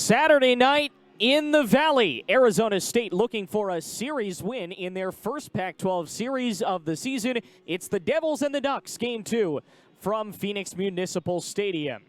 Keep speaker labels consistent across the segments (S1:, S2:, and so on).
S1: Saturday night in the Valley, Arizona State looking for a series win in their first Pac-12 series of the season. It's the Devils and the Ducks, Game 2 from Phoenix Municipal Stadium.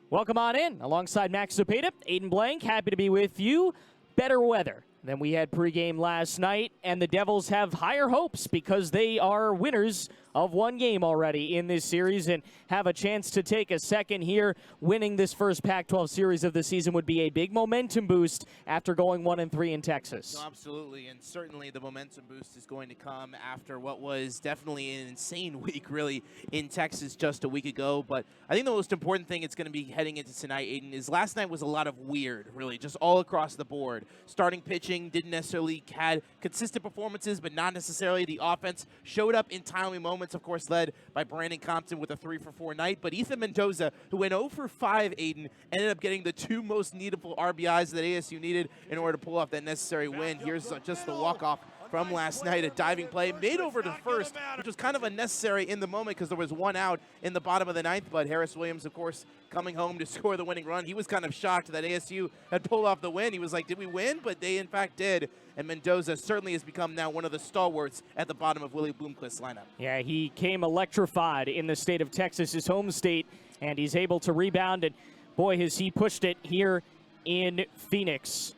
S1: Welcome on in. Alongside Max Zepeda, Aiden Blanc, happy to be with you. Better weather than we had pregame last night, and the Devils have higher hopes because they are winners of one game already in this series and have a chance to take a second here. Winning this first Pac-12 series of the season would be a big momentum boost after going 1-3 in Texas.
S2: No, absolutely, and certainly the momentum boost is going to come after what was definitely an insane week, really, in Texas just a week ago. But I think the most important thing it's going to be heading into tonight, Aiden, is last night was a lot of weird, really, just all across the board. Starting pitching didn't necessarily had consistent performances, but not necessarily. The offense showed up in timely moments, of course, led by Brandon Compton with a 3-for-4 night. But Ethan Mendoza, who went 0-for-5, Aiden, ended up getting the two most needful RBIs that ASU needed in order to pull off that necessary win. Here's just the walk-off from last night, a diving play made over to first, which was kind of unnecessary in the moment because there was one out in the bottom of the ninth. But Harris Williams, of course, coming home to score the winning run. He was kind of shocked that ASU had pulled off the win. He was like, did we win? But they, in fact, did. And Mendoza certainly has become now one of the stalwarts at the bottom of Willie Bloomquist's lineup. Yeah, he came electrified in the state of Texas, his home state, and he's able to rebound. And, boy, has he pushed it here in Phoenix.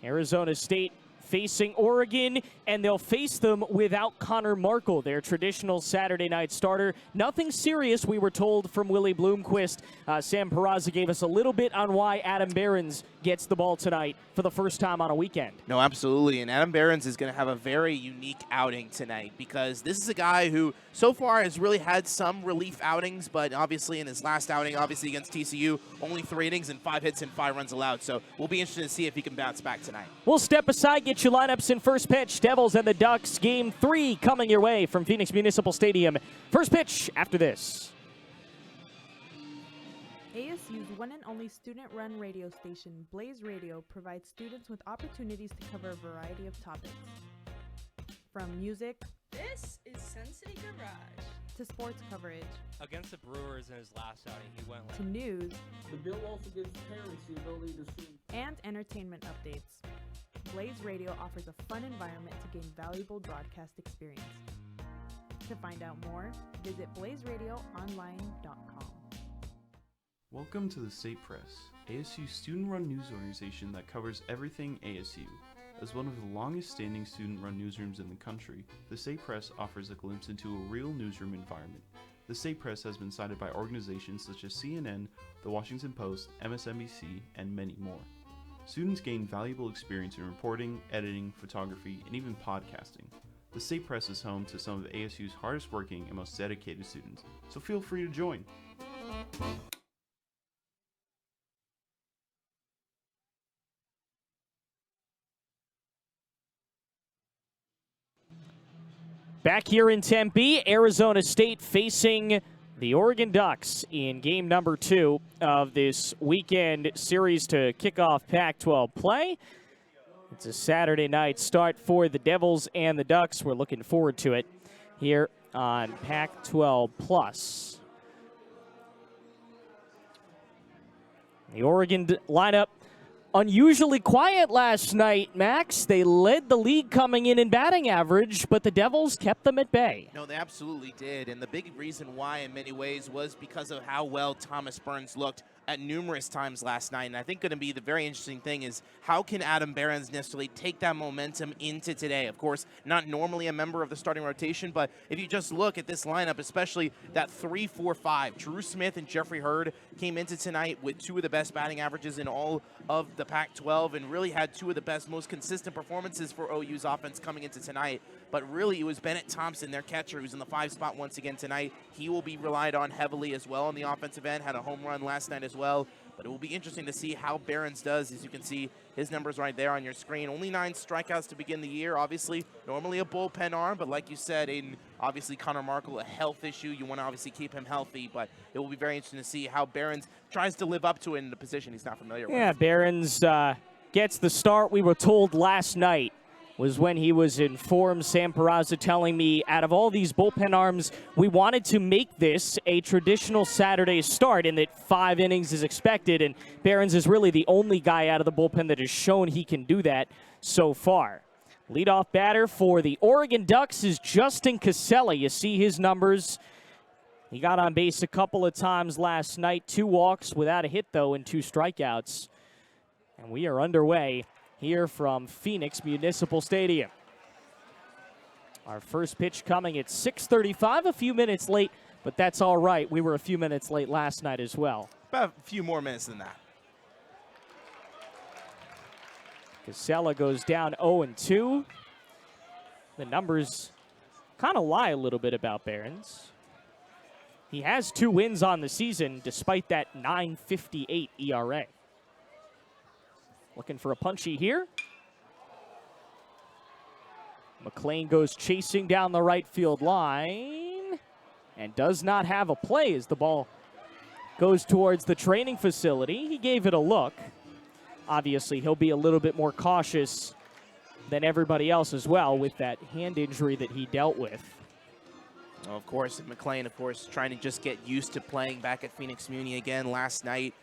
S2: Arizona State facing Oregon, and they'll face them without Connor Markle, their traditional Saturday night starter. Nothing serious, we were told from Willie Bloomquist. Sam Peraza gave us a little bit on why Adam Behrens gets the ball tonight for the first time on a weekend. No, absolutely, and Adam Behrens is going to have a very unique outing tonight because this is a guy who so far has really had some relief outings, but obviously in his last outing, obviously against TCU, only 3 innings and 5 hits and 5 runs allowed. So we'll be interested to see if he can bounce back tonight. We'll step aside, get your lineups in first pitch. Devils and the Ducks, Game 3 coming your way from Phoenix Municipal Stadium. First pitch after this.
S3: ASU's one and only student-run radio station, Blaze Radio, provides students with opportunities to cover a variety of topics. From music,
S4: this is Sun City Garage,
S3: to sports coverage.
S5: Against the Brewers in his last outing, he went
S3: to news.
S6: The bill also gives parents the ability to stream.
S3: And entertainment updates. Blaze Radio offers a fun environment to gain valuable broadcast experience. To find out more, visit blazeradioonline.com.
S7: Welcome to the State Press, ASU's student-run news organization that covers everything ASU. As one of the longest-standing student-run newsrooms in the country, the State Press offers a glimpse into a real newsroom environment. The State Press has been cited by organizations such as CNN, The Washington Post, MSNBC, and many more. Students gain valuable experience in reporting, editing, photography, and even podcasting. The State Press is home to some of ASU's hardest working and most dedicated students, so feel free to join.
S1: Back here in Tempe, Arizona State facing the Oregon Ducks in game number 2 of this weekend series to kick off Pac-12 play. It's a Saturday night start for the Devils and the Ducks. We're looking forward to it here on Pac-12 Plus. The Oregon lineup unusually quiet last night, Max. They led the league coming in batting average, but the Devils kept them at bay.
S2: No, they absolutely did, and the big reason why in many ways was because of how well Thomas Burns looked at numerous times last night. And I think going to be the very interesting thing is how can Adam Behrens necessarily take that momentum into today? Of course, not normally a member of the starting rotation, but if you just look at this lineup, especially that 3-4-5, Drew Smith and Jeffrey Hurd came into tonight with 2 of the best batting averages in all of the Pac-12 and really had 2 of the best, most consistent performances for OU's offense coming into tonight. But really, it was Bennett Thompson, their catcher, who's in the 5 spot once again tonight. He will be relied on heavily as well on the offensive end, had a home run last night as well. But it will be interesting to see how Behrens does. As you can see, his numbers right there on your screen. Only 9 strikeouts to begin the year. Obviously, normally a bullpen arm, but like you said, Aiden, obviously Connor Markle, a health issue. You want to obviously keep him healthy, but it will be very interesting to see how Behrens tries to live up to it in the position he's not familiar with.
S1: Yeah, Behrens gets the start we were told last night was when he was informed, Sam Peraza telling me, out of all these bullpen arms, we wanted to make this a traditional Saturday start and that 5 innings is expected, and Behrens is really the only guy out of the bullpen that has shown he can do that so far. Leadoff batter for the Oregon Ducks is Justin Casella. You see his numbers. He got on base a couple of times last night. 2 walks without a hit, though, and 2 strikeouts. And we are underway here from Phoenix Municipal Stadium. Our first pitch coming at 6:35, a few minutes late, but that's all right. We were a few minutes late last night as well.
S2: About a few more minutes than that.
S1: Casella goes down 0-2. The numbers kind of lie a little bit about Behrens. He has 2 wins on the season despite that .958 ERA. Looking for a punchy here. McLean goes chasing down the right field line and does not have a play as the ball goes towards the training facility. He gave it a look. Obviously, he'll be a little bit more cautious than everybody else as well with that hand injury that he dealt with.
S2: Well, of course, McLean, of course, trying to just get used to playing back at Phoenix Muni again last night.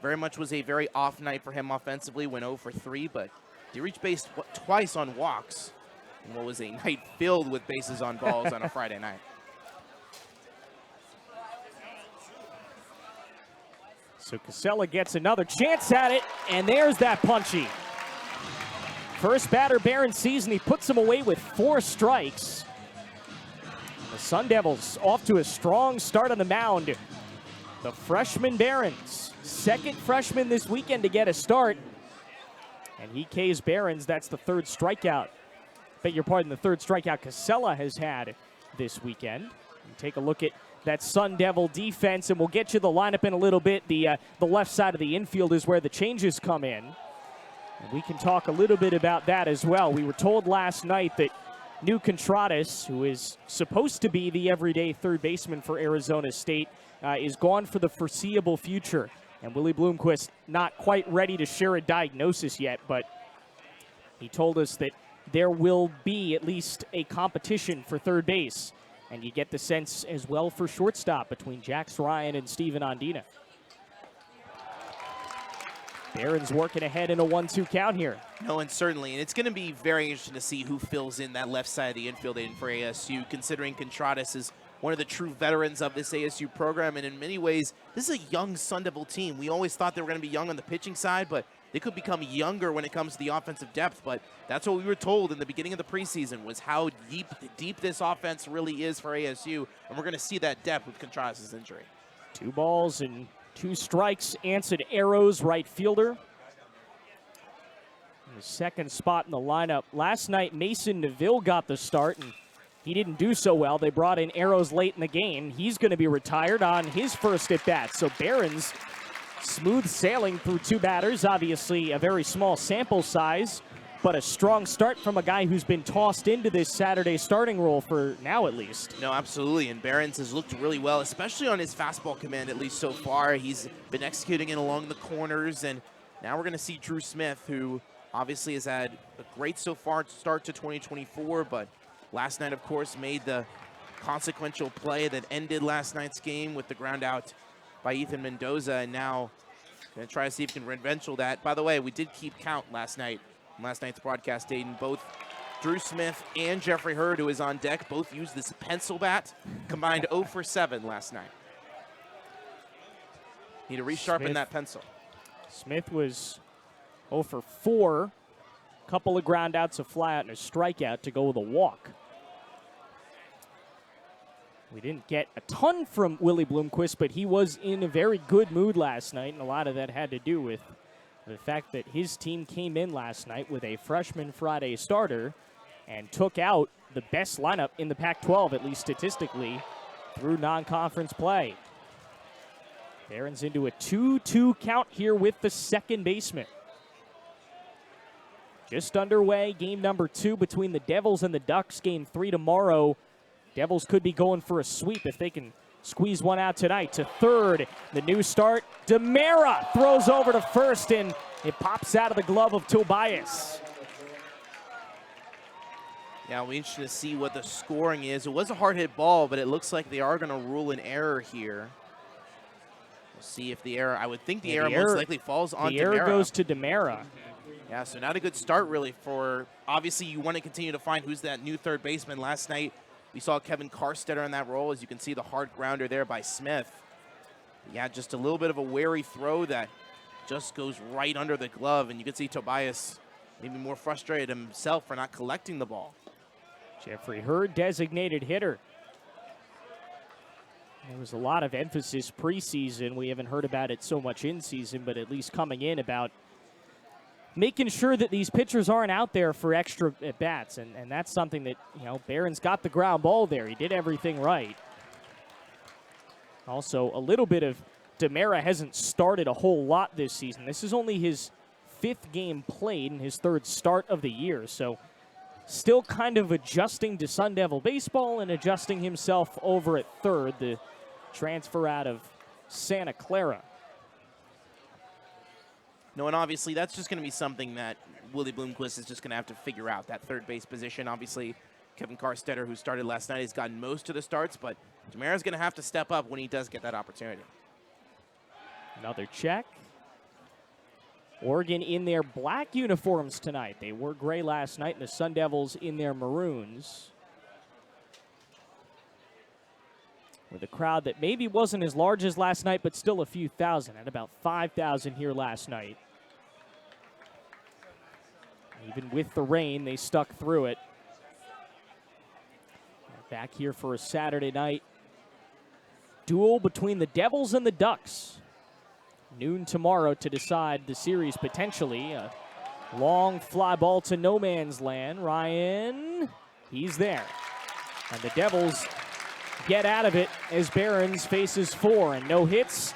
S2: Very much was a very off night for him offensively, went 0 for 3, but he reached base twice on walks in what was a night filled with bases on balls on a Friday night.
S1: So Casella gets another chance at it, and there's that punchy. First batter Behrens sees, and he puts him away with 4 strikes. The Sun Devils off to a strong start on the mound. The freshman Behrens, second freshman this weekend to get a start. And he Ks Behrens. That's the 3rd strikeout. Beg your pardon, the 3rd strikeout Casella has had this weekend. And take a look at that Sun Devil defense, and we'll get you the lineup in a little bit. The left side of the infield is where the changes come in. And we can talk a little bit about that as well. We were told last night that New Contratus, who is supposed to be the everyday third baseman for Arizona State, is gone for the foreseeable future. And Willie Bloomquist not quite ready to share a diagnosis yet, but he told us that there will be at least a competition for third base. And you get the sense as well for shortstop between Jax Ryan and Steven Ondina. Behrens working ahead in a 1-2 count here.
S2: No, and certainly, and it's going to be very interesting to see who fills in that left side of the infield for ASU, considering Contratus is one of the true veterans of this ASU program, and in many ways, this is a young Sun Devil team. We always thought they were going to be young on the pitching side, but they could become younger when it comes to the offensive depth, but that's what we were told in the beginning of the preseason, was how deep this offense really is for ASU, and we're going to see that depth with Contratus' injury.
S1: 2 balls and 2 strikes. Anson Arrows, right fielder. In the 2nd spot in the lineup. Last night, Mason Neville got the start, and he didn't do so well. They brought in Arrows late in the game. He's going to be retired on his first at-bat. So Behrens smooth sailing through 2 batters. Obviously, a very small sample size, but a strong start from a guy who's been tossed into this Saturday starting role for now at least.
S2: No, absolutely, and Behrens has looked really well, especially on his fastball command, at least so far. He's been executing it along the corners, and now we're going to see Drew Smith, who obviously has had a great so far start to 2024, but last night, of course, made the consequential play that ended last night's game with the ground out by Ethan Mendoza, and now going to try to see if he can revenge that. By the way, we did keep count last night. Last night's broadcast, Aiden, both Drew Smith and Jeffrey Hurd, who is on deck, both used this pencil bat, combined 0 for 7 last night. Need to resharpen that pencil.
S1: Smith was 0 for 4, couple of ground outs, a fly out, and a strikeout to go with a walk. We didn't get a ton from Willie Bloomquist, but he was in a very good mood last night, and a lot of that had to do with the fact that his team came in last night with a freshman Friday starter and took out the best lineup in the Pac-12, at least statistically, through non-conference play. Behrens into a 2-2 count here with the second baseman. Just underway, game number 2 between the Devils and the Ducks. Game 3 tomorrow. Devils could be going for a sweep if they can squeeze one out tonight. To third, the new start. DeMera throws over to first, and it pops out of the glove of Tobias.
S2: Yeah, we're interested to see what the scoring is. It was a hard hit ball, but it looks like they are going to rule an error here. We'll see if the error, I would think the error most likely falls on
S1: The error
S2: Demera.
S1: goes to Demera.
S2: Yeah, so not a good start really for, obviously you want to continue to find who's that new third baseman. Last night we saw Kevin Karstetter in that role. As you can see, the hard grounder there by Smith. Yeah, just a little bit of a wary throw that just goes right under the glove, and you can see Tobias maybe more frustrated himself for not collecting the ball.
S1: Jeffrey Hurd, designated hitter. There was a lot of emphasis preseason. We haven't heard about it so much in season, but at least coming in about making sure that these pitchers aren't out there for extra at-bats, and that's something that, you know, Barron's got the ground ball there. He did everything right. Also, a little bit of Demera hasn't started a whole lot this season. This is only his 5th game played and his 3rd start of the year, so still kind of adjusting to Sun Devil baseball and adjusting himself over at third, the transfer out of Santa Clara.
S2: No, and obviously that's just going to be something that Willie Bloomquist is just going to have to figure out, that third base position. Obviously, Kevin Karstetter, who started last night, has gotten most of the starts, but Demera's going to have to step up when he does get that opportunity.
S1: Another check. Oregon in their black uniforms tonight. They were gray last night, and the Sun Devils in their maroons. With a crowd that maybe wasn't as large as last night, but still a few thousand, at about 5,000 here last night. Even with the rain, they stuck through it. Back here for a Saturday night duel between the Devils and the Ducks. Noon tomorrow to decide the series potentially. A long fly ball to no man's land. Ryan, he's there. And the Devils get out of it as Barons faces 4 and no hits,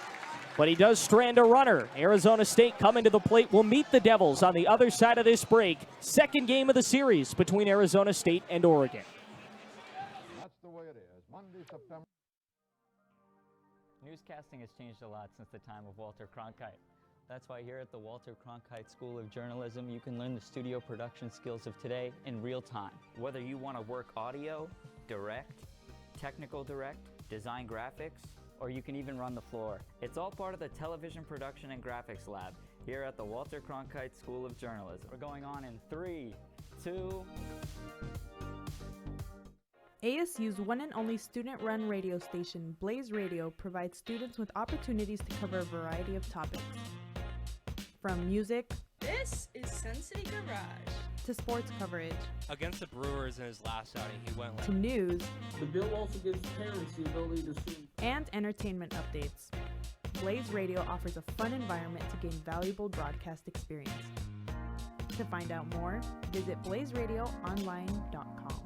S1: but he does strand a runner. Arizona State coming to the plate will meet the Devils on the other side of this break. 2nd game of the series between Arizona State and Oregon.
S8: That's the way it is. Monday, September.
S9: Newscasting has changed a lot since the time of Walter Cronkite. That's why here at the Walter Cronkite School of Journalism, you can learn the studio production skills of today in real time. Whether you want to work audio, direct, technical direct, design graphics, or you can even run the floor. It's all part of the Television Production and Graphics Lab here at the Walter Cronkite School of Journalism. We're going on in 3, 2...
S3: ASU's one and only student-run radio station, Blaze Radio, provides students with opportunities to cover a variety of topics. From music
S4: This is Sun City Garage.
S3: to sports coverage
S5: Against the Brewers in his last outing, he went like
S3: to news
S6: The bill also gives parents the ability to sue.
S3: and entertainment updates. Blaze Radio offers a fun environment to gain valuable broadcast experience. To find out more, visit blazeradioonline.com.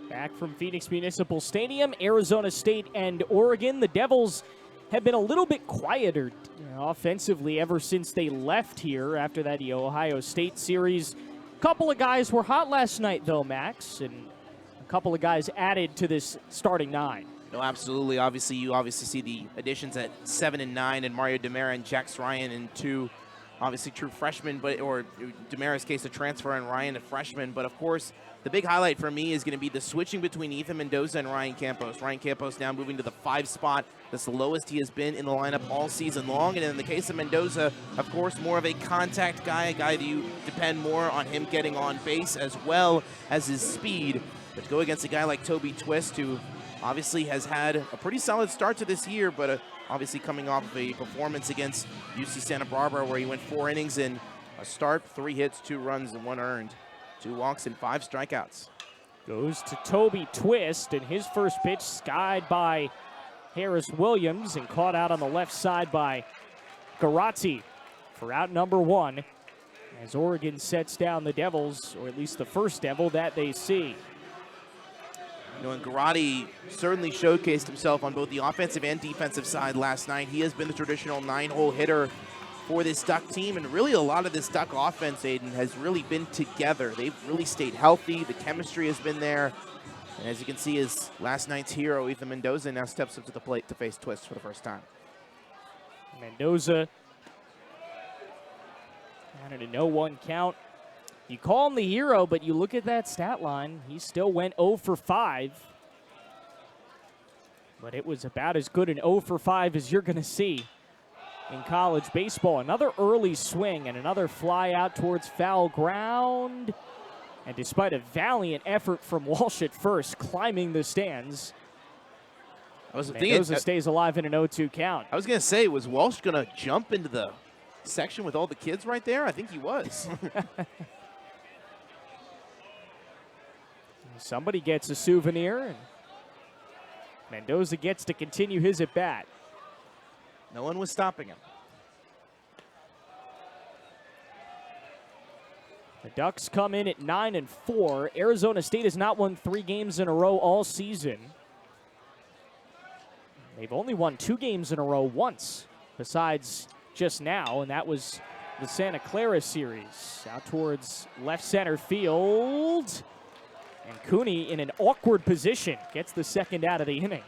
S1: Back from Phoenix Municipal Stadium, Arizona State and Oregon. The Devils have been a little bit quieter offensively ever since they left here after that Ohio State series. A couple of guys were hot last night, though, Max, and a couple of guys added to this starting 9.
S2: No, absolutely. Obviously, you see the additions at 7 and 9, and Mario Demera and Jax Ryan, and 2 obviously true freshmen, or Demera's case, a transfer, and Ryan, a freshman. But, of course, the big highlight for me is going to be the switching between Ethan Mendoza and Ryan Campos. Ryan Campos now moving to the 5 spot. That's the lowest he has been in the lineup all season long. And in the case of Mendoza, of course, more of a contact guy, a guy that you depend more on him getting on base as well as his speed. But to go against a guy like Toby Twist, who obviously has had a pretty solid start to this year, but obviously coming off of a performance against UC Santa Barbara where he went 4 innings in a start, 3 hits, 2 runs, and 1 earned. 2 walks and 5 strikeouts.
S1: Goes to Toby Twist, and his first pitch skied by Harris Williams and caught out on the left side by Garatti for out number 1 as Oregon sets down the Devils, or at least the first Devil that they see.
S2: You know, and Garatti certainly showcased himself on both the offensive and defensive side last night. He has been the traditional 9-hole hitter for this Duck team, and really a lot of this Duck offense, Aiden, has really been together. They've really stayed healthy. The chemistry has been there. And as you can see, his last night's hero, Ethan Mendoza, now steps up to the plate to face Twist for the first time.
S1: Mendoza had a 0-1 count. You call him the hero, but you look at that stat line, he still went 0 for 5. But it was about as good an 0 for 5 as you're going to see in college baseball. Another early swing and another fly out towards foul ground. And despite a valiant effort from Walsh at first, climbing the stands, Mendoza stays alive in an 0-2 count.
S2: I was going to say, was Walsh going to jump into the section with all the kids right there? I think he was.
S1: Somebody gets a souvenir, and Mendoza gets to continue his at-bat.
S2: No one was stopping him.
S1: The Ducks come in at 9-4. Arizona State has not won 3 games in a row all season. They've only won 2 games in a row once, besides just now, and that was the Santa Clara series. Out towards left center field. And Cooney, in an awkward position, gets the second out of the inning.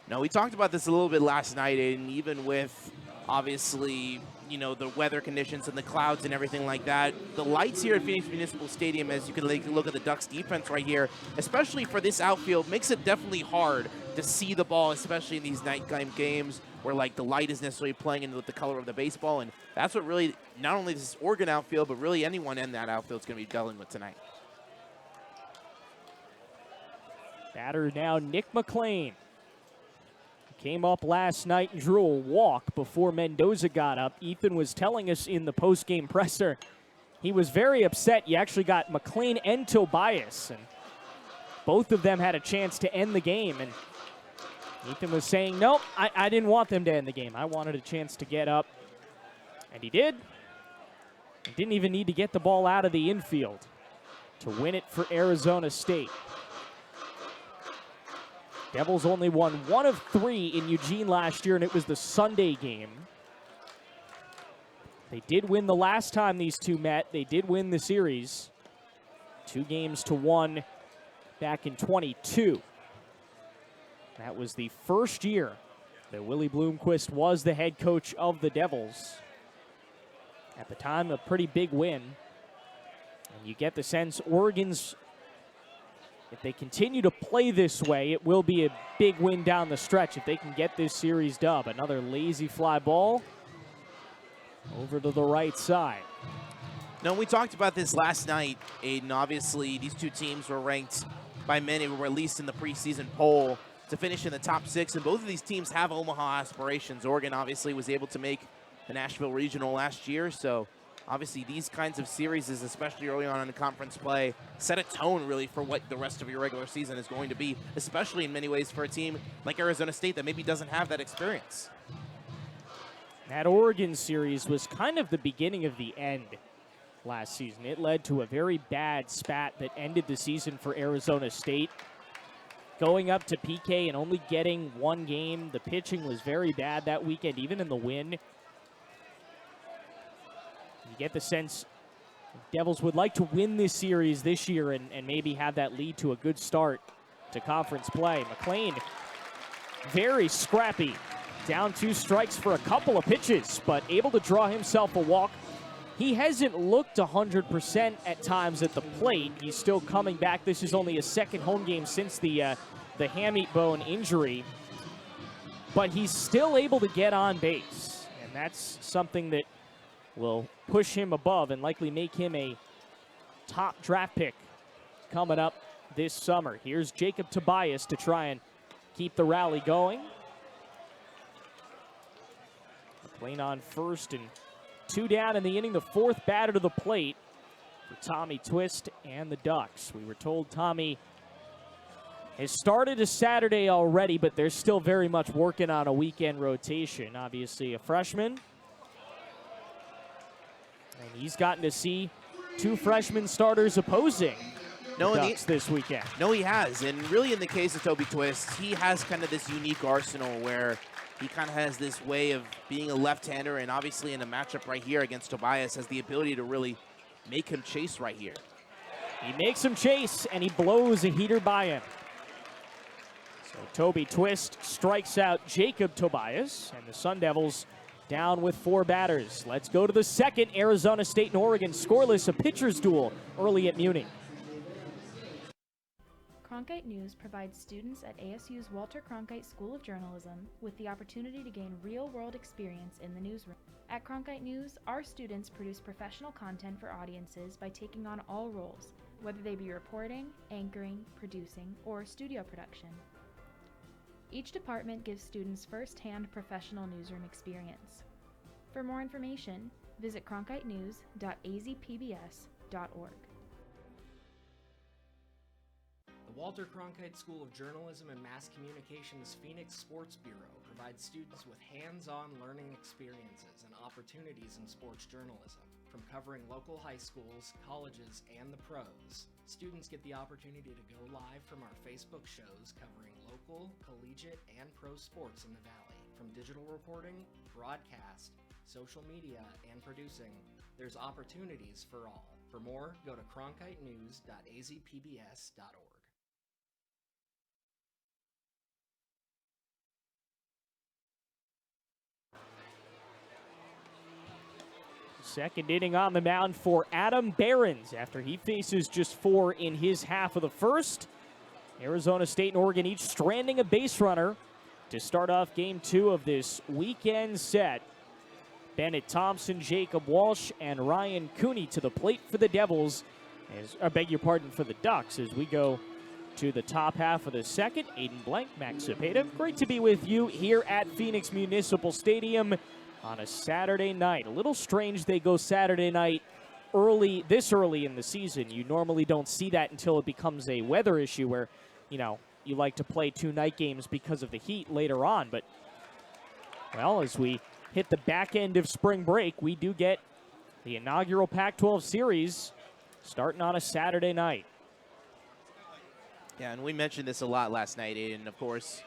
S2: No, we talked about this a little bit last night, and even with, obviously, you know, the weather conditions and the clouds and everything like that, the lights here at Phoenix Municipal Stadium, as you can look at the Ducks defense right here, especially for this outfield, makes it definitely hard to see the ball, especially in these nighttime games where, like, the light is necessarily playing into the color of the baseball, and that's what really, not only this Oregon outfield, but really anyone in that outfield is going to be dealing with tonight.
S1: Batter now Nick McLean. Came up last night and drew a walk before Mendoza got up. Ethan was telling us in the post-game presser he was very upset. You actually got McLean and Tobias, and both of them had a chance to end the game. And Ethan was saying, nope, I didn't want them to end the game. I wanted a chance to get up, and he did. He didn't even need to get the ball out of the infield to win it for Arizona State. Devils only won 1 of 3 in Eugene last year, and it was the Sunday game. They did win the last time these two met. They did win the series 2-1 back in 22. That was the first year that Willie Bloomquist was the head coach of the Devils. At the time, a pretty big win. And you get the sense Oregon's, if they continue to play this way, it will be a big win down the stretch if they can get this series dub. Another lazy fly ball over to the right side.
S2: No, we talked about this last night, Aiden. Obviously, these two teams were ranked by many, or at least in the preseason poll, to finish in the top 6, and both of these teams have Omaha aspirations. Oregon obviously was able to make the Nashville Regional last year, so obviously these kinds of series, especially early on in the conference play, set a tone really for what the rest of your regular season is going to be, especially in many ways for a team like Arizona State that maybe doesn't have that experience.
S1: That Oregon series was kind of the beginning of the end last season. It led to a very bad spat that ended the season for Arizona State. Going up to PK and only getting 1 game. The pitching was very bad that weekend, even in the win. You get the sense Devils would like to win this series this year and maybe have that lead to a good start to conference play. McLean, very scrappy. Down 2 strikes for a couple of pitches, but able to draw himself a walk. He hasn't looked 100% at times at the plate. He's still coming back. This is only his 2nd home game since the hamate bone injury. But he's still able to get on base, and that's something that will push him above and likely make him a top draft pick coming up this summer. Here's Jacob Tobias to try and keep the rally going. McLean on first and 2 down in the inning. The 4th batter to the plate for Tommy Twist and the Ducks. We were told Tommy has started a Saturday already, but they're still very much working on a weekend rotation. Obviously a freshman. And he's gotten to see 2 freshman starters opposing the Ducks this weekend.
S2: No, he has. And really in the case of Toby Twist, he has kind of this unique arsenal where he kind of has this way of being a left-hander, and obviously in a matchup right here against Tobias has the ability to really make him chase right here.
S1: He makes him chase, and he blows a heater by him. So Toby Twist strikes out Jacob Tobias, and the Sun Devils down with 4 batters. Let's go to the second. Arizona State and Oregon scoreless, a pitcher's duel early at Munich.
S3: Cronkite News provides students at ASU's Walter Cronkite School of Journalism with the opportunity to gain real-world experience in the newsroom. At Cronkite News, our students produce professional content for audiences by taking on all roles, whether they be reporting, anchoring, producing, or studio production. Each department gives students first-hand professional newsroom experience. For more information, visit cronkitenews.azpbs.org.
S10: The Walter Cronkite School of Journalism and Mass Communications Phoenix Sports Bureau provides students with hands-on learning experiences and opportunities in sports journalism. From covering local high schools, colleges, and the pros, students get the opportunity to go live from our Facebook shows covering local, collegiate, and pro sports in the Valley. From digital reporting, broadcast, social media, and producing, there's opportunities for all. For more, go to cronkitenews.azpbs.org.
S1: Second inning on the mound for Adam Behrens after he faces just 4 in his half of the first. Arizona State and Oregon each stranding a base runner to start off game 2 of this weekend set. Bennett Thompson, Jacob Walsh, and Ryan Cooney to the plate for the Devils. I beg your pardon, for the Ducks as we go to the top half of the second. Aiden Blanc, Max Zepeda. Great to be with you here at Phoenix Municipal Stadium on a Saturday night. A little strange they go Saturday night this early in the season. You normally don't see that until it becomes a weather issue where, you like to play 2 night games because of the heat later on. But, well, as we hit the back end of spring break, we do get the inaugural Pac-12 series starting on a Saturday night.
S2: Yeah, and we mentioned this a lot last night, Aiden. Of course,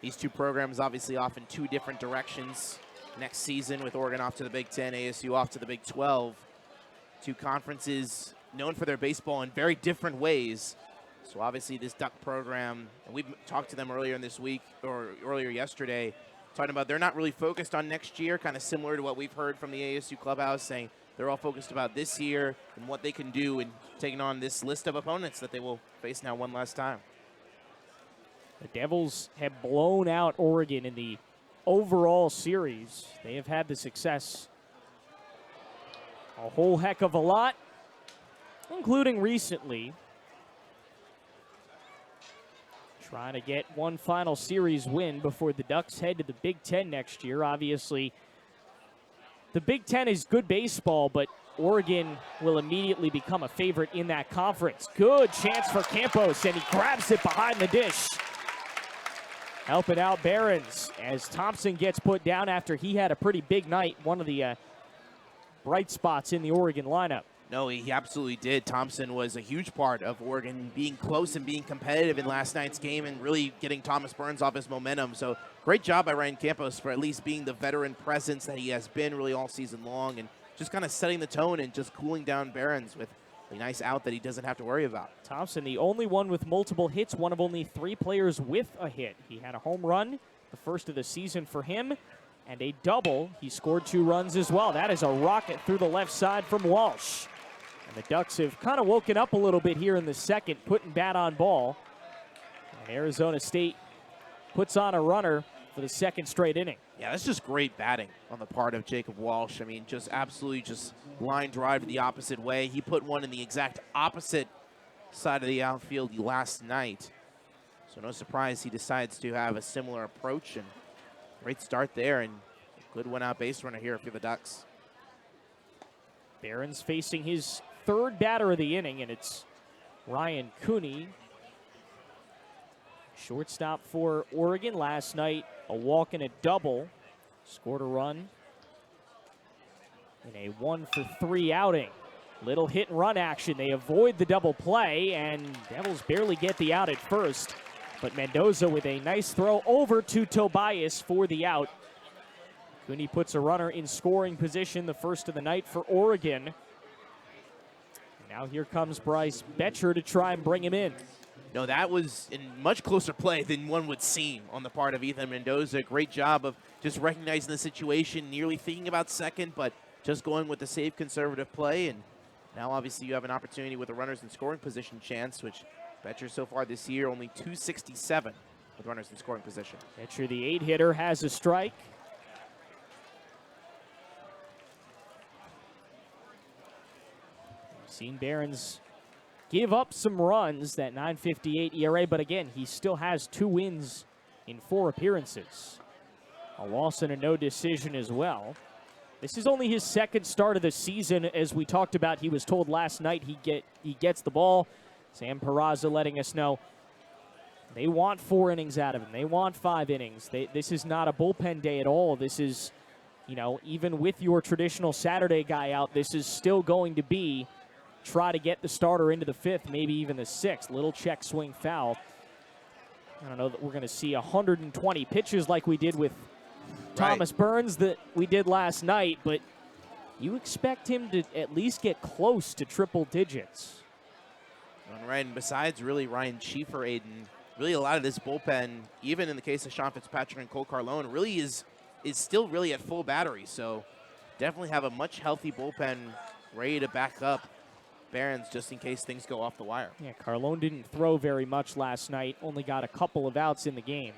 S2: these 2 programs obviously off in 2 different directions next season, with Oregon off to the Big Ten, ASU off to the Big 12. 2 conferences known for their baseball in very different ways. So obviously this Duck program, and we've talked to them earlier in this week, or earlier yesterday, talking about they're not really focused on next year, kind of similar to what we've heard from the ASU clubhouse, saying they're all focused about this year and what they can do in taking on this list of opponents that they will face now one last time.
S1: The Devils have blown out Oregon in the overall series. They have had the success a whole heck of a lot, including recently. Trying to get one final series win before the Ducks head to the Big Ten next year. Obviously, the Big Ten is good baseball, but Oregon will immediately become a favorite in that conference. Good chance for Campos, and he grabs it behind the dish. Helping out Behrens as Thompson gets put down after he had a pretty big night, one of the bright spots in the Oregon lineup.
S2: No, he absolutely did. Thompson was a huge part of Oregon being close and being competitive in last night's game and really getting Thomas Burns off his momentum. So great job by Ryan Campos for at least being the veteran presence that he has been really all season long, and just kind of setting the tone and just cooling down Behrens with a nice out that he doesn't have to worry about.
S1: Thompson, the only one with multiple hits, one of only 3 players with a hit. He had a home run, the first of the season for him, and a double. He scored 2 runs as well. That is a rocket through the left side from Walsh. And the Ducks have kind of woken up a little bit here in the second, putting bat on ball. And Arizona State puts on a runner for the second straight inning.
S2: Yeah, that's just great batting on the part of Jacob Walsh. I mean, just absolutely just line drive the opposite way. He put one in the exact opposite side of the outfield last night. So no surprise he decides to have a similar approach, and great start there, and good one-out base runner here for the Ducks.
S1: Behrens facing his 3rd batter of the inning, and it's Ryan Cooney. Shortstop for Oregon last night, a walk and a double. Scored a run in a 1-for-3 outing. Little hit and run action. They avoid the double play, and Devils barely get the out at first. But Mendoza with a nice throw over to Tobias for the out. Cooney puts a runner in scoring position, the first of the night for Oregon. And now here comes Bryce Betcher to try and bring him in.
S2: No, that was in much closer play than one would seem on the part of Ethan Mendoza. Great job of just recognizing the situation, nearly thinking about second, but just going with the safe conservative play. And now obviously you have an opportunity with the runners in scoring position chance, which Betcher so far this year only 267 with runners in scoring position.
S1: Betcher, the 8-hitter, has a strike. We've seen Behrens give up some runs, that 9.58 ERA, but again, he still has 2 wins in 4 appearances. A loss and a no decision as well. This is only his 2nd start of the season. As we talked about, he was told last night he gets the ball. Sam Peraza letting us know they want 4 innings out of him. They want 5 innings. This is not a bullpen day at all. This is, you know, even with your traditional Saturday guy out, this is still going to be try to get the starter into the 5th, maybe even the 6th. Little check swing foul. I don't know that we're going to see 120 pitches like we did with Thomas Burns that we did last night, but you expect him to at least get close to triple digits.
S2: Right, and besides really Ryan Schieffer, Aiden, really a lot of this bullpen, even in the case of Sean Fitzpatrick and Cole Carlone, really is still really at full battery. So definitely have a much healthy bullpen ready to back up Behrens just in case things go off the wire.
S1: Yeah, Carlone didn't throw very much last night, only got a couple of outs in the game.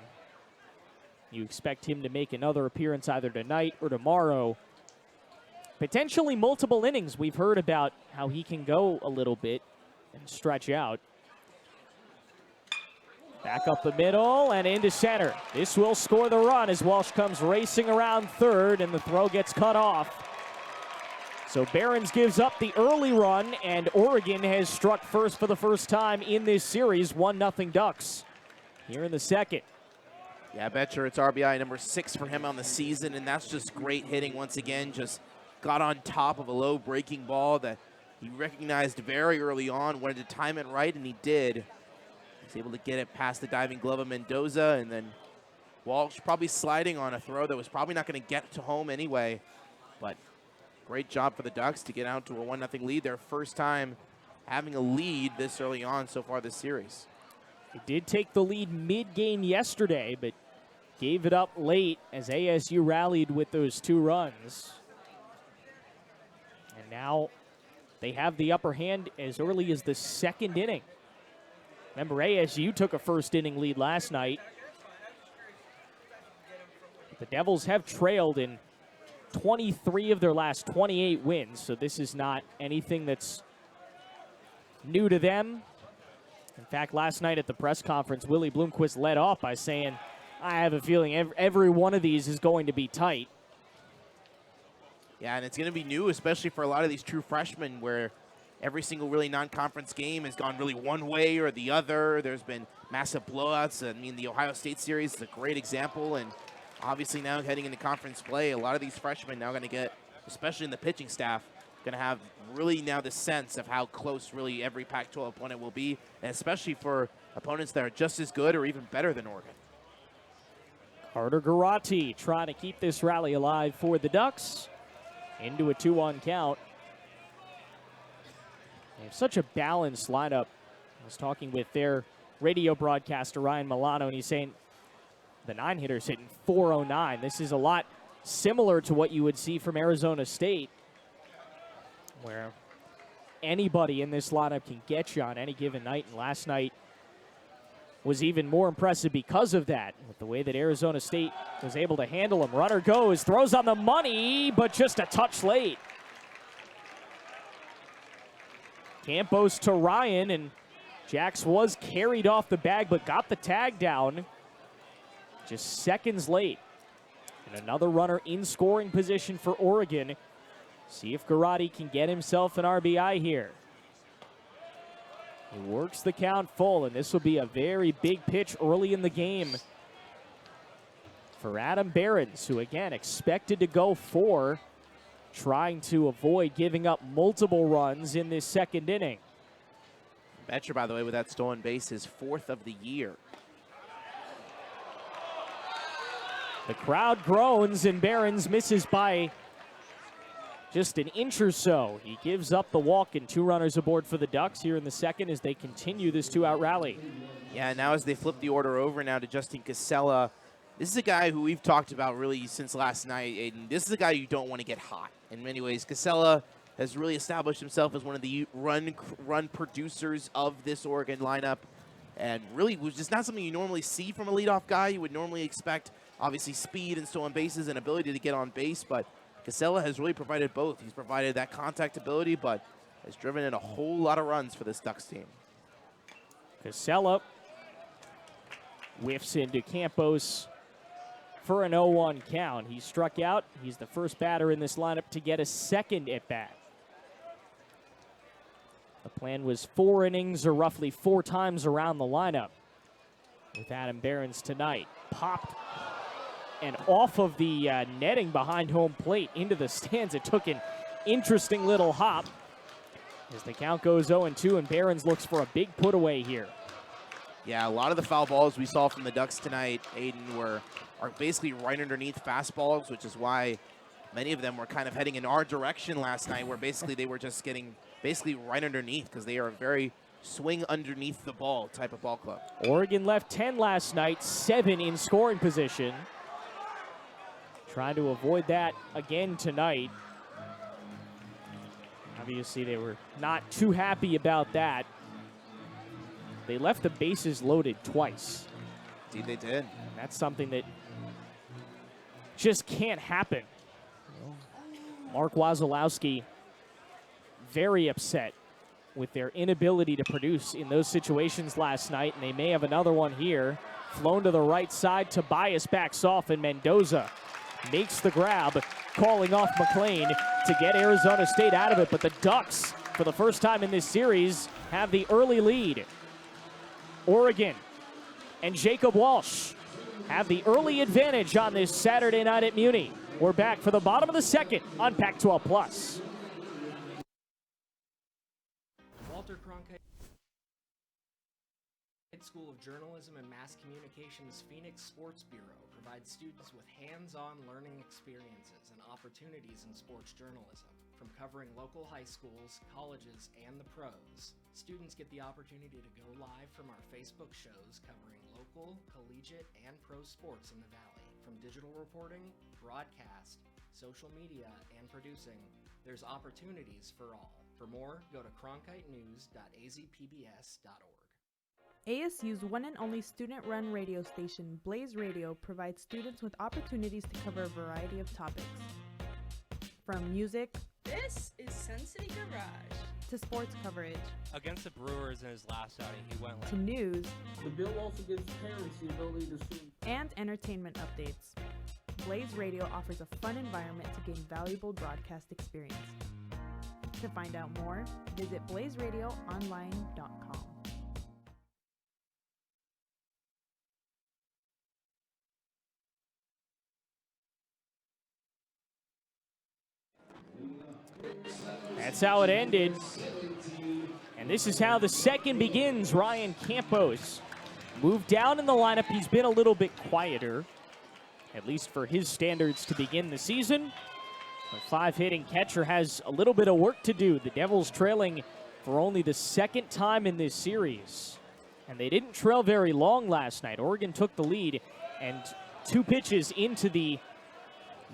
S1: You expect him to make another appearance either tonight or tomorrow. Potentially multiple innings. We've heard about how he can go a little bit and stretch out. Back up the middle and into center. This will score the run as Walsh comes racing around third and the throw gets cut off. So Behrens gives up the early run, and Oregon has struck first for the first time in this series, 1-0 Ducks here in the 2nd.
S2: Yeah, Betcher, it's RBI number 6 for him on the season, and that's just great hitting once again. Just got on top of a low breaking ball that he recognized very early on, wanted to time it right, and he did. He was able to get it past the diving glove of Mendoza, and then Walsh probably sliding on a throw that was probably not going to get to home anyway. But great job for the Ducks to get out to a 1-0 lead. Their first time having a lead this early on so far this series.
S1: They did take the lead mid-game yesterday, but gave it up late as ASU rallied with those 2 runs. And now they have the upper hand as early as the 2nd inning. Remember, ASU took a first-inning lead last night. The Devils have trailed in 23 of their last 28 wins, so this is not anything that's new to them. In fact, last night at the press conference, Willie Bloomquist led off by saying, I have a feeling every one of these is going to be tight.
S2: Yeah, and it's going to be new, especially for a lot of these true freshmen, where every single really non-conference game has gone really one way or the other. There's been massive blowouts. I mean, the Ohio State series is a great example, and obviously now heading into conference play, a lot of these freshmen now going to get, especially in the pitching staff, going to have really now the sense of how close really every Pac-12 opponent will be, and especially for opponents that are just as good or even better than Oregon.
S1: Carter Garati trying to keep this rally alive for the Ducks. Into a 2-1 count. They have such a balanced lineup. I was talking with their radio broadcaster, Ryan Milano, and he's saying the 9-hitter's hitting .409. This is a lot similar to what you would see from Arizona State, where anybody in this lineup can get you on any given night. And last night was even more impressive because of that, with the way that Arizona State was able to handle him. Runner goes, throws on the money, but just a touch late. Campos to Ryan, and Jax was carried off the bag, but got the tag down just seconds late. And another runner in scoring position for Oregon. See if Garati can get himself an RBI here. He works the count full, and this will be a very big pitch early in the game for Adam Behrens, who again expected to go 4, trying to avoid giving up multiple runs in this 2nd inning.
S2: Betcher, by the way, with that stolen base, his 4th of the year.
S1: The crowd groans, and Behrens misses by just an inch or so. He gives up the walk, and 2 runners aboard for the Ducks here in the second as they continue this 2-out rally.
S2: Yeah, now as they flip the order over now to Justin Casella, this is a guy who we've talked about really since last night, Aiden. This is a guy you don't want to get hot. In many ways, Casella has really established himself as one of the run producers of this Oregon lineup, and really was just not something you normally see from a leadoff guy. You would normally expect, obviously, speed and stolen bases and ability to get on base, but Casella has really provided both. He's provided that contact ability, but has driven in a whole lot of runs for this Ducks team.
S1: Casella whiffs into Campos for an 0-1 count. He struck out. He's the first batter in this lineup to get a second at bat. The plan was 4 innings, or roughly 4 times around the lineup with Adam Behrens tonight. Popped and off of the netting behind home plate into the stands. It took an interesting little hop as the count goes 0-2, and Behrens looks for a big put away here.
S2: Yeah, a lot of the foul balls we saw from the Ducks tonight, Aiden, are basically right underneath fastballs, which is why many of them were kind of heading in our direction last night, where basically they were just getting basically right underneath, because they are a very swing underneath the ball type of ball club.
S1: Oregon left 10 last night, 7 in scoring position. Trying to avoid that again tonight. Obviously, they were not too happy about that. They left the bases loaded twice.
S2: Indeed they did.
S1: And that's something that just can't happen. Mark Wasilowski very upset with their inability to produce in those situations last night, and they may have another one here. Flown to the right side, Tobias backs off, and Mendoza makes the grab, calling off McLean to get Arizona State out of it. But the Ducks, for the first time in this series, have the early lead. Oregon and Jacob Walsh have the early advantage on this Saturday night at Muni. We're back for the bottom of the second on Pac-12+.
S10: Walter Cronkite School of Journalism and Mass Communication's Phoenix Sports Bureau provides students with hands-on learning experiences and opportunities in sports journalism. From covering local high schools, colleges, and the pros, students get the opportunity to go live from our Facebook shows covering local, collegiate, and pro sports in the Valley. From digital reporting, broadcast, social media, and producing, there's opportunities for all. For more, go to cronkitenews.azpbs.org.
S11: ASU's one and only student-run radio station, Blaze Radio, provides students with opportunities to cover a variety of topics. From music,
S4: This is Sun City Garage,
S11: to sports coverage,
S5: Against the Brewers in his last outing, he went
S11: to news,
S6: The bill also gives parents the ability to sue.
S11: and entertainment updates. Blaze Radio offers a fun environment to gain valuable broadcast experience. To find out more, visit blazeradioonline.com.
S1: That's how it ended. And this is how the second begins. Ryan Campos moved down in the lineup. He's been a little bit quieter, at least for his standards to begin the season. The 5-hitting catcher has a little bit of work to do. The Devils trailing for only the second time in this series. And they didn't trail very long last night. Oregon took the lead, and 2 pitches into the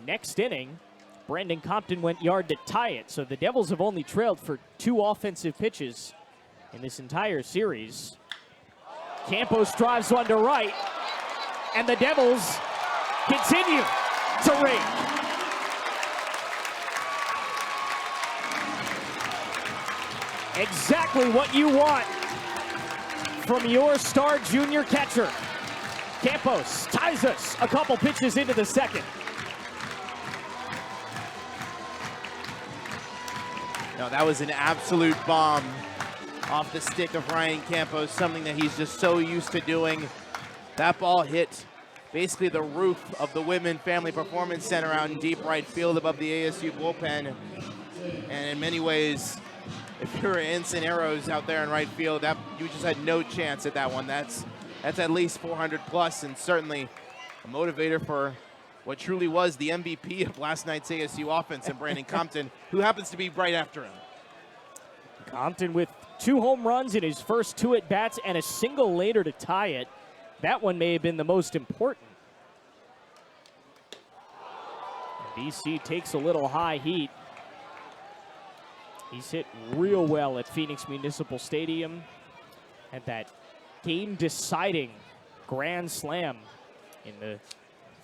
S1: next inning, Brandon Compton went yard to tie it. So the Devils have only trailed for 2 offensive pitches in this entire series. Campos drives one to right, and the Devils continue to ring. Exactly what you want from your star junior catcher. Campos ties us a couple pitches into the second.
S2: No, that was an absolute bomb off the stick of Ryan Campos, something that he's just so used to doing. That ball hit basically the roof of the Women Family Performance Center out in deep right field above the ASU bullpen. And in many ways, if you're Ensign Arrows out there in right field, you just had no chance at that one. That's at least 400 plus, and certainly a motivator for what truly was the MVP of last night's ASU offense, and Brandon Compton, who happens to be right after him.
S1: Compton with 2 home runs in his first 2 at-bats and a single later to tie it. That one may have been the most important. BC takes a little high heat. He's hit real well at Phoenix Municipal Stadium. Had that game-deciding grand slam in the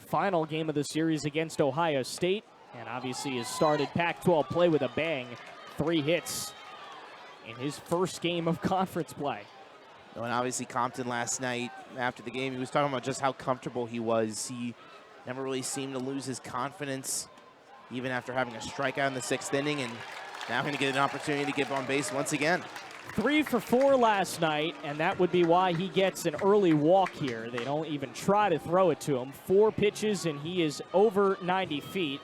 S1: final game of the series against Ohio State. And obviously has started Pac-12 play with a bang. 3 hits in his first game of conference play.
S2: And obviously Compton last night after the game, he was talking about just how comfortable he was. He never really seemed to lose his confidence, even after having a strikeout in the 6th inning, and now going to get an opportunity to get on base once again.
S1: 3 for 4 last night, and that would be why he gets an early walk here. They don't even try to throw it to him. 4 pitches, and he is over 90 feet.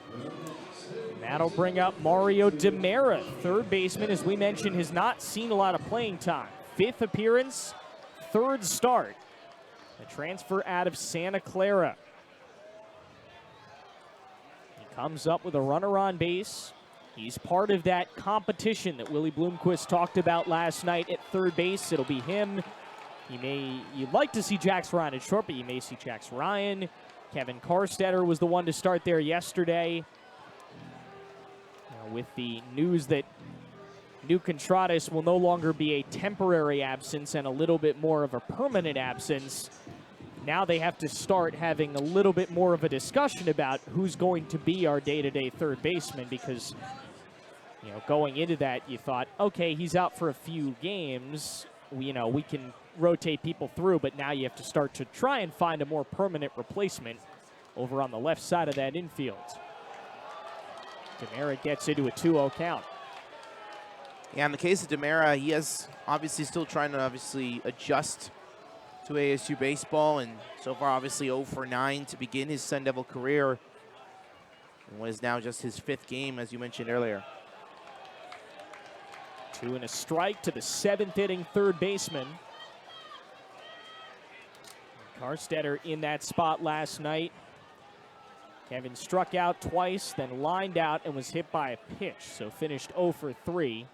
S1: And that'll bring up Mario DeMera, third baseman, as we mentioned, has not seen a lot of playing time. 5th appearance, 3rd start. A transfer out of Santa Clara. He comes up with a runner on base. He's part of that competition that Willie Bloomquist talked about last night at third base. It'll be him. You'd like to see Jax Ryan at short, but you may see Jax Ryan. Kevin Karstetter was the one to start there yesterday. With the news that Nuke Contradas will no longer be a temporary absence and a little bit more of a permanent absence, now they have to start having a little bit more of a discussion about who's going to be our day-to-day third baseman, because going into that, you thought, okay, he's out for a few games. We can rotate people through, but now you have to start to try and find a more permanent replacement over on the left side of that infield. DeMera gets into a 2-0 count.
S2: Yeah, in the case of DeMera, he is obviously still trying to adjust to ASU baseball, and so far obviously 0 for 9 to begin his Sun Devil career, and what is now just his 5th game, as you mentioned earlier.
S1: 2 and a strike to the 7th inning third baseman. Karstetter in that spot last night. Kevin struck out twice, then lined out and was hit by a pitch, so finished 0 for 3.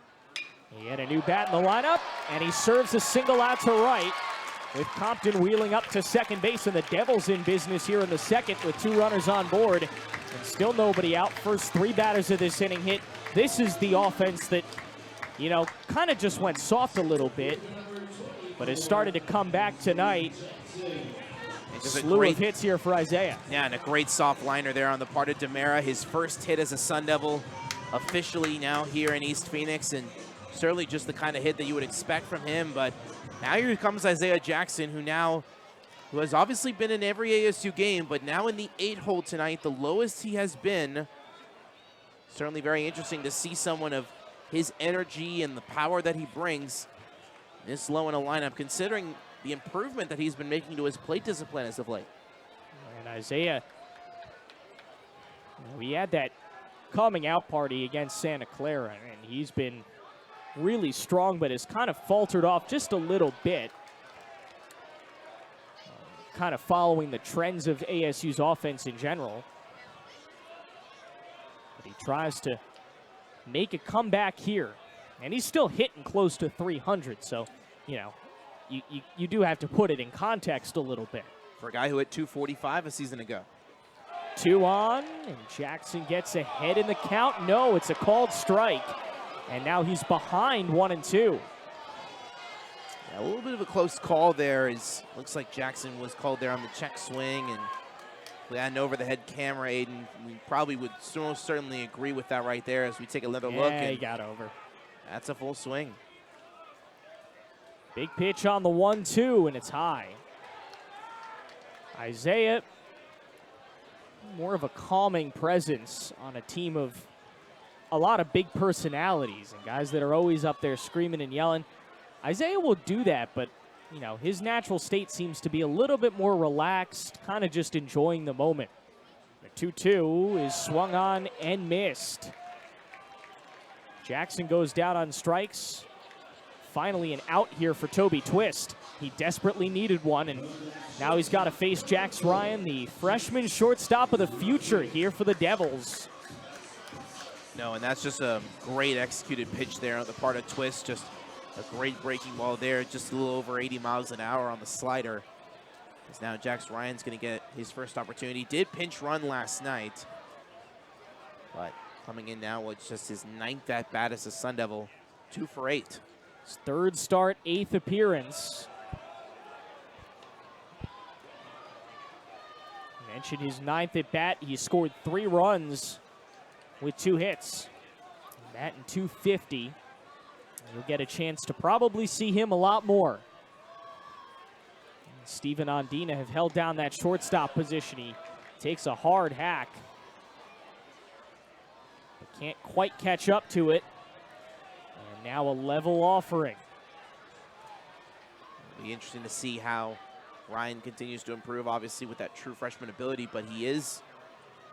S1: He had a new bat in the lineup, and he serves a single out to right, with Compton wheeling up to second base, and the Devils in business here in the 2nd with 2 runners on board, and still nobody out. First 3 batters of this inning hit. This is the offense that, kind of just went soft a little bit, but has started to come back tonight. Slew of hits here for Isaiah.
S2: Yeah, and a great soft liner there on the part of DeMera. His first hit as a Sun Devil officially now here in East Phoenix, and certainly just the kind of hit that you would expect from him. But now here comes Isaiah Jackson, who has obviously been in every ASU game, but now in the 8-hole tonight, the lowest he has been. Certainly very interesting to see someone of his energy and the power that he brings this low in a lineup, considering the improvement that he's been making to his plate discipline as of late.
S1: And Isaiah, we had that coming out party against Santa Clara, and he's been really strong, but has kind of faltered off just a little bit. Kind of following the trends of ASU's offense in general. But he tries to make a comeback here, and he's still hitting close to 300, so, you do have to put it in context a little bit.
S2: For a guy who hit 245 a season ago.
S1: 2 on, and Jackson gets ahead in the count. No, it's a called strike, and now he's behind 1-2.
S2: Yeah, a little bit of a close call there. Looks like Jackson was called there on the check swing, and we had an over-the-head camera, Aiden. We probably would most certainly agree with that right there as we take another look.
S1: Yeah, he got over.
S2: That's a full swing.
S1: Big pitch on the 1-2, and it's high. Isaiah, more of a calming presence on a team of a lot of big personalities and guys that are always up there screaming and yelling. Isaiah will do that, but, his natural state seems to be a little bit more relaxed, kind of just enjoying the moment. The 2-2 is swung on and missed. Jackson goes down on strikes. Finally an out here for Toby Twist. He desperately needed one, and now he's got to face Jax Ryan, the freshman shortstop of the future here for the Devils.
S2: No, and that's just a great executed pitch there on the part of Twist. Just a great breaking ball there, just a little over 80 miles an hour on the slider. As now Jax Ryan's going to get his first opportunity. Did pinch run last night, but coming in now with just his 9th at bat as a Sun Devil, 2 for 8.
S1: His 3rd start, 8th appearance. Mentioned his 9th at bat. He scored 3 runs with 2 hits. Batting .250. You'll get a chance to probably see him a lot more. Steven Ondina have held down that shortstop position. He takes a hard hack, but can't quite catch up to it. And now a level offering.
S2: It'll be interesting to see how Ryan continues to improve, obviously, with that true freshman ability, but he is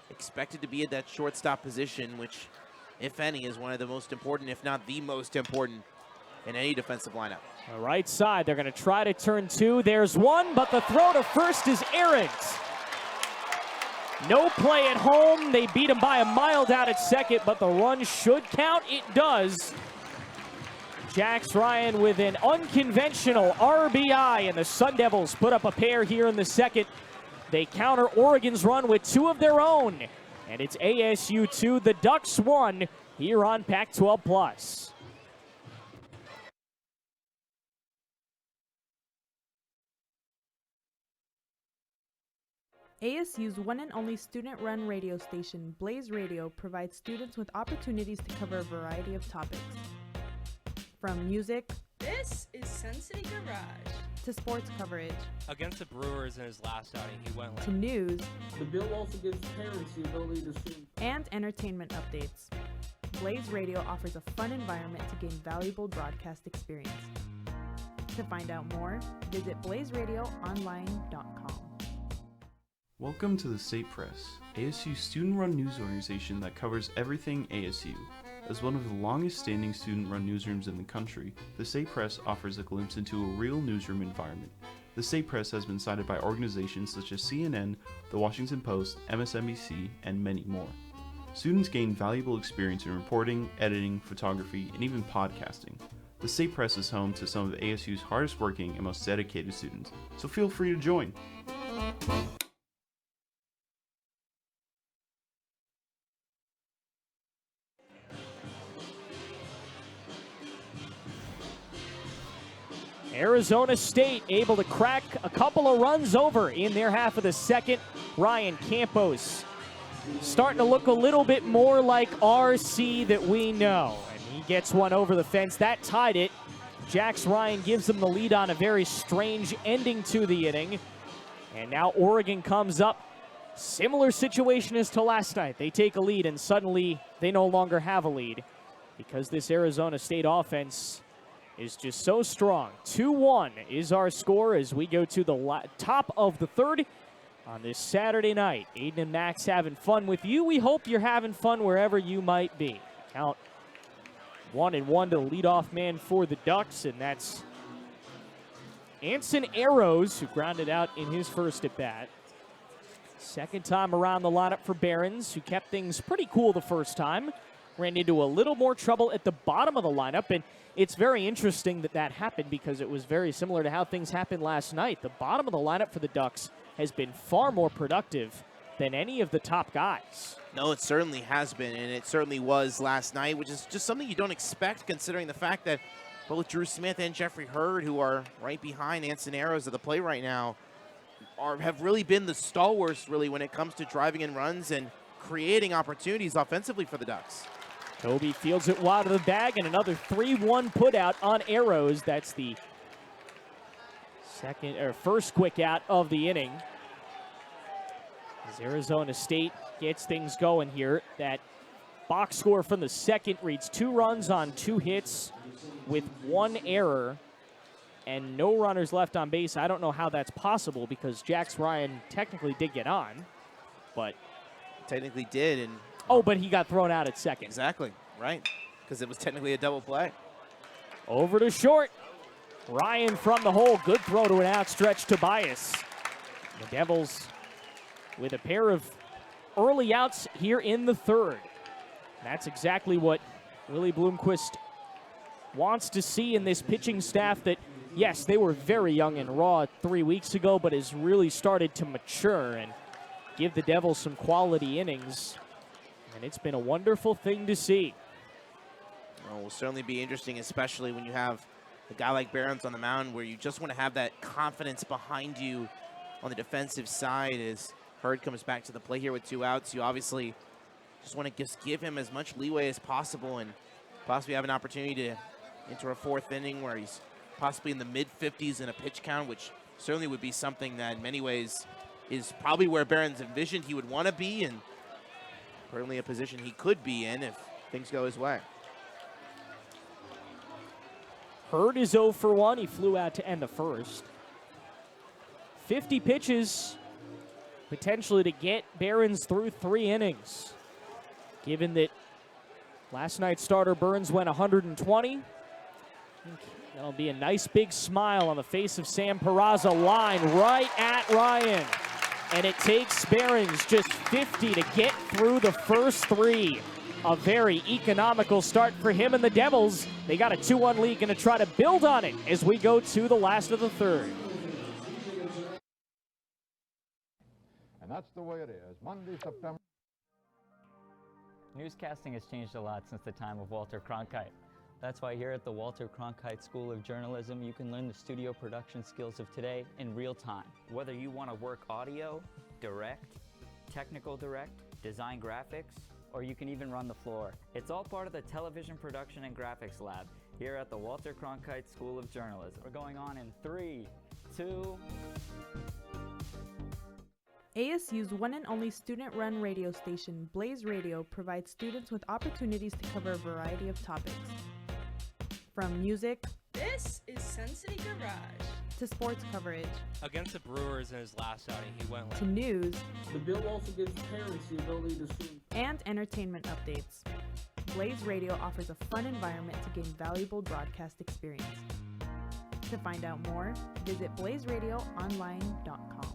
S2: expected to be at that shortstop position, which, if any, is one of the most important, if not the most important, in any defensive lineup.
S1: The right side, they're going to try to turn 2. There's one, but the throw to first is errant. No play at home. They beat him by a mile down at second, but the run should count. It does. Jax Ryan with an unconventional RBI, and the Sun Devils put up a pair here in the second. They counter Oregon's run with 2 of their own, and it's ASU 2, the Ducks 1 here on Pac-12+.
S11: ASU's one and only student-run radio station, Blaze Radio, provides students with opportunities to cover a variety of topics. From music,
S4: This is Sensei Garage,
S11: to sports coverage,
S5: Against the Brewers in his last outing, he went
S11: to news,
S6: The bill also gives parents the ability to stream
S11: and entertainment updates. Blaze Radio offers a fun environment to gain valuable broadcast experience. To find out more, visit blazeradioonline.com.
S7: Welcome to the State Press, ASU's student-run news organization that covers everything ASU. As one of the longest-standing student-run newsrooms in the country, the State Press offers a glimpse into a real newsroom environment. The State Press has been cited by organizations such as CNN, The Washington Post, MSNBC, and many more. Students gain valuable experience in reporting, editing, photography, and even podcasting. The State Press is home to some of ASU's hardest-working and most dedicated students, so feel free to join.
S1: Arizona State able to crack a couple of runs over in their half of the second. Ryan Campos starting to look a little bit more like RC that we know. And he gets one over the fence. That tied it. Jax Ryan gives them the lead on a very strange ending to the inning. And now Oregon comes up. Similar situation as to last night. They take a lead and suddenly they no longer have a lead because this Arizona State offense is just so strong. 2-1 is our score as we go to the top of the third on this Saturday night. Aiden and Max having fun with you. We hope you're having fun wherever you might be. Count 1-1 to the leadoff man for the Ducks, and that's Anson Arrows, who grounded out in his first at-bat. Second time around the lineup for Barons, who kept things pretty cool the first time. Ran into a little more trouble at the bottom of the lineup, and it's very interesting that that happened because it was very similar to how things happened last night. The bottom of the lineup for the Ducks has been far more productive than any of the top guys.
S2: No, it certainly has been, and it certainly was last night, which is just something you don't expect considering the fact that both Drew Smith and Jeffrey Hurd, who are right behind Anson Arrows at the plate right now, have really been the stalwarts really when it comes to driving in runs and creating opportunities offensively for the Ducks.
S1: Toby fields it wide of the bag, and another 3-1 putout on Arrows. That's the first quick out of the inning. As Arizona State gets things going here, that box score from the second reads 2 runs on 2 hits with 1 error and no runners left on base. I don't know how that's possible because Jax Ryan technically did get on, but
S2: technically did, and
S1: oh, but he got thrown out at second.
S2: Exactly, right, because it was technically a double play.
S1: Over to short. Ryan from the hole. Good throw to an outstretched Tobias. The Devils with a pair of early outs here in the third. That's exactly what Willie Bloomquist wants to see in this pitching staff that, yes, they were very young and raw 3 weeks ago, but has really started to mature and give the Devils some quality innings. And it's been a wonderful thing to see.
S2: Well, it will certainly be interesting, especially when you have a guy like Barons on the mound where you just want to have that confidence behind you on the defensive side. As Hurd comes back to the plate here with 2 outs, you obviously just want to just give him as much leeway as possible and possibly have an opportunity to enter a 4th inning where he's possibly in the mid-50s in a pitch count, which certainly would be something that in many ways is probably where Barons envisioned he would want to be, and certainly a position he could be in if things go his way.
S1: Hurd is 0 for 1. He flew out to end the first. 50 pitches potentially to get Barons through 3 innings. Given that last night's starter Burns went 120, that'll be a nice big smile on the face of Sam Peraza. Line right at Ryan. And it takes Barons just 50 to get through the first 3. A very economical start for him and the Devils. They got a 2-1 lead, going to try to build on it as we go to the last of the third.
S8: And that's the way it is. Monday, September.
S9: Newscasting has changed a lot since the time of Walter Cronkite. That's why here at the Walter Cronkite School of Journalism, you can learn the studio production skills of today in real time. Whether you want to work audio, direct, technical direct, design graphics, or you can even run the floor. It's all part of the Television Production and Graphics Lab here at the Walter Cronkite School of Journalism. We're going on in 3, 2...
S11: ASU's one and only student-run radio station, Blaze Radio, provides students with opportunities to cover a variety of topics. From music,
S4: This is Sun City Garage,
S11: to sports coverage,
S5: Against the Brewers in his last outing, he went
S11: to news,
S6: The bill also gives parents the ability to stream
S11: and entertainment updates. Blaze Radio offers a fun environment to gain valuable broadcast experience. To find out more, visit blazeradioonline.com.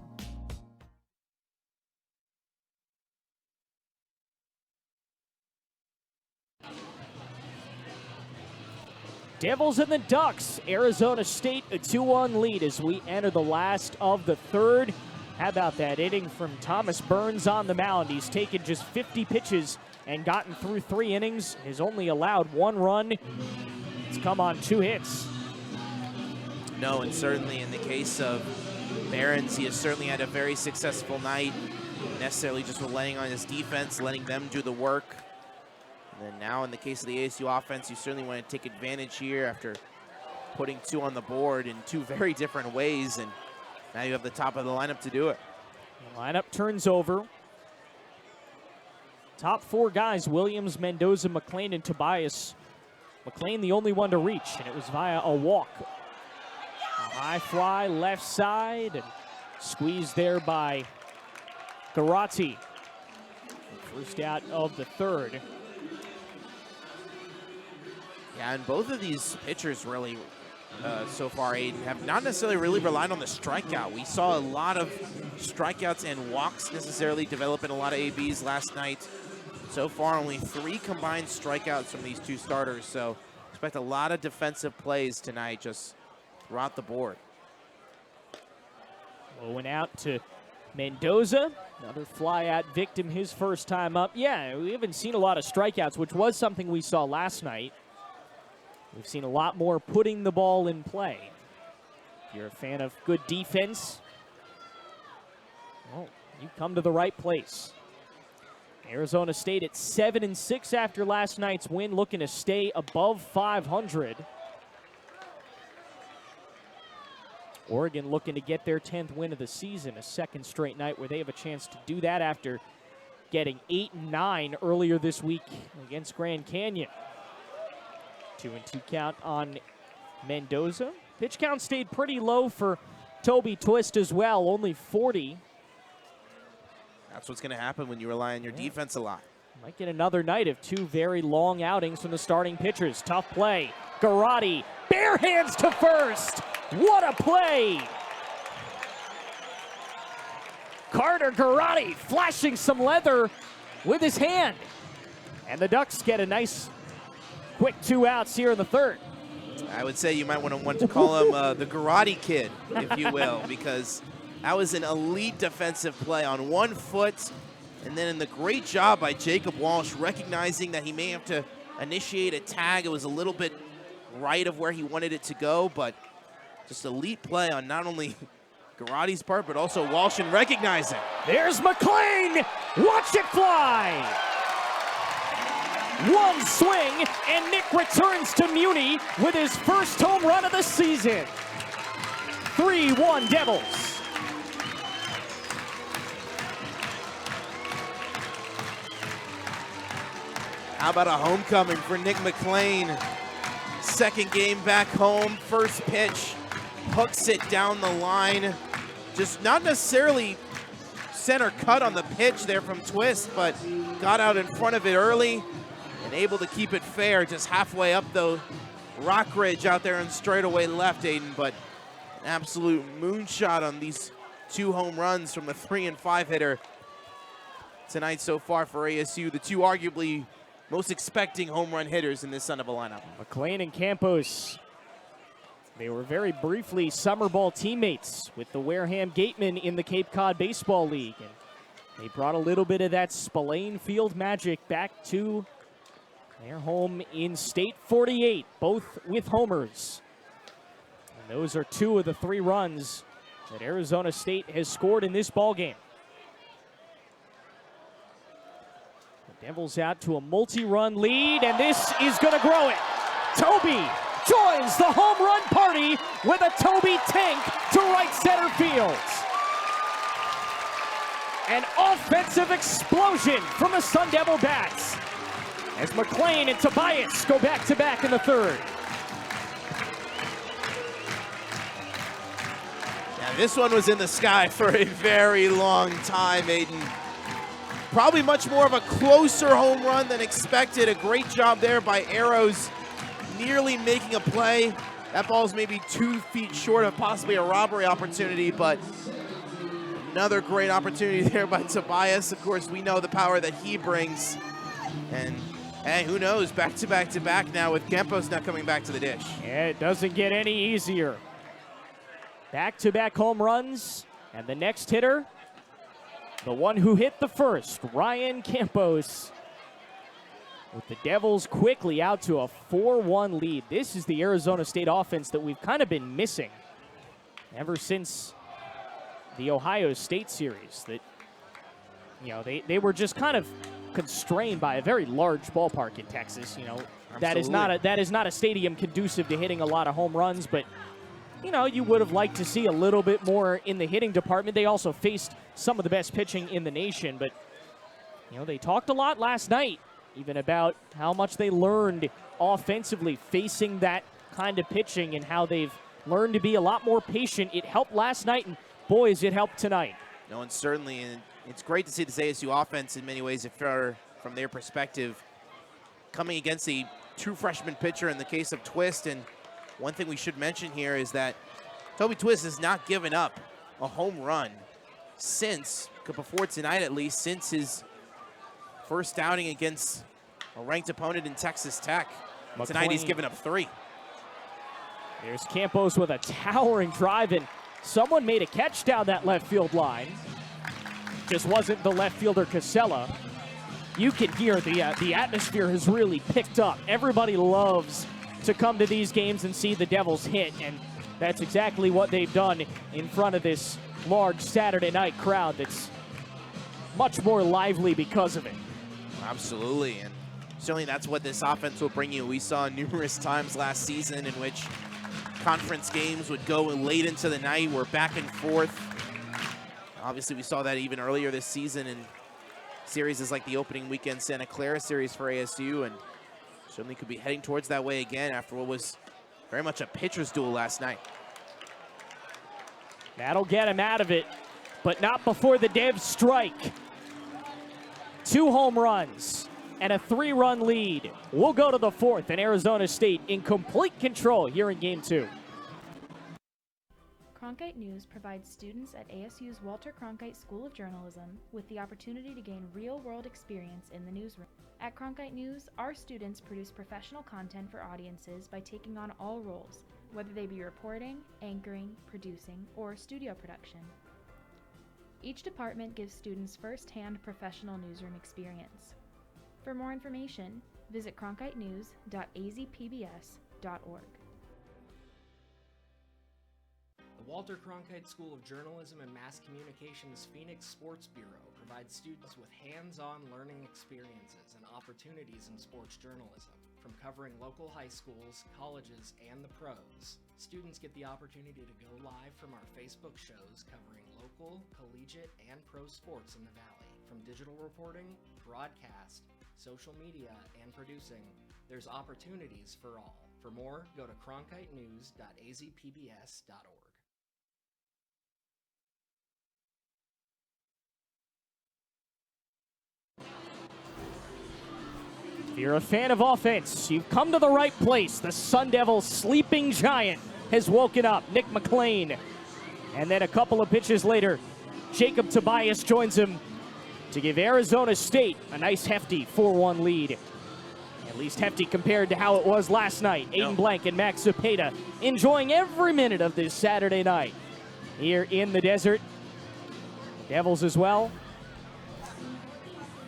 S1: Devils and the Ducks. Arizona State a 2-1 lead as we enter the last of the third. How about that inning from Thomas Burns on the mound? He's taken just 50 pitches and gotten through 3 innings. Has only allowed 1 run. It's come on 2 hits.
S2: No, and certainly in the case of Barons, he has certainly had a very successful night. Necessarily just relying on his defense, letting them do the work. And then now in the case of the ASU offense, you certainly want to take advantage here after putting 2 on the board in 2 very different ways. And now you have the top of the lineup to do it.
S1: The lineup turns over. Top 4 guys, Williams, Mendoza, McLean, and Tobias. McLean the only one to reach, and it was via a walk. A high fly left side, and squeezed there by Garati. First out of the third.
S2: Yeah, and both of these pitchers really, so far, Aiden, have not necessarily really relied on the strikeout. We saw a lot of strikeouts and walks necessarily develop in a lot of ABs last night. So far, only 3 combined strikeouts from these 2 starters, so expect a lot of defensive plays tonight just throughout the board.
S1: Went out to Mendoza. Another fly-out victim his first time up. Yeah, we haven't seen a lot of strikeouts, which was something we saw last night. We've seen a lot more putting the ball in play. If you're a fan of good defense, well, you come to the right place. Arizona State at 7-6 after last night's win, looking to stay above 500. Oregon looking to get their 10th win of the season, a 2nd straight night where they have a chance to do that after getting 8 and 9 earlier this week against Grand Canyon. 2-2 count on Mendoza. Pitch count stayed pretty low for Toby Twist as well, only 40.
S2: That's what's going to happen when you rely on your defense a lot.
S1: Might get another night of 2 very long outings from the starting pitchers. Tough play. Garotti, bare hands to first. What a play! Carter Garotti flashing some leather with his hand. And the Ducks get a nice quick 2 outs here in the third.
S2: I would say you might want to call him the Garotti Kid, if you will, because that was an elite defensive play on 1 foot. And then the great job by Jacob Walsh recognizing that he may have to initiate a tag. It was a little bit right of where he wanted it to go, but just elite play on not only Garotti's part, but also Walsh in recognizing.
S1: There's McLean. Watch it fly. 1 swing, and Nick returns to Muni with his first home run of the season. 3-1 Devils.
S2: How about a homecoming for Nick McLean? Second game back home, first pitch, hooks it down the line. Just not necessarily center cut on the pitch there from Twist, but got out in front of it early and able to keep it fair, just halfway up the rock ridge out there and straightaway left, Aiden. But an absolute moonshot on these 2 home runs from the 3 and 5 hitter tonight so far for ASU. The 2 arguably most expecting home run hitters in this Son of a lineup.
S1: McLean and Campos, they were very briefly summer ball teammates with the Wareham Gatemen in the Cape Cod Baseball League. And they brought a little bit of that Spillane Field magic back to their home in State 48, both with homers. And those are 2 of the 3 runs that Arizona State has scored in this ballgame. Devils out to a multi-run lead, and this is going to grow it. Toby joins the home run party with a Toby tank to right center field. An offensive explosion from the Sun Devil bats as McLean and Tobias go back-to-back in the third.
S2: Yeah, this one was in the sky for a very long time, Aiden. Probably much more of a closer home run than expected. A great job there by Arrows, nearly making a play. That ball's maybe 2 feet short of possibly a robbery opportunity, but another great opportunity there by Tobias. Of course, we know the power that he brings. And hey, who knows, back-to-back-to-back now with Campos not coming back to the dish.
S1: Yeah, it doesn't get any easier. Back-to-back home runs, and the next hitter, the one who hit the first, Ryan Campos, with the Devils quickly out to a 4-1 lead. This is the Arizona State offense that we've kind of been missing ever since the Ohio State series. That, you know, they were just kind of constrained by a very large ballpark in Texas. You know, that is not a stadium conducive to hitting a lot of home runs, but you know, you would have liked to see a little bit more in the hitting department. They also faced some of the best pitching in the nation, but, you know, they talked a lot last night, even about how much they learned offensively facing that kind of pitching and how they've learned to be a lot more patient. It helped last night, and boys, it helped tonight.
S2: No, and certainly, and it's great to see this ASU offense in many ways, if from their perspective, coming against a true freshman pitcher in the case of Twist. And one thing we should mention here is that Toby Twist has not given up a home run since, before tonight at least, since his first outing against a ranked opponent in Texas Tech. McLean. Tonight he's given up 3.
S1: There's Campos with a towering drive, and someone made a catch down that left field line. Just wasn't the left fielder Casella. You can hear the atmosphere has really picked up. Everybody loves to come to these games and see the Devils hit, and that's exactly what they've done in front of this large Saturday night crowd that's much more lively because of it.
S2: Absolutely, and certainly that's what this offense will bring you. We saw numerous times last season in which conference games would go late into the night, we're back and forth. Obviously, we saw that even earlier this season in series like the opening weekend Santa Clara series for ASU, and certainly could be heading towards that way again after what was very much a pitcher's duel last night.
S1: That'll get him out of it, but not before the Devs strike. 2 home runs and a 3-run lead. We'll go to the 4th, and Arizona State in complete control here in Game 2.
S3: Cronkite News provides students at ASU's Walter Cronkite School of Journalism with the opportunity to gain real-world experience in the newsroom. At Cronkite News, our students produce professional content for audiences by taking on all roles, whether they be reporting, anchoring, producing, or studio production. Each department gives students first-hand professional newsroom experience. For more information, visit cronkitenews.azpbs.org.
S10: The Walter Cronkite School of Journalism and Mass Communications Phoenix Sports Bureau provides students with hands-on learning experiences and opportunities in sports journalism. From covering local high schools, colleges, and the pros, students get the opportunity to go live from our Facebook shows covering local, collegiate, and pro sports in the Valley. From digital reporting, broadcast, social media, and producing, there's opportunities for all. For more, go to cronkitenews.azpbs.org.
S1: If you're a fan of offense, you've come to the right place. The Sun Devils' sleeping giant has woken up. Nick McLean. And then a couple of pitches later, Jacob Tobias joins him to give Arizona State a nice hefty 4-1 lead. At least hefty compared to how it was last night. Aiden Blanc and Max Zepeda enjoying every minute of this Saturday night here in the desert. Devils as well.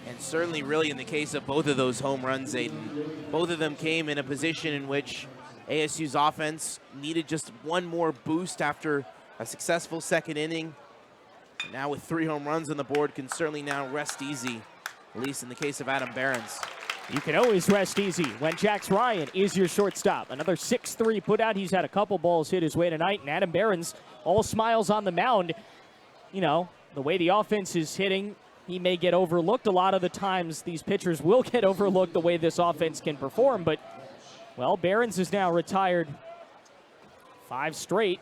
S2: And certainly really in the case of both of those home runs, Aiden, both of them came in a position in which ASU's offense needed just one more boost after a successful second inning. And now with 3 home runs on the board, can certainly now rest easy, at least in the case of Adam Behrens.
S1: You can always rest easy when Jax Ryan is your shortstop. Another 6-3 put out. He's had a couple balls hit his way tonight, and Adam Behrens all smiles on the mound. You know, the way the offense is hitting, he may get overlooked. A lot of the times these pitchers will get overlooked the way this offense can perform, but, well, Behrens is now retired 5 straight.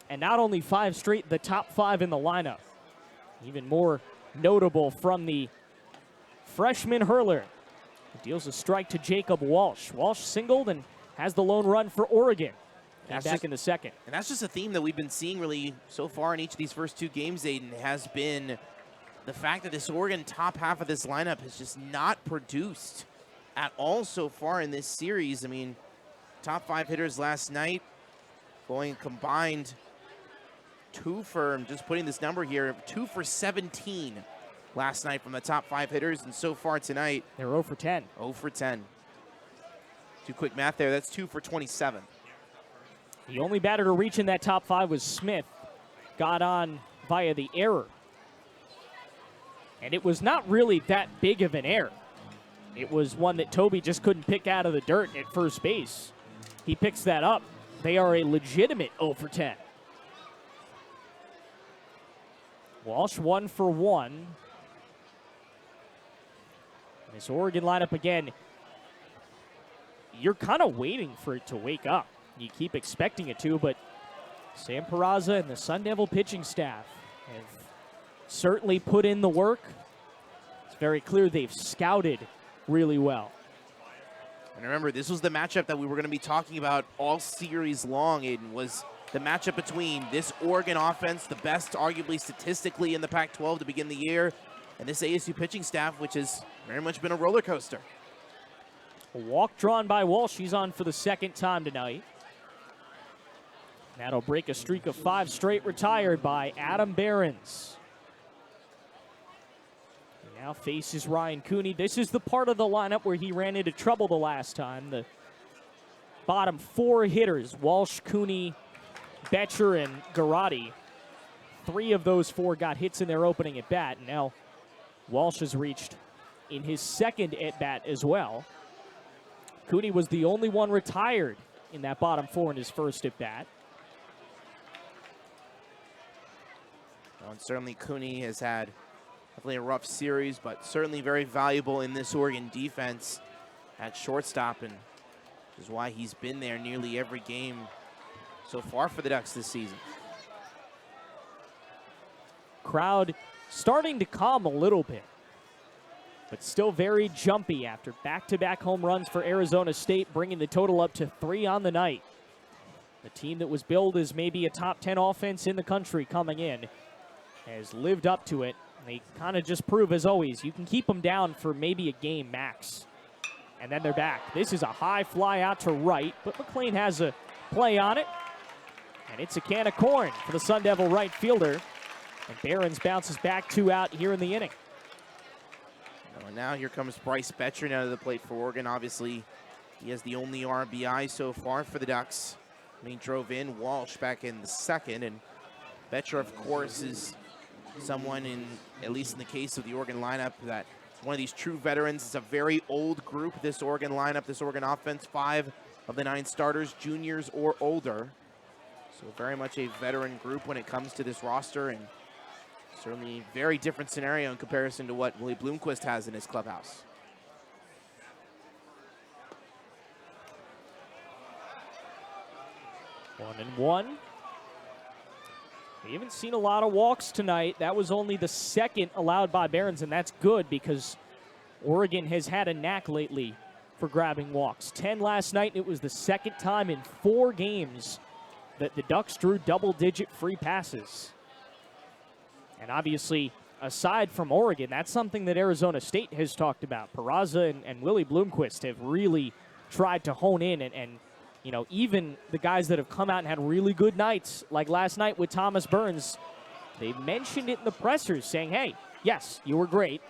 S1: And not only 5 straight, the top 5 in the lineup. Even more notable from the freshman hurler. He deals a strike to Jacob Walsh. Walsh singled and has the lone run for Oregon. Back in the second.
S2: And that's just a theme that we've been seeing really so far in each of these first 2 games, Aiden, has been the fact that this Oregon top half of this lineup has just not produced at all so far in this series. I mean, top 5 hitters last night going combined 2 for, I'm just putting this number here, 2 for 17 last night from the top 5 hitters, and so far tonight,
S1: they're 0 for 10.
S2: 0 for 10. Do quick math there, that's 2 for 27.
S1: The only batter to reach in that top 5 was Smith. Got on via the error. And it was not really that big of an error. It was one that Toby just couldn't pick out of the dirt at first base. He picks that up. They are a legitimate 0 for 10. Walsh 1 for 1. This Oregon lineup again, you're kind of waiting for it to wake up. You keep expecting it to, but Sam Peraza and the Sun Devil pitching staff have certainly put in the work. It's very clear they've scouted really well.
S2: And remember, this was the matchup that we were going to be talking about all series long, Aiden, was the matchup between this Oregon offense, the best arguably statistically in the Pac-12 to begin the year, and this ASU pitching staff, which has very much been a roller coaster.
S1: A walk drawn by Walsh. He's on for the second time tonight. That'll break a streak of 5 straight retired by Adam Behrens. He now faces Ryan Cooney. This is the part of the lineup where he ran into trouble the last time. The bottom 4 hitters, Walsh, Cooney, Betcher, and Garrotti. 3 of those 4 got hits in their opening at bat. And now Walsh has reached in his second at bat as well. Cooney was the only one retired in that bottom 4 in his first at bat.
S2: And certainly Cooney has had definitely a rough series, but certainly very valuable in this Oregon defense at shortstop, and is why he's been there nearly every game so far for the Ducks this season.
S1: Crowd starting to calm a little bit. but still very jumpy after back-to-back home runs for Arizona State, bringing the total up to 3 on the night. The team that was billed as maybe a top 10 offense in the country coming in has lived up to it. They kind of just prove, as always, you can keep them down for maybe a game max. And then they're back. This is a high fly out to right, but McLean has a play on it. And it's a can of corn for the Sun Devil right fielder. And Behrens bounces back 2 out here in the inning.
S2: Well, now here comes Bryce Betcher out of the plate for Oregon. Obviously, he has the only RBI so far for the Ducks. He drove in Walsh back in the second, and Betcher, of course, is someone in, at least in the case of the Oregon lineup, that one of these true veterans. It's a very old group, this Oregon lineup, this Oregon offense. 5 of the 9 starters, juniors or older. So very much a veteran group when it comes to this roster, and certainly a very different scenario in comparison to what Willie Bloomquist has in his clubhouse.
S1: One and one. We haven't seen a lot of walks tonight. That was only the second allowed by Behrens, and that's good because Oregon has had a knack lately for grabbing walks. 10 last night, and it was the second time in 4 games that the Ducks drew double-digit free passes. And obviously, aside from Oregon, that's something that Arizona State has talked about. Peraza and Willie Bloomquist have really tried to hone in and you know, even the guys that have come out and had really good nights, like last night with Thomas Burns, they mentioned it in the pressers saying, hey, yes, you were great,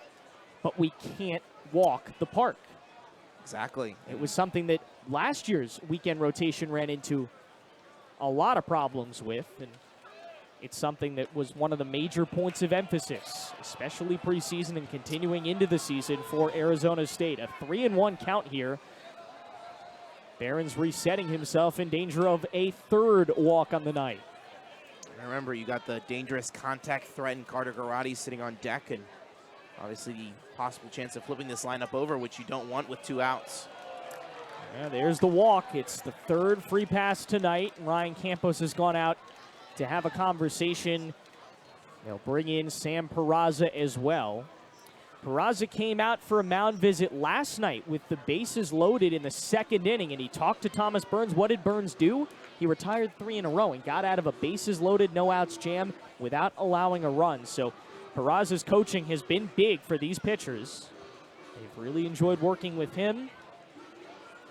S1: but we can't walk the park.
S2: Exactly.
S1: It was something that last year's weekend rotation ran into a lot of problems with, and it's something that was one of the major points of emphasis, especially preseason and continuing into the season for Arizona State. A 3-1 count here. Behrens resetting himself, in danger of a 3rd walk on the night.
S2: And remember, you got the dangerous contact threatened Carter Garrotti sitting on deck, and obviously the possible chance of flipping this lineup over, which you don't want with 2 outs.
S1: Yeah, there's the walk. It's the 3rd free pass tonight. Ryan Campos has gone out to have a conversation. They'll bring in Sam Peraza as well. Peraza came out for a mound visit last night with the bases loaded in the 2nd inning, and he talked to Thomas Burns. What did Burns do? He retired 3 in a row and got out of a bases loaded, no outs jam without allowing a run. So Peraza's coaching has been big for these pitchers. They've really enjoyed working with him.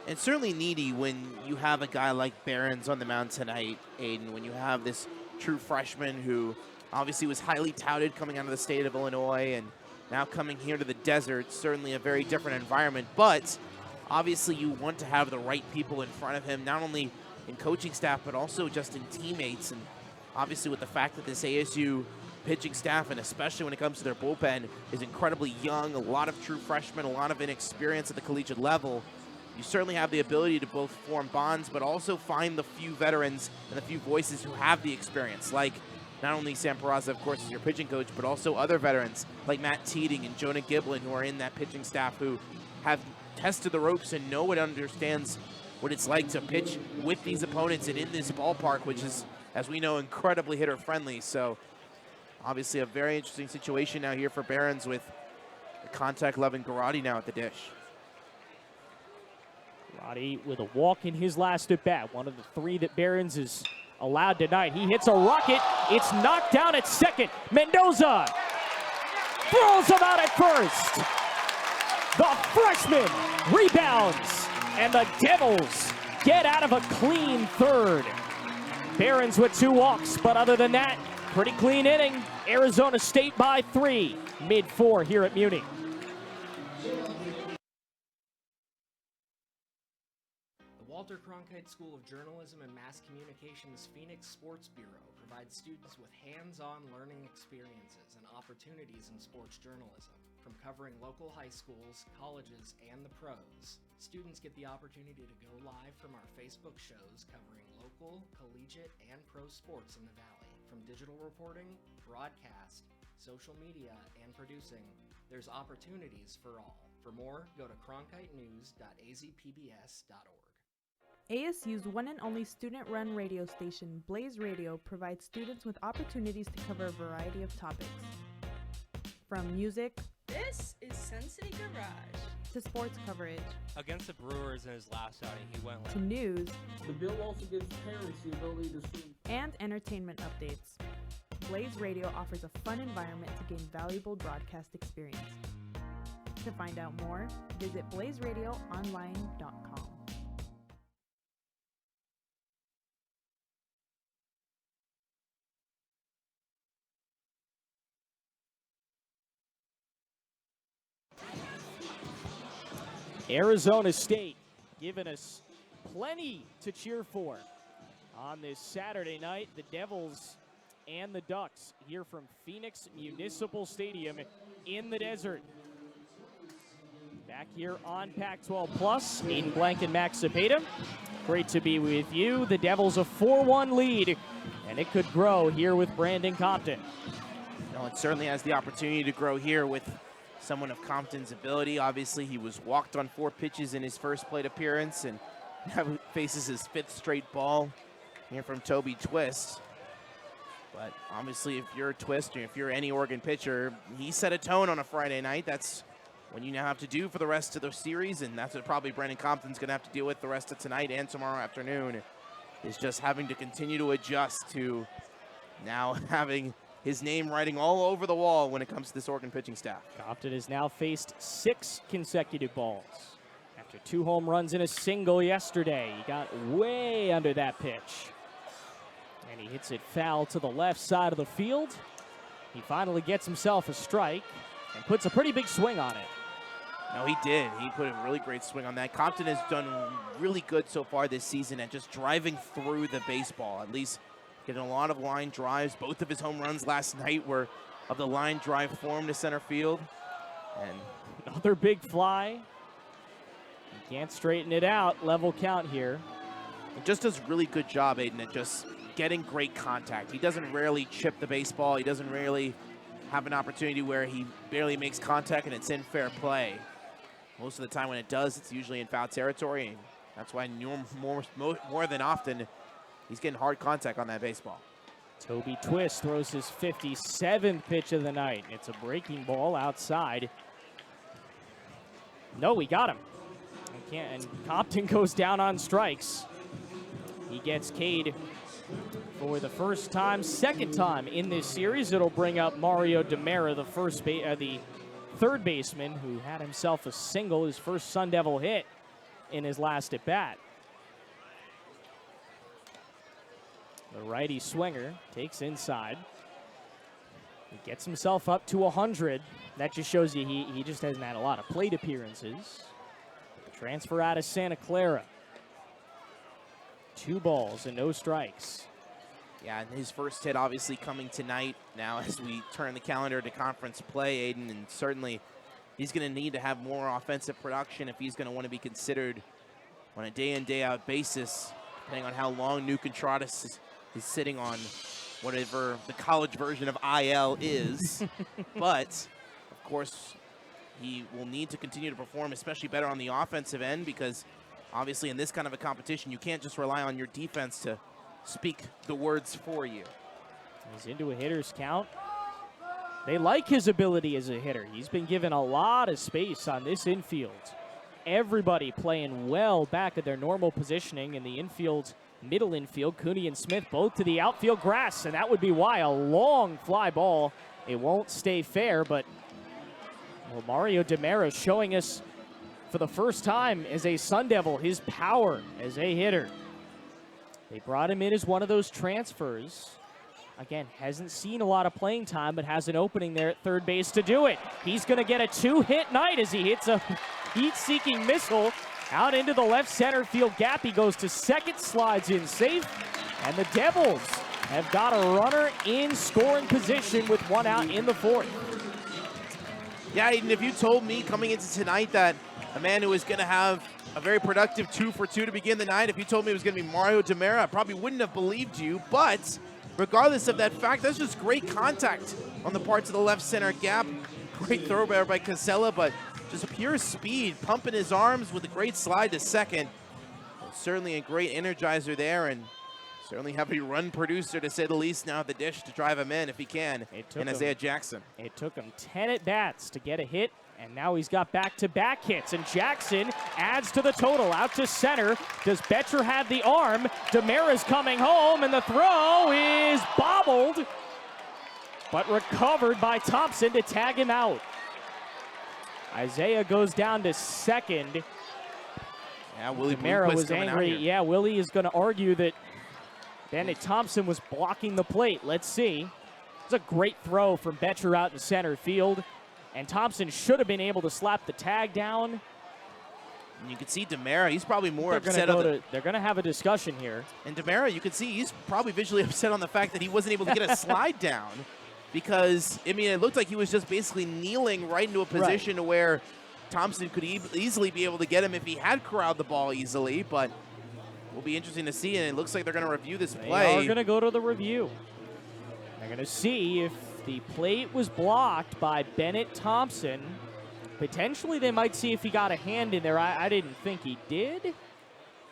S2: And certainly needy when you have a guy like Behrens on the mound tonight, Aiden, when you have this true freshman who obviously was highly touted coming out of the state of Illinois and now coming here to the desert. Certainly a very different environment, but obviously you want to have the right people in front of him, not only in coaching staff, but also just in teammates. And obviously with the fact that this ASU pitching staff, and especially when it comes to their bullpen, is incredibly young, a lot of true freshmen, a lot of inexperience at the collegiate level, you certainly have the ability to both form bonds, but also find the few veterans and the few voices who have the experience, like not only Sam Peraza, of course, is your pitching coach, but also other veterans like Matt Teeding and Jonah Giblin, who are in that pitching staff, who have tested the ropes and know and understands what it's like to pitch with these opponents and in this ballpark, which is, as we know, incredibly hitter-friendly. So obviously a very interesting situation now here for Behrens with the contact-loving Garrotti now at the dish.
S1: Garrotti with a walk in his last at-bat, one of the 3 that Behrens is allowed tonight. He hits a rocket. It's knocked down at second. Mendoza throws him out at first. The freshman rebounds, and the Devils get out of a clean 3rd. Behrens with 2 walks, but other than that, pretty clean inning. Arizona State by 3, mid-4 here at Muni.
S10: Walter Cronkite School of Journalism and Mass Communications Phoenix Sports Bureau provides students with hands-on learning experiences and opportunities in sports journalism. From covering local high schools, colleges, and the pros, students get the opportunity to go live from our Facebook shows covering local, collegiate, and pro sports in the Valley. From digital reporting, broadcast, social media, and producing, there's opportunities for all. For more, go to cronkitenews.azpbs.org.
S11: ASU's one and only student-run radio station, Blaze Radio, provides students with opportunities to cover a variety of topics. From music,
S4: This is Sun City Garage.
S11: To sports coverage,
S5: Against the Brewers in his last outing, he went
S11: to news,
S6: The bill also gives parents the ability to stream
S11: and entertainment updates, Blaze Radio offers a fun environment to gain valuable broadcast experience. To find out more, visit blazeradioonline.com.
S1: Arizona State giving us plenty to cheer for on this Saturday night. The Devils and the Ducks here from Phoenix Municipal Stadium in the desert. Back here on Pac-12 Plus, Aiden, Blanc, and Max Zepeda. Great to be with you. The Devils a 4-1 lead, and it could grow here with Brandon Compton.
S2: No, it certainly has the opportunity to grow here with someone of Compton's ability. Obviously, he was walked on 4 pitches in his first plate appearance, and now faces his 5th straight ball here from Toby Twist. But obviously, if you're a Twist or if you're any Oregon pitcher, he set a tone on a Friday night. That's what you now have to do for the rest of the series, and that's what probably Brandon Compton's going to have to deal with the rest of tonight and tomorrow afternoon, is just having to continue to adjust to now having his name writing all over the wall when it comes to this Oregon pitching staff.
S1: Compton has now faced 6 consecutive balls. After 2 home runs and a single yesterday, he got way under that pitch. And he hits it foul to the left side of the field. He finally gets himself a strike and puts a pretty big swing on it.
S2: No, he did. He put a really great swing on that. Compton has done really good so far this season at just driving through the baseball, at least getting a lot of line drives. Both of his home runs last night were of the line drive form to center field. And
S1: another big fly. He can't straighten it out. Level count here.
S2: He just does a really good job, Aiden, at just getting great contact. He doesn't rarely chip the baseball. He doesn't really have an opportunity where he barely makes contact and it's in fair play. Most of the time when it does, it's usually in foul territory. And that's why more than often, he's getting hard contact on that baseball.
S1: Toby Twist throws his 57th pitch of the night. It's a breaking ball outside. No, we got him. And Compton goes down on strikes. He gets Cade for the first time, second time in this series. It'll bring up Mario DeMera, the third baseman, who had himself a single, his first Sun Devil hit in his last at bat. The righty swinger takes inside. He gets himself up to 100. That just shows you he just hasn't had a lot of plate appearances. The transfer out of Santa Clara. 2 balls and no strikes.
S2: Yeah, and his first hit obviously coming tonight now as we turn the calendar to conference play, Aiden, and certainly he's going to need to have more offensive production if he's going to want to be considered on a day-in, day-out basis, depending on how long New Contratus is sitting on whatever the college version of IL is. But, of course, he will need to continue to perform especially better on the offensive end, because obviously in this kind of a competition, you can't just rely on your defense to speak the words for you.
S1: He's into a hitter's count. They like his ability as a hitter. He's been given a lot of space on this infield. Everybody playing well back at their normal positioning in the infield, middle infield. Cooney and Smith both to the outfield grass, and that would be why a long fly ball. It won't stay fair, but well, Mario DeMera showing us for the first time as a Sun Devil his power as a hitter. They brought him in as one of those transfers. Again, hasn't seen a lot of playing time, but has an opening there at third base to do it. He's going to get a 2-hit night as he hits a heat-seeking missile out into the left center field gap. He goes to second, slides in safe, and the Devils have got a runner in scoring position with 1 out in the 4th.
S2: Yeah, Aiden, if you told me coming into tonight that a man who was going to have a very productive 2 for 2 to begin the night, if you told me it was going to be Mario DeMera, I probably wouldn't have believed you. But regardless of that fact, that's just great contact on the parts of the left center gap. Great throw by Casella, but just pure speed, pumping his arms with a great slide to second. Certainly a great energizer there, and Certainly have a run producer, to say the least, now at the dish to drive him in if he can, and Isaiah Jackson.
S1: It took him 10 at-bats to get a hit, and now he's got back-to-back hits, and Jackson adds to the total. Out to center. Does Betcher have the arm? Demera's coming home, and the throw is bobbled, but recovered by Thompson to tag him out. Isaiah goes down to second.
S2: Yeah, Willie
S1: Demera was angry. Yeah, Willie is going to argue that Bennett Thompson was blocking the plate. Let's see. It's a great throw from Betcher out in center field. And Thompson should have been able to slap the tag down.
S2: And you can see Demera, he's probably more upset.
S1: They're going to have a discussion here.
S2: And Demera, you can see he's probably visually upset on the fact that he wasn't able to get a slide down. Because, I mean, it looked like he was just basically kneeling right into a position to where Thompson could easily be able to get him if he had corralled the ball easily. But will be interesting to see, and it looks like they're going to review this play.
S1: They are going to go to the review. They're going to see if the plate was blocked by Bennett Thompson. Potentially, they might see if he got a hand in there. I didn't think he did.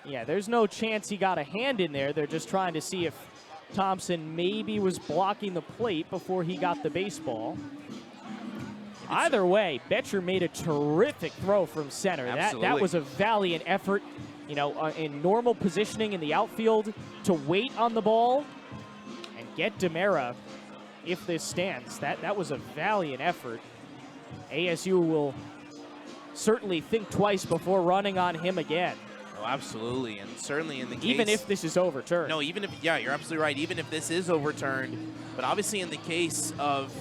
S1: Yeah, there's no chance he got a hand in there. They're just trying to see if Thompson maybe was blocking the plate before he got the baseball. Either way, Betcher made a terrific throw from center. That was a valiant effort. You know, in normal positioning in the outfield to wait on the ball and get Demera if this stands. That was a valiant effort. ASU will certainly think twice before running on him again.
S2: Oh, absolutely, and certainly in the case...
S1: Even if this is overturned.
S2: No, even if, yeah, you're absolutely right. Even if this is overturned, but obviously in the case of,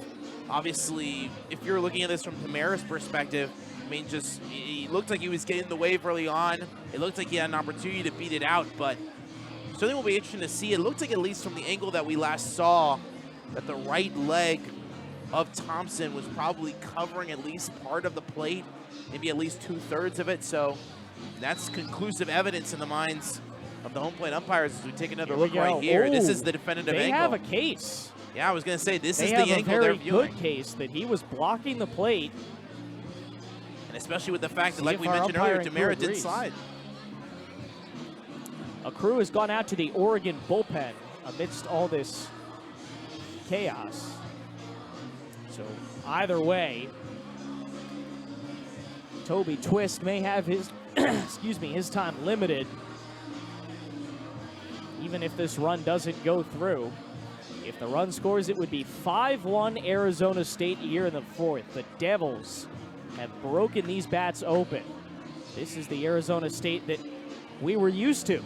S2: obviously, if you're looking at this from Demera's perspective, I mean, just, he looked like he was getting the wave early on. It looked like he had an opportunity to beat it out, but certainly will be interesting to see. It looked like, at least from the angle that we last saw, that the right leg of Thompson was probably covering at least part of the plate, maybe at least 2/3 of it. So that's conclusive evidence in the minds of the home plate umpires as we take another look right here. This is the definitive angle.
S1: They have a case.
S2: Yeah, I was going to say, this is the angle they're viewing.
S1: They have a very good case that he was blocking the plate.
S2: And especially with the fact that, like we mentioned earlier, Demera did slide.
S1: A crew has gone out to the Oregon bullpen amidst all this chaos. So either way, Toby Twist may have his, excuse me, his time limited. Even if this run doesn't go through. If the run scores, it would be 5-1 Arizona State here in the fourth. The Devils have broken these bats open. This is the Arizona State that we were used to.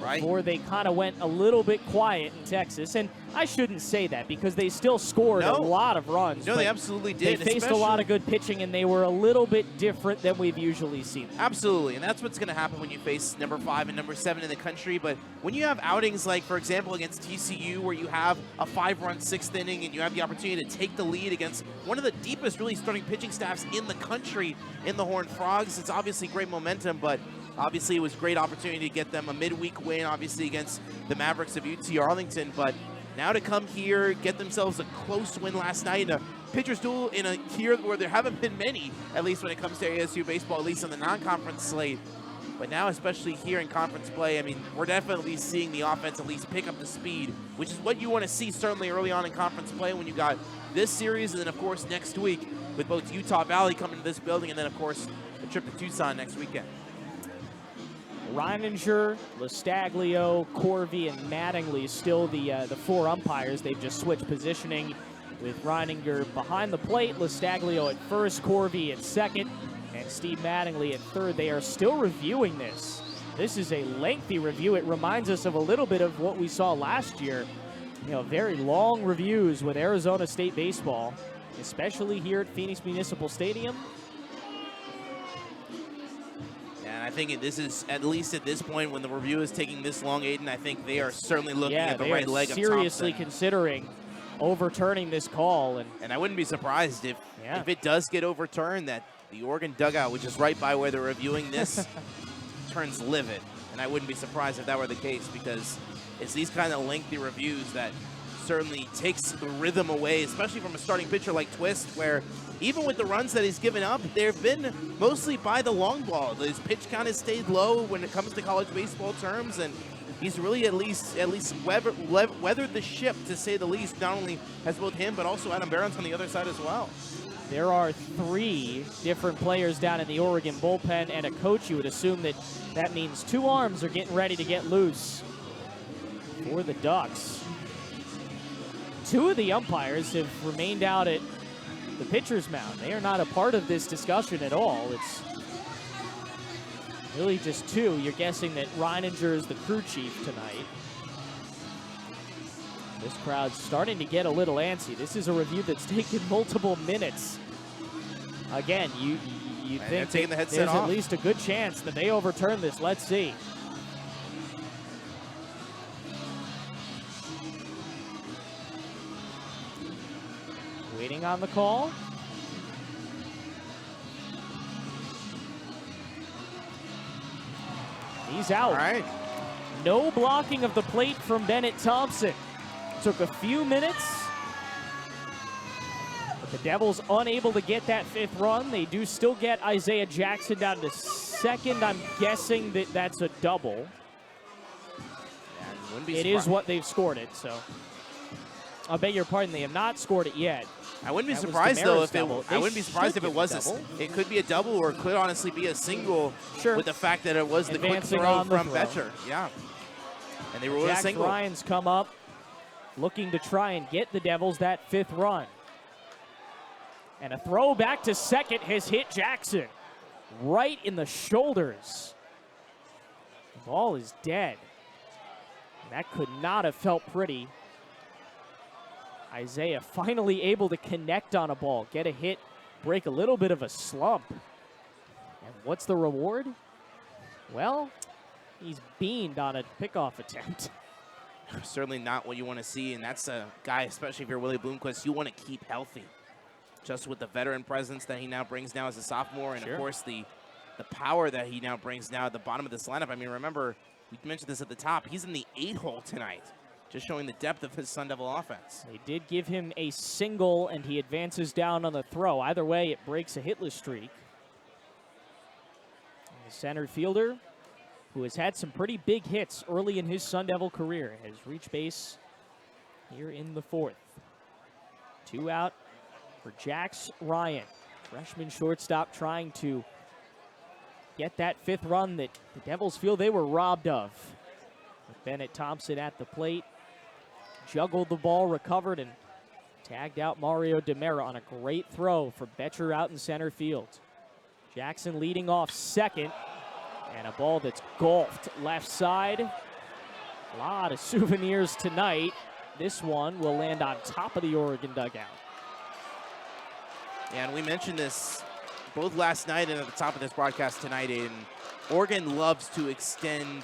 S2: Right.
S1: Before they kind of went a little bit quiet in Texas. And I shouldn't say that because they still scored a lot of runs.
S2: No, they absolutely did.
S1: They faced a lot of good pitching, and they were a little bit different than we've usually seen.
S2: Absolutely, and that's what's going to happen when you face number 5 and number 7 in the country. But when you have outings like, for example, against TCU, where you have a 5-run 6th inning and you have the opportunity to take the lead against one of the deepest, really, starting pitching staffs in the country in the Horned Frogs, it's obviously great momentum, but obviously it was a great opportunity to get them a midweek win, obviously, against the Mavericks of UT Arlington. But now to come here, get themselves a close win last night in a pitcher's duel in a year where there haven't been many, at least when it comes to ASU baseball, at least on the non-conference slate. But now, especially here in conference play, I mean, we're definitely seeing the offense at least pick up the speed, which is what you want to see certainly early on in conference play when you got this series, and then, of course, next week with both Utah Valley coming to this building, and then, of course, a trip to Tucson next weekend.
S1: Reininger, Lastaglio, Corvey, and Mattingly still the 4 umpires. They've just switched positioning with Reininger behind the plate, Lastaglio at first, Corvey at second, and Steve Mattingly at third. They are still reviewing this. This is a lengthy review. It reminds us of a little bit of what we saw last year. You know, very long reviews with Arizona State baseball, especially here at Phoenix Municipal Stadium.
S2: I think this is, at least at this point, when the review is taking this long, Aiden, I think they are certainly looking at the right leg of Thompson.
S1: Seriously considering overturning this call.
S2: And I wouldn't be surprised if it does get overturned, that the Oregon dugout, which is right by where they're reviewing this, turns livid. And I wouldn't be surprised if that were the case, because it's these kind of lengthy reviews that certainly takes the rhythm away, especially from a starting pitcher like Twist, where even with the runs that he's given up, they've been mostly by the long ball. His pitch count has stayed low when it comes to college baseball terms, and he's really at least weathered the ship, to say the least. Not only has both him, but also Adam Barron's on the other side as well.
S1: There are 3 different players down in the Oregon bullpen and a coach. You would assume that means 2 arms are getting ready to get loose for the Ducks. 2 of the umpires have remained out at the pitcher's mound. They are not a part of this discussion at all. It's really just 2. You're guessing that Reininger is the crew chief tonight. This crowd's starting to get a little antsy. This is a review that's taken multiple minutes. Again, you think that there's at least a good chance that they overturn this. Let's see. Waiting on the call. He's out.
S2: All right.
S1: No blocking of the plate from Bennett Thompson. Took a few minutes, but the Devils unable to get that 5th run. They do still get Isaiah Jackson down to 2nd. I'm guessing that that's a double. It is what they've scored it, so. I beg your pardon, they have not scored it yet.
S2: I wouldn't be surprised though if it was it could be a double, or it could honestly be a single.
S1: Sure.
S2: With the fact that it was the quick throw from Betcher. Yeah. And they rolled a single.
S1: Ryan's come up, looking to try and get the Devils that 5th run. And a throw back to 2nd has hit Jackson right in the shoulders. The ball is dead. That could not have felt pretty. Isaiah finally able to connect on a ball, get a hit, break a little bit of a slump. And what's the reward? Well, he's beamed on a pickoff attempt.
S2: Certainly not what you want to see, and that's a guy, especially if you're Willie Bloomquist, you want to keep healthy. Just with the veteran presence that he now brings now as a sophomore, and of course the power that he now brings now at the bottom of this lineup. I mean, remember, we mentioned this at the top, he's in the 8-hole tonight, just showing the depth of his Sun Devil offense.
S1: They did give him a single, and he advances down on the throw. Either way, it breaks a hitless streak. And the center fielder, who has had some pretty big hits early in his Sun Devil career, has reached base here in the 4th. 2 out for Jax Ryan, freshman shortstop, trying to get that 5th run that the Devils feel they were robbed of. With Bennett Thompson at the plate, juggled the ball, recovered, and tagged out Mario DeMera on a great throw for Betcher out in center field. Jackson leading off 2nd. And a ball that's golfed left side. A lot of souvenirs tonight. This one will land on top of the Oregon dugout.
S2: Yeah, and we mentioned this both last night and at the top of this broadcast tonight, Aiden. Oregon loves to extend,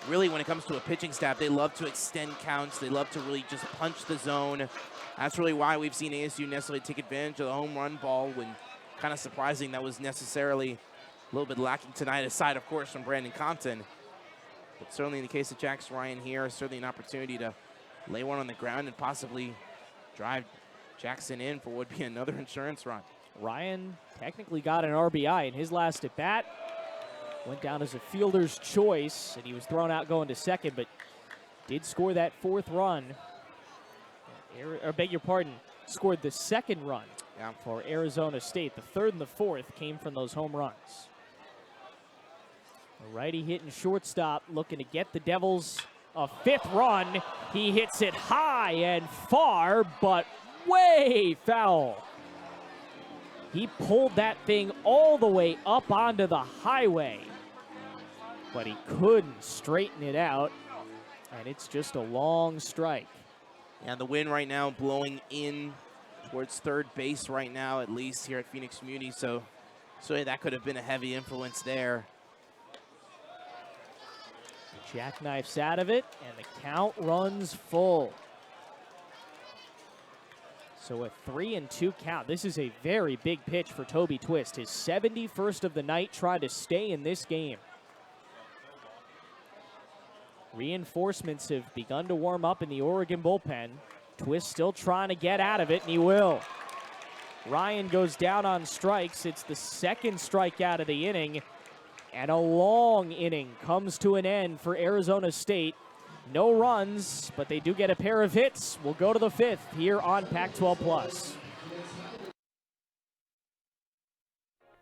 S2: really when it comes to a pitching staff, they love to extend counts. They love to really just punch the zone. That's really why we've seen ASU necessarily take advantage of the home run ball, when kind of surprising that was necessarily a little bit lacking tonight, aside, of course, from Brandon Compton. But certainly in the case of Jax Ryan here, certainly an opportunity to lay one on the ground and possibly drive Jackson in for what would be another insurance run.
S1: Ryan technically got an RBI in his last at-bat. Went down as a fielder's choice, and he was thrown out going to 2nd, but did score that 4th run. Or beg your pardon, scored the 2nd run for Arizona State. The 3rd and the 4th came from those home runs. A righty hitting shortstop looking to get the Devils a 5th run. He hits it high and far, but way foul. He pulled that thing all the way up onto the highway, but he couldn't straighten it out, and it's just a long strike.
S2: And the wind right now blowing in towards 3rd base right now, at least here at Phoenix Community, so that could have been a heavy influence there.
S1: Jackknifes out of it, and the count runs full. So a 3-2 count. This is a very big pitch for Toby Twist. His 71st of the night, trying to stay in this game. Reinforcements have begun to warm up in the Oregon bullpen. Twist still trying to get out of it, and he will. Ryan goes down on strikes. It's the 2nd strikeout of the inning. And a long inning comes to an end for Arizona State. No runs, but they do get a pair of hits. We'll go to the 5th here on Pac-12 Plus.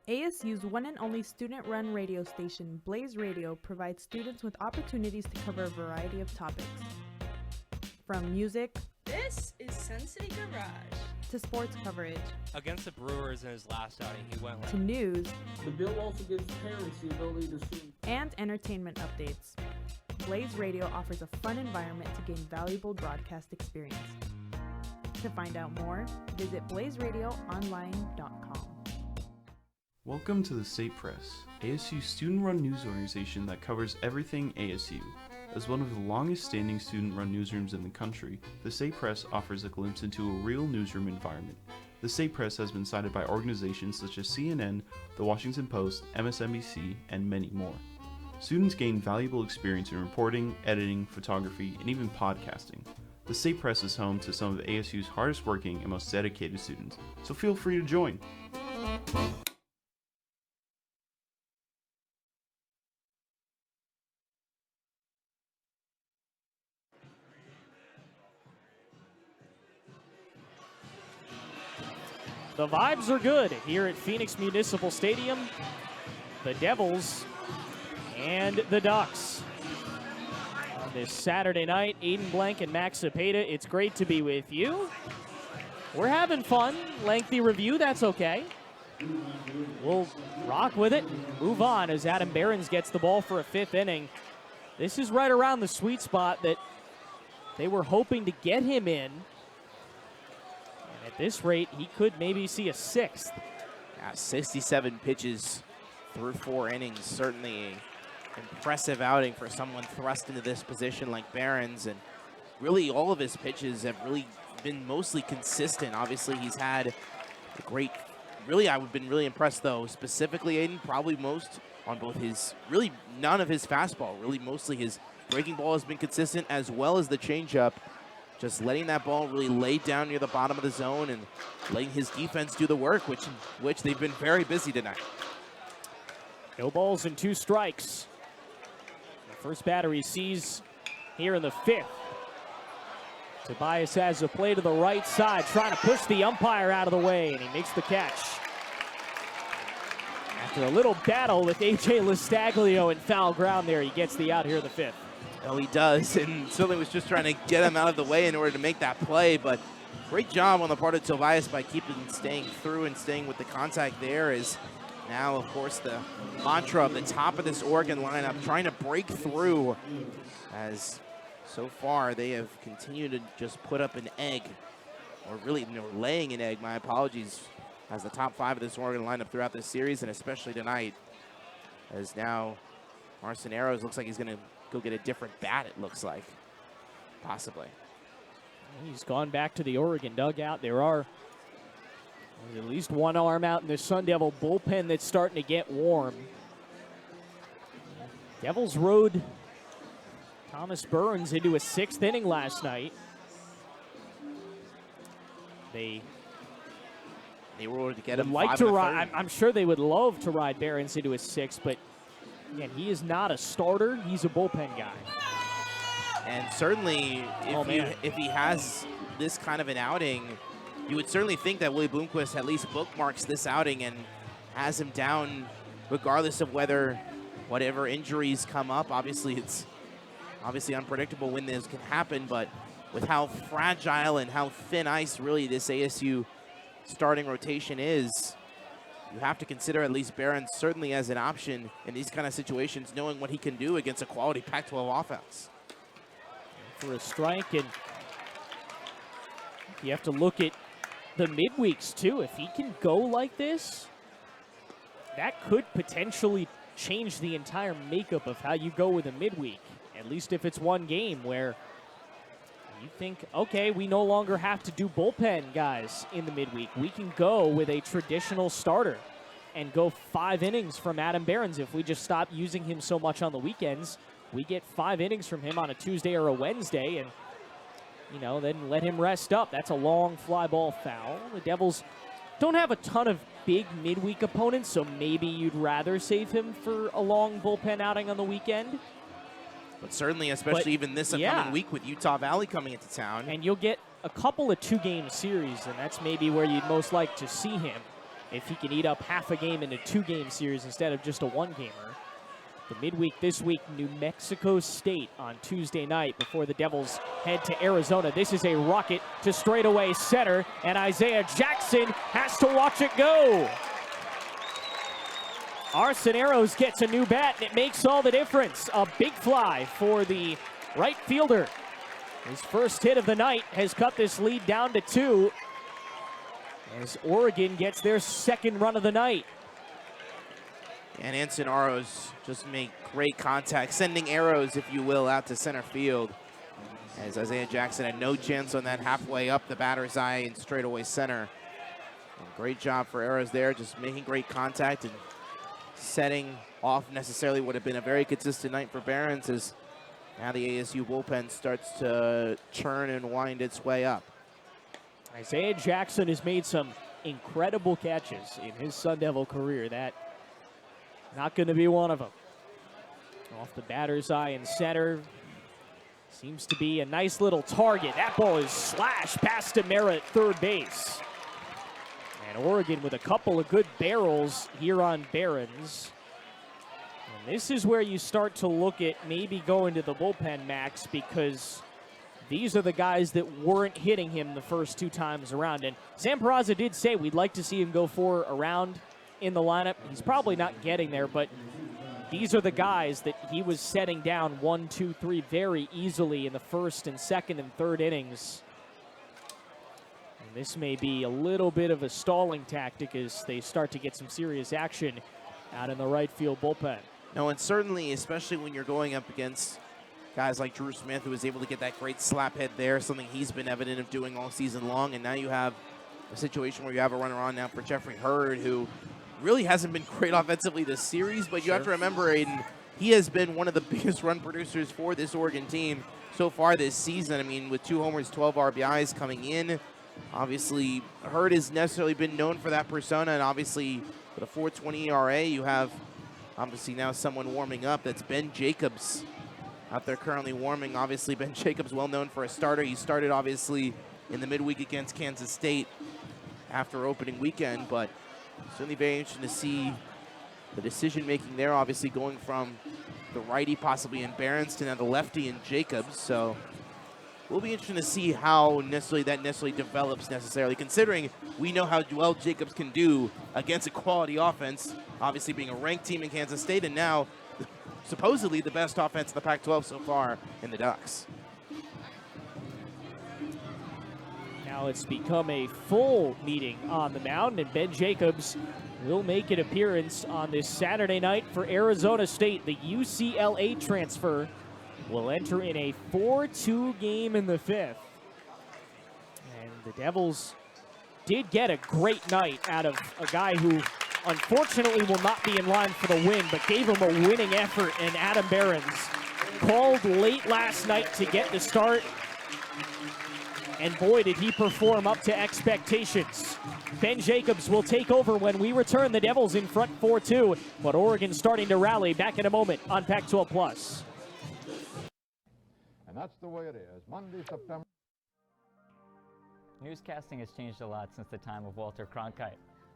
S11: ASU's one and only student-run radio station, Blaze Radio, provides students with opportunities to cover a variety of topics. From music
S4: This is Sun City Garage.
S11: to sports coverage
S5: Against the Brewers in his last outing, he went
S11: to news
S6: The bill also gives parents the ability to stream
S11: and entertainment updates. Blaze Radio offers a fun environment to gain valuable broadcast experience. To find out more, visit blazeradioonline.com.
S7: Welcome to the State Press, ASU's student-run news organization that covers everything ASU. As one of the longest-standing student-run newsrooms in the country, the State Press offers a glimpse into a real newsroom environment. The State Press has been cited by organizations such as CNN, The Washington Post, MSNBC, and many more. Students gain valuable experience in reporting, editing, photography, and even podcasting. The State Press is home to some of ASU's hardest working and most dedicated students, so feel free to join.
S1: The vibes are good here at Phoenix Municipal Stadium. The Devils and the Ducks. On this Saturday night, Aiden, Blanc, and Max Zepeda, it's great to be with you. We're having fun. Lengthy review, that's okay. We'll rock with it. Move on as Adam Behrens gets the ball for a 5th inning. This is right around the sweet spot that they were hoping to get him in. At this rate, he could maybe see a 6th.
S2: Yeah, 67 pitches through 4 innings. Certainly an impressive outing for someone thrust into this position like Behrens. And really all of his pitches have really been mostly consistent. Obviously, he's had a great, really, I've been really impressed, though, specifically, Aiden, probably most on both his, really none of his fastball. Really mostly his breaking ball has been consistent, as well as the changeup. Just letting that ball really lay down near the bottom of the zone and letting his defense do the work, which they've been very busy tonight.
S1: No balls and 2 strikes. The first batter he sees here in the 5th. Tobias has a play to the right side, trying to push the umpire out of the way, and he makes the catch. After a little battle with A.J. Listaglio in foul ground there, he gets the out here in the 5th.
S2: Well, he does, and certainly was just trying to get him out of the way in order to make that play, but great job on the part of Tobias by staying through and staying with the contact there. Is now, of course, the mantra of the top of this Oregon lineup, trying to break through, as so far they have continued to just put up an egg, or really laying an egg, my apologies, as the top 5 of this Oregon lineup throughout this series, and especially tonight, as now Marcin Arrows looks like he's going to go get a different bat, it looks like, possibly.
S1: He's gone back to the Oregon dugout. There's at least one arm out in the Sun Devil bullpen that's starting to get warm. Devils rode Thomas Burns into a 6th inning last night. They
S2: were to get him
S1: like to ride. I'm sure they would love to ride Burns into a 6th, but again, he is not a starter. He's a bullpen guy.
S2: And certainly, if he has this kind of an outing, you would certainly think that Willie Bloomquist at least bookmarks this outing and has him down regardless of whatever injuries come up. Obviously, it's unpredictable when this can happen, but with how fragile and how thin ice really this ASU starting rotation is, you have to consider at least Behrens certainly as an option in these kind of situations, knowing what he can do against a quality Pac-12 offense.
S1: For a strike, and you have to look at the midweeks too. If he can go like this, that could potentially change the entire makeup of how you go with a midweek, at least if it's one game where you think, okay, we no longer have to do bullpen guys in the midweek. We can go with a traditional starter and go 5 innings from Adam Behrens. If we just stop using him so much on the weekends, we get 5 innings from him on a Tuesday or a Wednesday, and then let him rest up. That's a long fly ball foul. The Devils don't have a ton of big midweek opponents, so maybe you'd rather save him for a long bullpen outing on the weekend.
S2: But certainly, especially even this upcoming week with Utah Valley coming into town.
S1: And you'll get a couple of 2-game series, and that's maybe where you'd most like to see him, if he can eat up half a game in a 2-game series instead of just a 1-gamer. The midweek this week, New Mexico State on Tuesday night before the Devils head to Arizona. This is a rocket to straightaway center, and Isaiah Jackson has to watch it go. Arceneros gets a new bat, and it makes all the difference. A big fly for the right fielder. His first hit of the night has cut this lead down to 2 as Oregon gets their second run of the night.
S2: And Ansonaros just make great contact, sending arrows, if you will, out to center field. As Isaiah Jackson had no chance on that halfway up the batter's eye and straightaway center. And great job for arrows there, just making great contact and setting off necessarily would have been a very consistent night for Barons, as now the ASU bullpen starts to churn and wind its way up.
S1: Isaiah Jackson has made some incredible catches in his Sun Devil career. That not going to be one of them. Off the batter's eye in center. Seems to be a nice little target. That ball is slashed past Demera at third base. And Oregon with a couple of good barrels here on Barons. And this is where you start to look at maybe going to the bullpen, Max, because these are the guys that weren't hitting him the first 2 times around. And Sam Peraza did say we'd like to see him go 4 around in the lineup. He's probably not getting there, but these are the guys that he was setting down 1, 2, 3 very easily in the first and second and third innings. And this may be a little bit of a stalling tactic as they start to get some serious action out in the right field bullpen.
S2: No, and certainly, especially when you're going up against guys like Drew Smith, who was able to get that great slap hit there, something he's been evident of doing all season long. And now you have a situation where you have a runner on now for Jeffrey Hurd, who really hasn't been great offensively this series, but you have to remember, Aiden, he has been one of the biggest run producers for this Oregon team so far this season. I mean, with 2 homers, 12 RBIs coming in. Obviously, Hurd has necessarily been known for that persona, and obviously with a 4.20 ERA, you have obviously now someone warming up. That's Ben Jacobs out there currently warming. Obviously, Ben Jacobs, well known for a starter. He started, obviously, in the midweek against Kansas State after opening weekend, but certainly very interesting to see the decision-making there, obviously going from the righty possibly in Barons to now the lefty in Jacobs. So we'll be interesting to see how that develops necessarily, considering we know how well Jacobs can do against a quality offense, obviously being a ranked team in Kansas State, and now supposedly the best offense in the Pac-12 so far in the Ducks.
S1: Now it's become a full meeting on the mound, and Ben Jacobs will make an appearance on this Saturday night for Arizona State. The UCLA transfer will enter in a 4-2 game in the 5th. And the Devils did get a great night out of a guy who unfortunately will not be in line for the win, but gave him a winning effort in Adam Barons. Called late last night to get the start, and boy, did he perform up to expectations. Ben Jacobs will take over when we return. The Devils in front 4-2, but Oregon starting to rally. Back in a moment on Pac-12 Plus.
S8: And that's the way it is. Monday, September.
S9: Newscasting has changed a lot since the time of Walter Cronkite.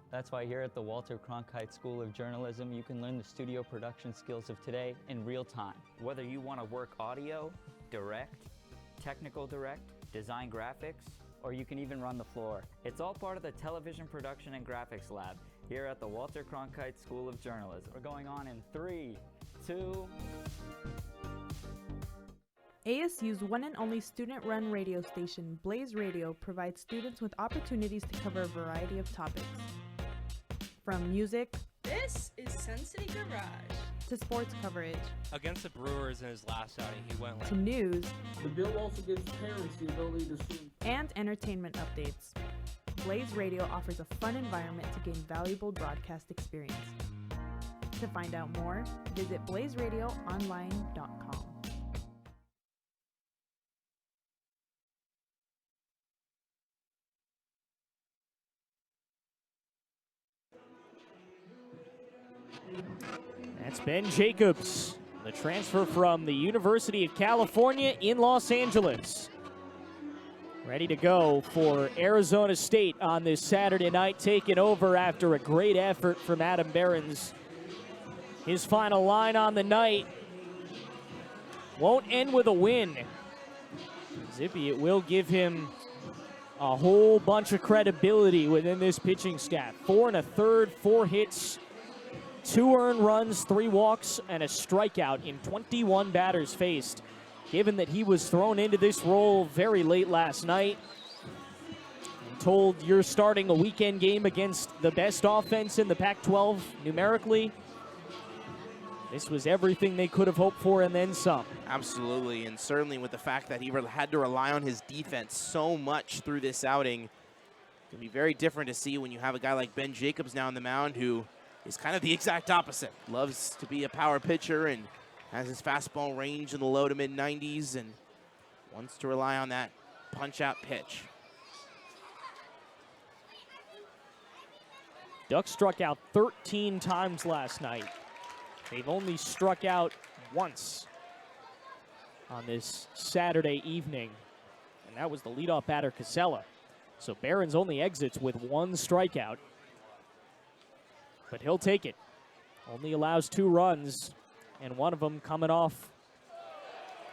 S9: That's why here at the Walter Cronkite School of Journalism, you can learn the studio production skills of today in real time. Whether you want to work audio, direct, technical direct, design graphics, or you can even run the floor. It's all part of the Television Production and Graphics Lab here at the Walter Cronkite School of Journalism. We're going on in 3, 2...
S11: ASU's one and only student-run radio station, Blaze Radio, provides students with opportunities to cover a variety of topics. From music,
S4: This is Sun City Garage,
S11: to sports coverage,
S5: Against the Brewers in his last outing, he went
S11: to news,
S6: The bill also gives parents the ability to sue.
S11: and entertainment updates. Blaze Radio offers a fun environment to gain valuable broadcast experience. To find out more, visit blazeradioonline.com.
S1: That's Ben Jacobs The transfer from the University of California in Los Angeles. Ready to go for Arizona State on this Saturday night, taking over after a great effort from Adam Behrens. His final line on the night won't end with a win. Zippy, it will give him a whole bunch of credibility within this pitching staff. 4 1/3, 4 hits, 2 earned runs, 3 walks, and a strikeout in 21 batters faced. Given that he was thrown into this role very late last night and told you're starting a weekend game against the best offense in the Pac-12 numerically, this was everything they could have hoped for and then some.
S2: Absolutely, and certainly with the fact that he had to rely on his defense so much through this outing, it can be very different to see when you have a guy like Ben Jacobs now on the mound who is kind of the exact opposite. Loves to be a power pitcher and has his fastball range in the low to mid 90s and wants to rely on that punch-out pitch.
S1: Ducks struck out 13 times last night. They've only struck out once on this Saturday evening, and that was the leadoff batter, Casella. So Behrens only exits with 1 strikeout, but he'll take it. Only allows 2 runs, and one of them coming off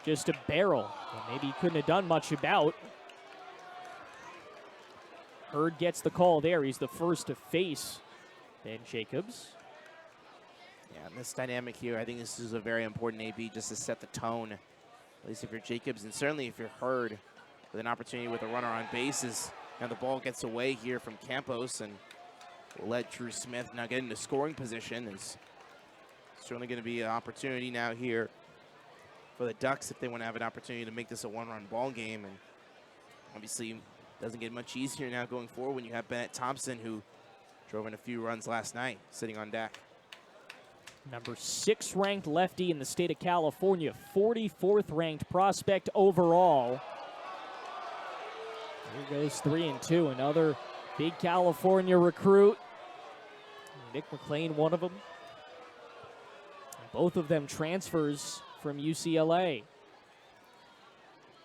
S1: just a barrel that maybe he couldn't have done much about. Hurd gets the call there. He's the first to face Ben Jacobs.
S2: Yeah, in this dynamic here, I think this is a very important AB just to set the tone, at least if you're Jacobs, and certainly if you're Hurd, with an opportunity with a runner on bases. Now the ball gets away here from Campos, and will let Drew Smith now get into scoring position. It's certainly going to be an opportunity now here for the Ducks if they want to have an opportunity to make this a 1-run ball game. And obviously doesn't get much easier now going forward when you have Bennett Thompson, who drove in a few runs last night, sitting on deck.
S1: Number 6 ranked lefty in the state of California, 44th ranked prospect overall. Here goes 3-2, another big California recruit. Nick McLean, one of them. Both of them transfers from UCLA.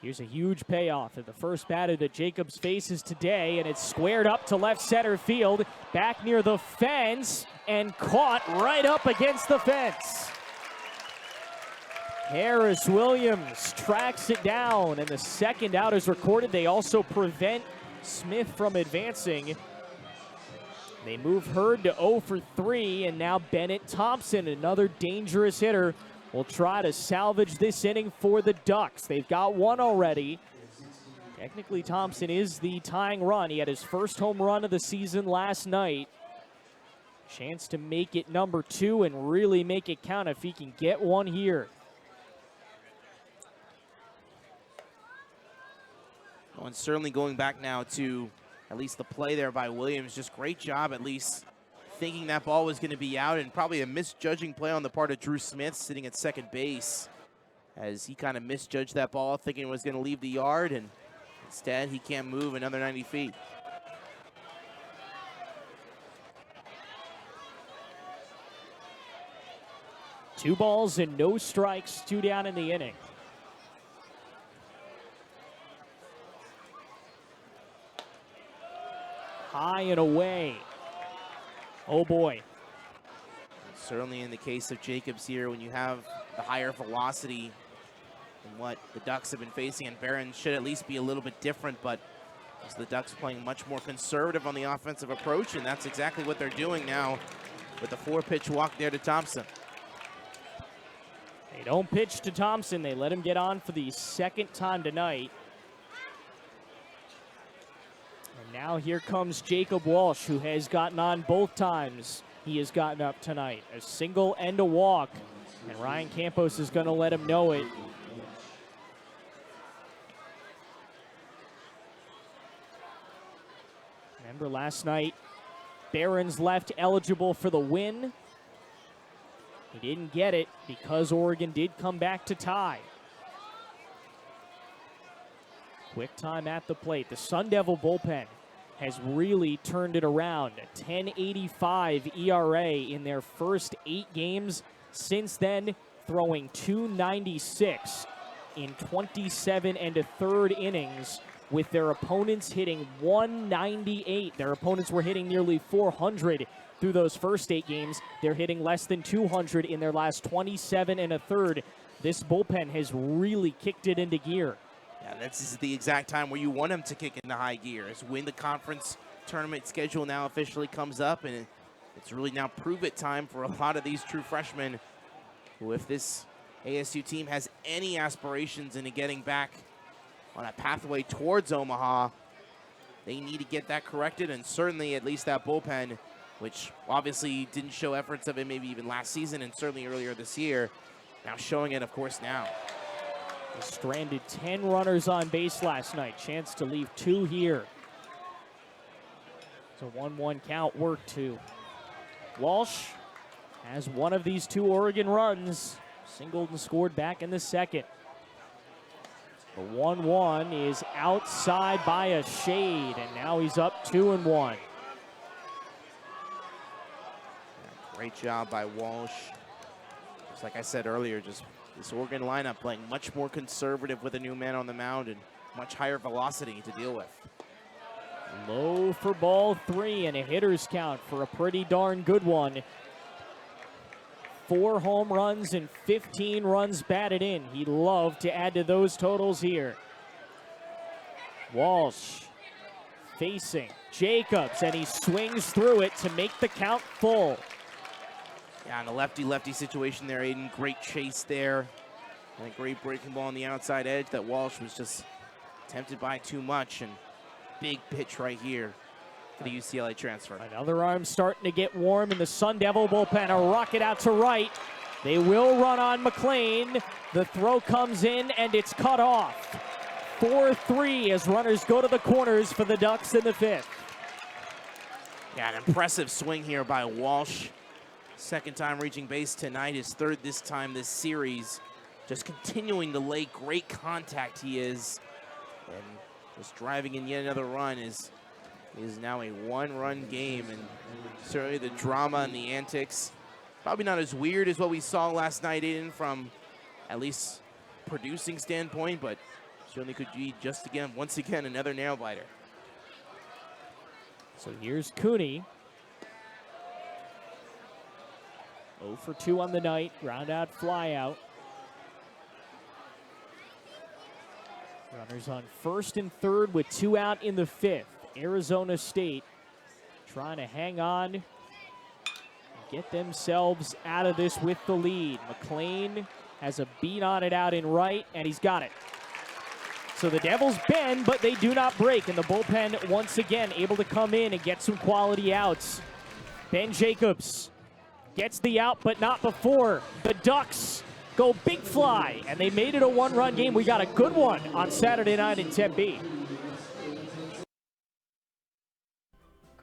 S1: Here's a huge payoff at the first batter that Jacobs faces today, and it's squared up to left center field, back near the fence, and caught right up against the fence. Harris Williams tracks it down, and the second out is recorded. They also prevent Smith from advancing. They move Hurd to 0 for 3, and now Bennett Thompson, another dangerous hitter, will try to salvage this inning for the Ducks. They've got 1 already. Technically, Thompson is the tying run. He had his first home run of the season last night. Chance to make it number 2 and really make it count if he can get 1 here.
S2: Oh, and certainly going back now to at least the play there by Williams. Just great job at least thinking that ball was going to be out, and probably a misjudging play on the part of Drew Smith sitting at second base as he kind of misjudged that ball, thinking it was going to leave the yard, and instead he can't move another 90 feet.
S1: Two balls and no strikes, 2 down in the inning. High and away. Oh boy.
S2: Certainly in the case of Jacobs here, when you have the higher velocity than what the Ducks have been facing, and Behrens should at least be a little bit different, but the Ducks playing much more conservative on the offensive approach, and that's exactly what they're doing now with the 4-pitch walk there to Thompson.
S1: They don't pitch to Thompson. They let him get on for the second time tonight. And now here comes Jacob Walsh, who has gotten on both times he has gotten up tonight. A single and a walk. And Ryan Campos is going to let him know it. Remember last night, Behrens left eligible for the win. He didn't get it because Oregon did come back to tie. Quick time at the plate. The Sun Devil bullpen has really turned it around. A 10.85 ERA in their first 8 games. Since then, throwing 296 in 27 and a third innings, with their opponents hitting 198. Their opponents were hitting nearly 400 through those first 8 games. They're hitting less than 200 in their last 27 and a third. This bullpen has really kicked it into gear.
S2: Yeah, this is the exact time where you want them to kick into high gear, is when the conference tournament schedule now officially comes up, and it's really now prove-it time for a lot of these true freshmen who, if this ASU team has any aspirations into getting back on a pathway towards Omaha, they need to get that corrected, and certainly at least that bullpen, which obviously didn't show efforts of it maybe even last season and certainly earlier this year, now showing it, of course, now.
S1: They stranded 10 runners on base last night. Chance to leave 2 here. It's a 1-1 count, work 2. Walsh has one of these 2 Oregon runs. Singled and scored back in the second. The 1-1 is outside by a shade, and now he's up 2-1.
S2: Great job by Walsh. Just like I said earlier, just this Oregon lineup playing much more conservative with a new man on the mound and much higher velocity to deal with.
S1: Low for ball 3 and a hitter's count for a pretty darn good one. 4 home runs and 15 runs batted in. He'd love to add to those totals here. Walsh facing Jacobs, and he swings through it to make the count full.
S2: Yeah, in a lefty-lefty situation there, Aiden. Great chase there. And a great breaking ball on the outside edge that Walsh was just tempted by too much. And big pitch right here for the UCLA transfer.
S1: Another arm starting to get warm in the Sun Devil bullpen. A rocket out to right. They will run on McLean. The throw comes in, and it's cut off. 4-3 as runners go to the corners for the Ducks in the 5th.
S2: Yeah, an impressive swing here by Walsh. Second time reaching base tonight, his 3rd this time this series. Just continuing to lay great contact he is. And just driving in yet another run is now a 1-run game. And certainly the drama and the antics, probably not as weird as what we saw last night, Aiden, from at least producing standpoint, but certainly could be just once again, another nail biter.
S1: So here's Cooney. 0 for 2 on the night, ground out, fly out. Runners on 1st and 3rd with 2 out in the 5th. Arizona State trying to hang on and get themselves out of this with the lead. McLean has a beat on it out in right, and he's got it. So the Devils bend, but they do not break, and the bullpen once again able to come in and get some quality outs. Ben Jacobs gets the out, but not before. The Ducks go big fly, and they made it a 1-run game. We got a good one on Saturday night in Tempe.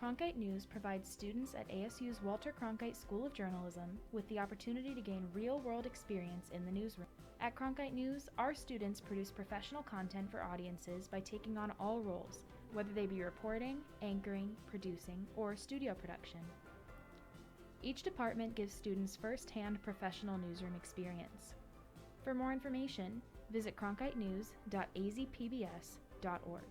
S3: Cronkite News provides students at ASU's Walter Cronkite School of Journalism with the opportunity to gain real-world experience in the newsroom. At Cronkite News, our students produce professional content for audiences by taking on all roles, whether they be reporting, anchoring, producing, or studio production. Each department gives students first-hand professional newsroom experience. For more information, visit cronkitenews.azpbs.org.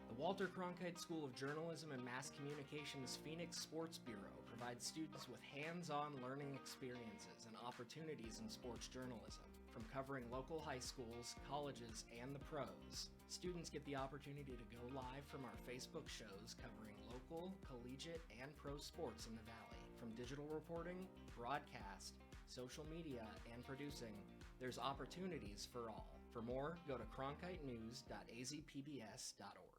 S10: The Walter Cronkite School of Journalism and Mass Communication's Phoenix Sports Bureau provides students with hands-on learning experiences and opportunities in sports journalism. From covering local high schools, colleges, and the pros, students get the opportunity to go live from our Facebook shows covering local, collegiate, and pro sports in the Valley. From digital reporting, broadcast, social media, and producing, there's opportunities for all. For more, go to cronkitenews.azpbs.org.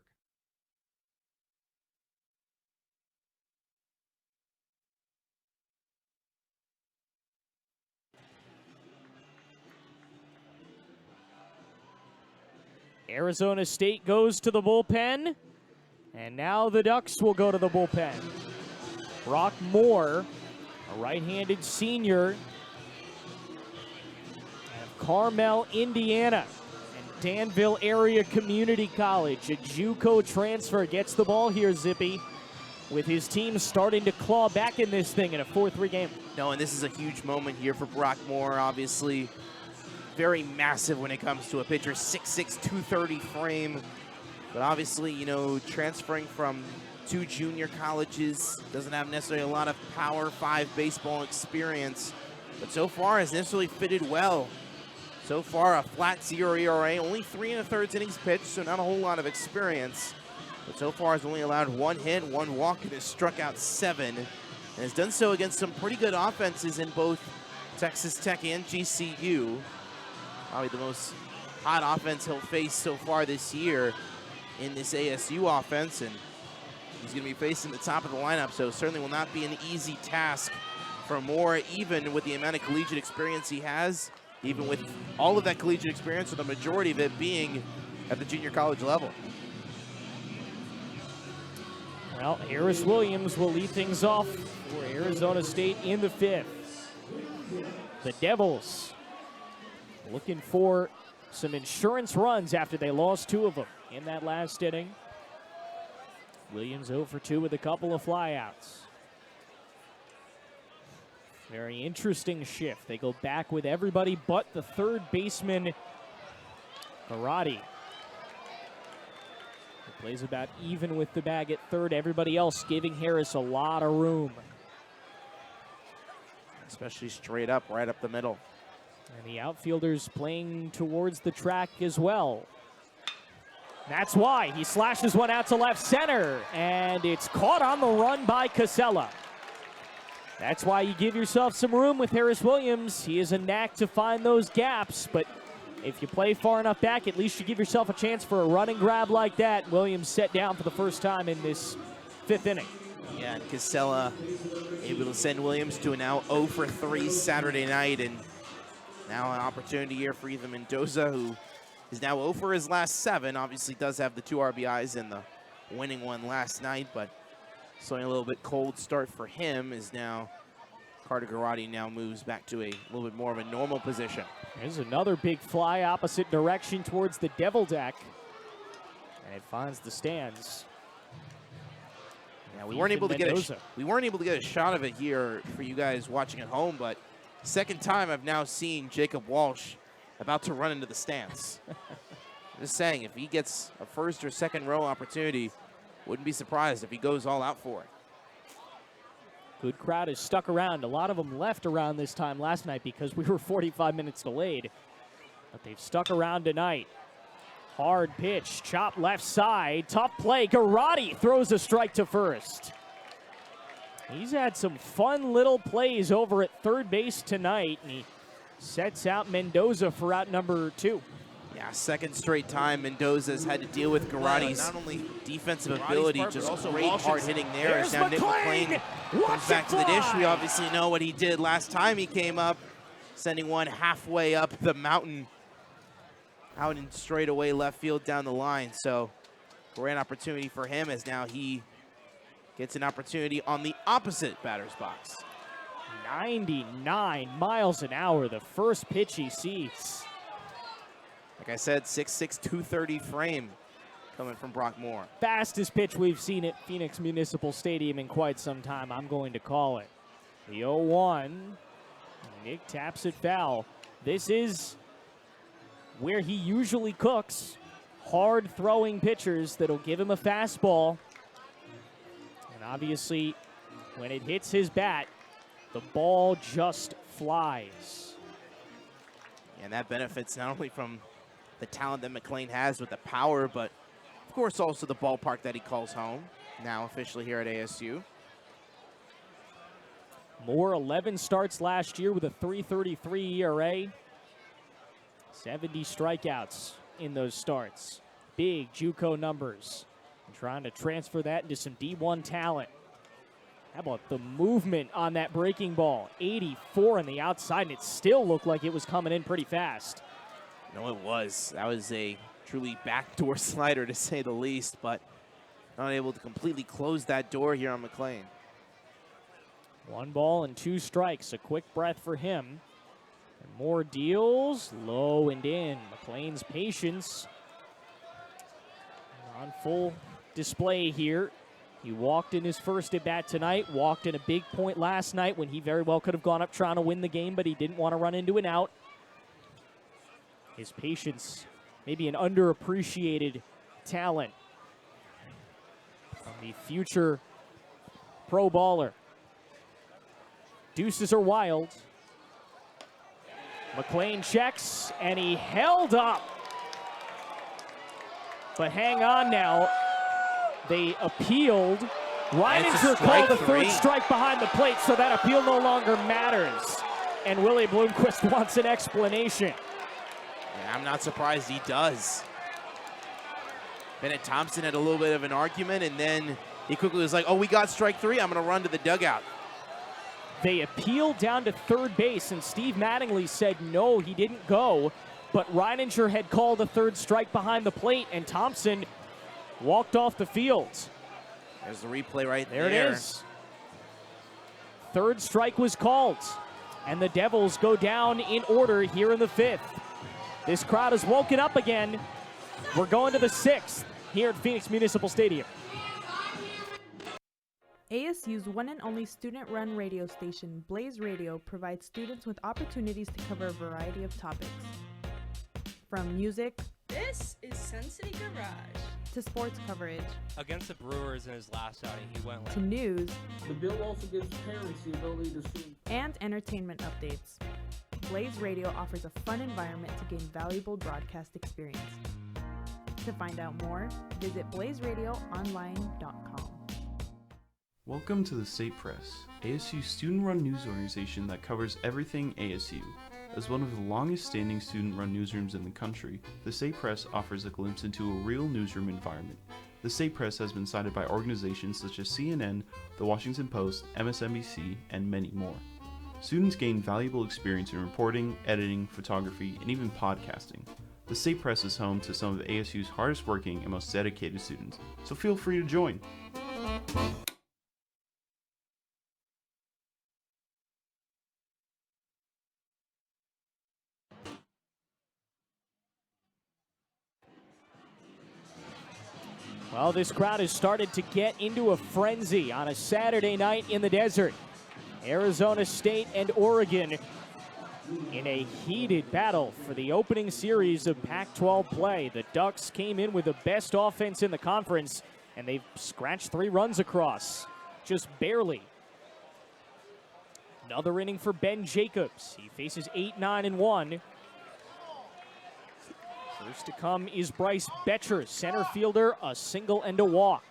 S1: Arizona State goes to the bullpen, and now the Ducks will go to the bullpen. Brock Moore, a right-handed senior out of Carmel, Indiana, and Danville Area Community College. A JUCO transfer gets the ball here, Zippy. with his team starting to claw back in this thing in a 4-3 game.
S2: No, and this is a huge moment here for Brockmore, obviously. Very massive when it comes to a pitcher, 6'6", 230 frame. But obviously, you know, transferring from 2 junior colleges, doesn't have necessarily a lot of Power 5 baseball experience, but so far has necessarily fitted well. So far, a flat 0 ERA, only 3 1/3 innings pitched, so not a whole lot of experience. But so far has only allowed 1 hit, 1 walk, and has struck out 7. And has done so against some pretty good offenses in both Texas Tech and GCU. Probably the most hot offense he'll face so far this year in this ASU offense. And he's going to be facing the top of the lineup, so certainly will not be an easy task for Moore, even with the amount of collegiate experience he has. Even with all of that collegiate experience, with the majority of it being at the junior college level.
S1: Well, Harris Williams will lead things off for Arizona State in the 5th. The Devils looking for some insurance runs after they lost 2 of them in that last inning. Williams 0 for 2 with a couple of flyouts. Very interesting shift. They go back with everybody but the third baseman, Karate. He plays about even with the bag at third. Everybody else giving Harris a lot of room.
S2: Especially straight up, right up the middle.
S1: And the outfielders playing towards the track as well. That's why he slashes one out to left center, and it's caught on the run by Casella. That's why you give yourself some room with Harris Williams. He has a knack to find those gaps, but if you play far enough back, at least you give yourself a chance for a run and grab like that. Williams set down for the first time in this 5th inning.
S2: Yeah, and Casella able to send Williams to a now 0 for 3 Saturday night, and now an opportunity here for either Mendoza, who is now 0 for his last 7. Obviously does have the 2 RBIs in the winning one last night, but showing a little bit cold start for him is now Carter Garrotti now moves back to a little bit more of a normal position.
S1: There's another big fly opposite direction towards the Devil deck. And it finds the stands.
S2: Yeah, we weren't able to get a shot of it here for you guys watching at home, but second time I've now seen Jacob Walsh about to run into the stands. Just saying, if he gets a first or second row opportunity, wouldn't be surprised if he goes all out for it.
S1: Good crowd has stuck around. A lot of them left around this time last night because we were 45 minutes delayed. But they've stuck around tonight. Hard pitch, chop left side, tough play. Garrotti throws a strike to first. He's had some fun little plays over at third base tonight, and he sets out Mendoza for out number 2.
S2: Yeah, second straight time Mendoza's had to deal with Garrotti's not only defensive ability, just also great hard hitting there. As now Nick McLean comes back to the dish. We obviously know what he did last time he came up, sending one halfway up the mountain, out in straightaway left field down the line. So great opportunity for him as now he gets an opportunity on the opposite batter's box.
S1: 99 miles an hour, the first pitch he sees.
S2: Like I said, 6'6", 230 frame coming from Brockmore.
S1: Fastest pitch we've seen at Phoenix Municipal Stadium in quite some time, I'm going to call it. The 0-1, Nick taps it foul. This is where he usually cooks. Hard throwing pitchers that'll give him a fastball. And obviously, when it hits his bat, the ball just flies.
S2: And that benefits not only from the talent that McLean has with the power, but of course also the ballpark that he calls home, now officially here at ASU.
S1: Moore, 11 starts last year with a 3.33 ERA. 70 strikeouts in those starts. Big JUCO numbers. And trying to transfer that into some D1 talent. How about the movement on that breaking ball? 84 on the outside, and it still looked like it was coming in pretty fast.
S2: No, it was. That was a truly backdoor slider, to say the least, but not able to completely close that door here on McLean.
S1: 1 ball and 2 strikes. A quick breath for him. And Moore deals low and in. McLean's patience on full display here. He walked in his first at bat tonight, walked in a big point last night when he very well could have gone up trying to win the game, but he didn't want to run into an out. His patience, maybe an underappreciated talent from the future pro baller. Deuces are wild. McLean checks, and he held up. But hang on now. They appealed. Reininger called the third strike behind the plate, so that appeal no longer matters. And Willie Bloomquist wants an explanation.
S2: Yeah, I'm not surprised he does. Bennett Thompson had a little bit of an argument, and then he quickly was like, oh, we got strike three. I'm going to run to the dugout.
S1: They appealed down to third base, and Steve Mattingly said no, he didn't go. But Reininger had called a third strike behind the plate, and Thompson walked off the field.
S2: There's the replay right there.
S1: There it is. Third strike was called, and the Devils go down in order here in the fifth. This crowd has woken up again. We're going to the sixth here at Phoenix Municipal Stadium.
S11: ASU's one and only student-run radio station, Blaze Radio, provides students with opportunities to cover a variety of topics. From music,
S4: This is Sun City Garage,
S11: to sports coverage,
S5: Against the Brewers in his last outing, he went
S11: to news,
S6: The bill also gives parents the ability to see
S11: and entertainment updates. Blaze Radio offers a fun environment to gain valuable broadcast experience. To find out more, visit blazeradioonline.com.
S7: Welcome to the State Press, ASU's student-run news organization that covers everything ASU. As one of the longest-standing student-run newsrooms in the country, the State Press offers a glimpse into a real newsroom environment. The State Press has been cited by organizations such as CNN, The Washington Post, MSNBC, and many more. Students gain valuable experience in reporting, editing, photography, and even podcasting. The State Press is home to some of ASU's hardest-working and most dedicated students, so feel free to join.
S1: Well, this crowd has started to get into a frenzy on a Saturday night in the desert. Arizona State and Oregon in a heated battle for the opening series of Pac-12 play. The Ducks came in with the best offense in the conference, and they've scratched 3 runs across, just barely. Another inning for Ben Jacobs. He faces 8-9-1. First to come is Bryce Betcher, center fielder, a single and a walk.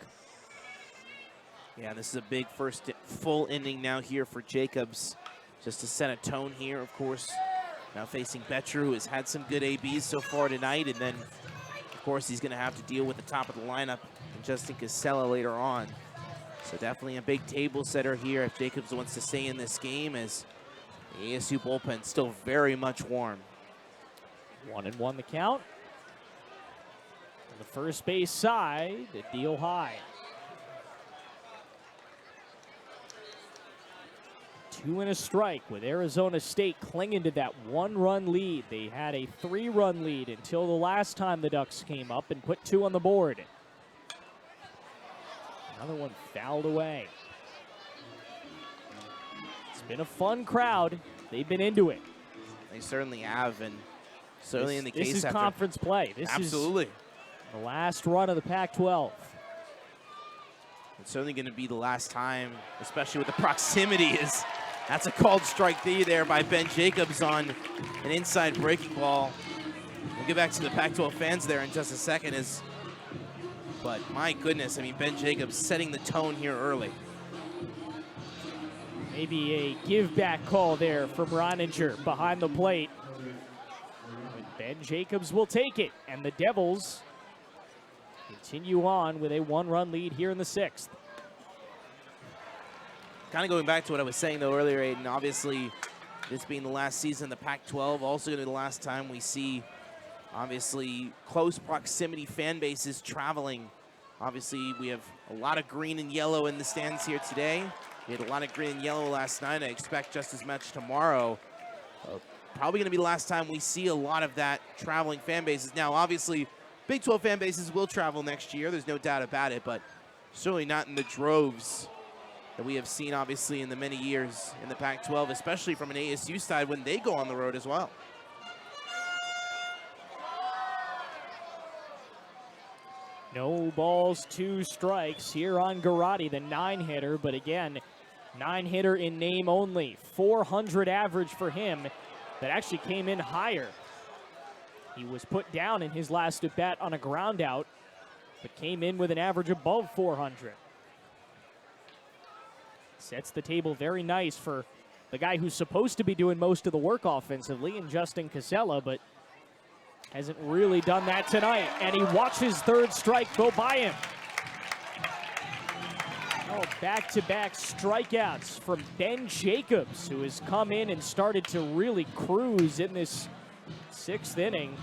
S2: Yeah, this is a big first full inning now here for Jacobs, just to set a tone here, of course. Now facing Betcher, who has had some good ABs so far tonight, and then, of course, he's going to have to deal with the top of the lineup and Justin Casella later on. So definitely a big table setter here if Jacobs wants to stay in this game, as the ASU bullpen still very much warm.
S1: 1-1 the count. On the first base side, the deal high. 2 and a strike with Arizona State clinging to that 1-run lead. They had a 3-run lead until the last time the Ducks came up and put 2 on the board. Another one fouled away. It's been a fun crowd. They've been into it.
S2: They certainly have, and certainly in the case
S1: this is
S2: after
S1: conference play. This
S2: absolutely
S1: is the last run of the Pac-12.
S2: It's certainly going to be the last time, especially with the proximity. That's a called strike there by Ben Jacobs on an inside breaking ball. We'll get back to the Pac-12 fans there in just a second. But my goodness, I mean, Ben Jacobs setting the tone here early.
S1: Maybe a give-back call there from Reininger behind the plate. But Ben Jacobs will take it, and the Devils continue on with a 1-run lead here in the 6th.
S2: Kind of going back to what I was saying, though, earlier, Aiden, obviously, this being the last season of the Pac-12, also going to be the last time we see, obviously, close proximity fan bases traveling. Obviously, we have a lot of green and yellow in the stands here today. We had a lot of green and yellow last night. I expect just as much tomorrow. Probably going to be the last time we see a lot of that traveling fan bases. Now, obviously, Big 12 fan bases will travel next year. There's no doubt about it, but Certainly not in the droves that we have seen, obviously, in the many years in the Pac-12, especially from an ASU side when they go on the road as well.
S1: No balls, 2 strikes here on Garrotti, the 9-hitter, but again, 9-hitter in name only. 400 average for him. That actually came in higher. He was put down in his last at bat on a ground out, but came in with an average above 400. Sets the table very nice for the guy who's supposed to be doing most of the work offensively, and Justin Casella, but hasn't really done that tonight. And he watches third strike go by him. Oh, back-to-back strikeouts from Ben Jacobs, who has come in and started to really cruise in this 6th inning.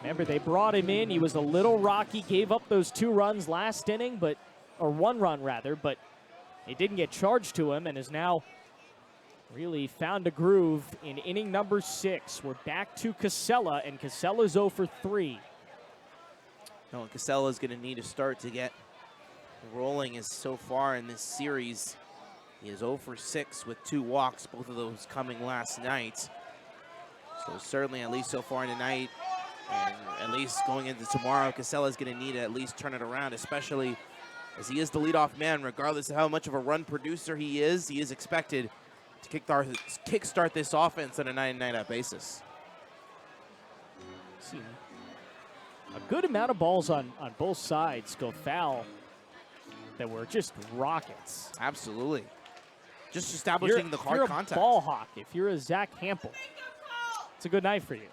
S1: Remember, they brought him in. He was a little rocky, gave up those 2 runs last inning, or 1 run rather, but it didn't get charged to him, and is now really found a groove in inning number 6. We're back to Casella, and Casella's 0 for 3.
S2: No, Casella's going to need a start to get rolling, as so far in this series, he is 0 for 6 with 2 walks, both of those coming last night. So certainly, at least so far tonight, and at least going into tomorrow, Casella's going to need to at least turn it around, especially as he is the leadoff man. Regardless of how much of a run producer he is expected to kickstart this offense on a night-in-night-out basis.
S1: See, a good amount of balls on both sides go foul that were just rockets.
S2: Absolutely. Just establishing the hard contact.
S1: If you're a ball hawk, if you're a Zach Hampel, it's a good night for you.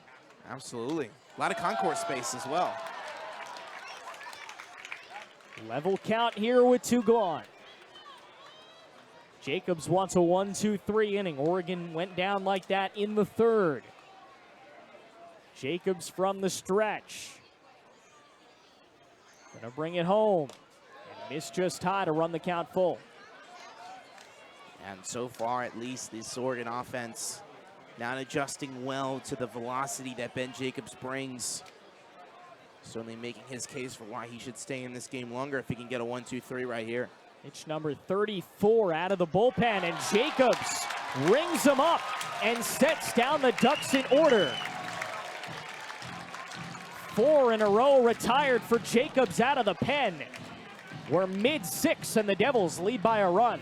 S2: Absolutely. A lot of concourse space as well.
S1: Level count here with 2 gone. Jacobs wants a 1-2-3 inning. Oregon went down like that in the 3rd. Jacobs from the stretch. Gonna bring it home. And miss just high to run the count full.
S2: And so far, at least, this Oregon offense not adjusting well to the velocity that Ben Jacobs brings. Certainly making his case for why he should stay in this game longer if he can get a 1-2-3 right here.
S1: Pitch number 34 out of the bullpen, and Jacobs rings him up and sets down the Ducks in order. 4 in a row retired for Jacobs out of the pen. We're mid-6 and the Devils lead by a run.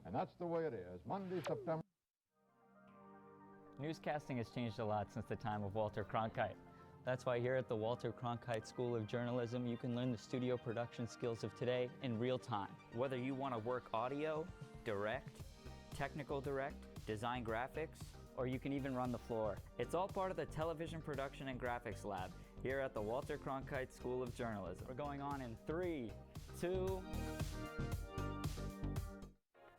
S8: And that's the way it is. Monday, September.
S9: Newscasting has changed a lot since the time of Walter Cronkite. That's why here at the Walter Cronkite School of Journalism, you can learn the studio production skills of today in real time. Whether you want to work audio, direct, technical direct, design graphics, or you can even run the floor. It's all part of the Television Production and Graphics Lab here at the Walter Cronkite School of Journalism. We're going on in 3, 2...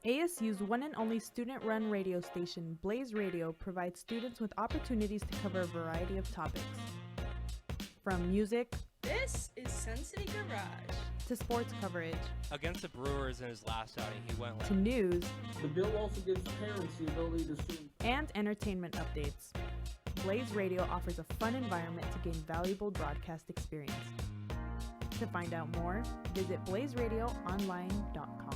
S11: ASU's one and only student-run radio station, Blaze Radio, provides students with opportunities to cover a variety of topics. From music,
S4: This is Sun City Garage,
S11: to sports coverage,
S5: Against the Brewers in his last outing, he went
S11: to news,
S6: The bill also gives parents the ability to stream
S11: and entertainment updates. Blaze Radio offers a fun environment to gain valuable broadcast experience. To find out more, visit blazeradioonline.com.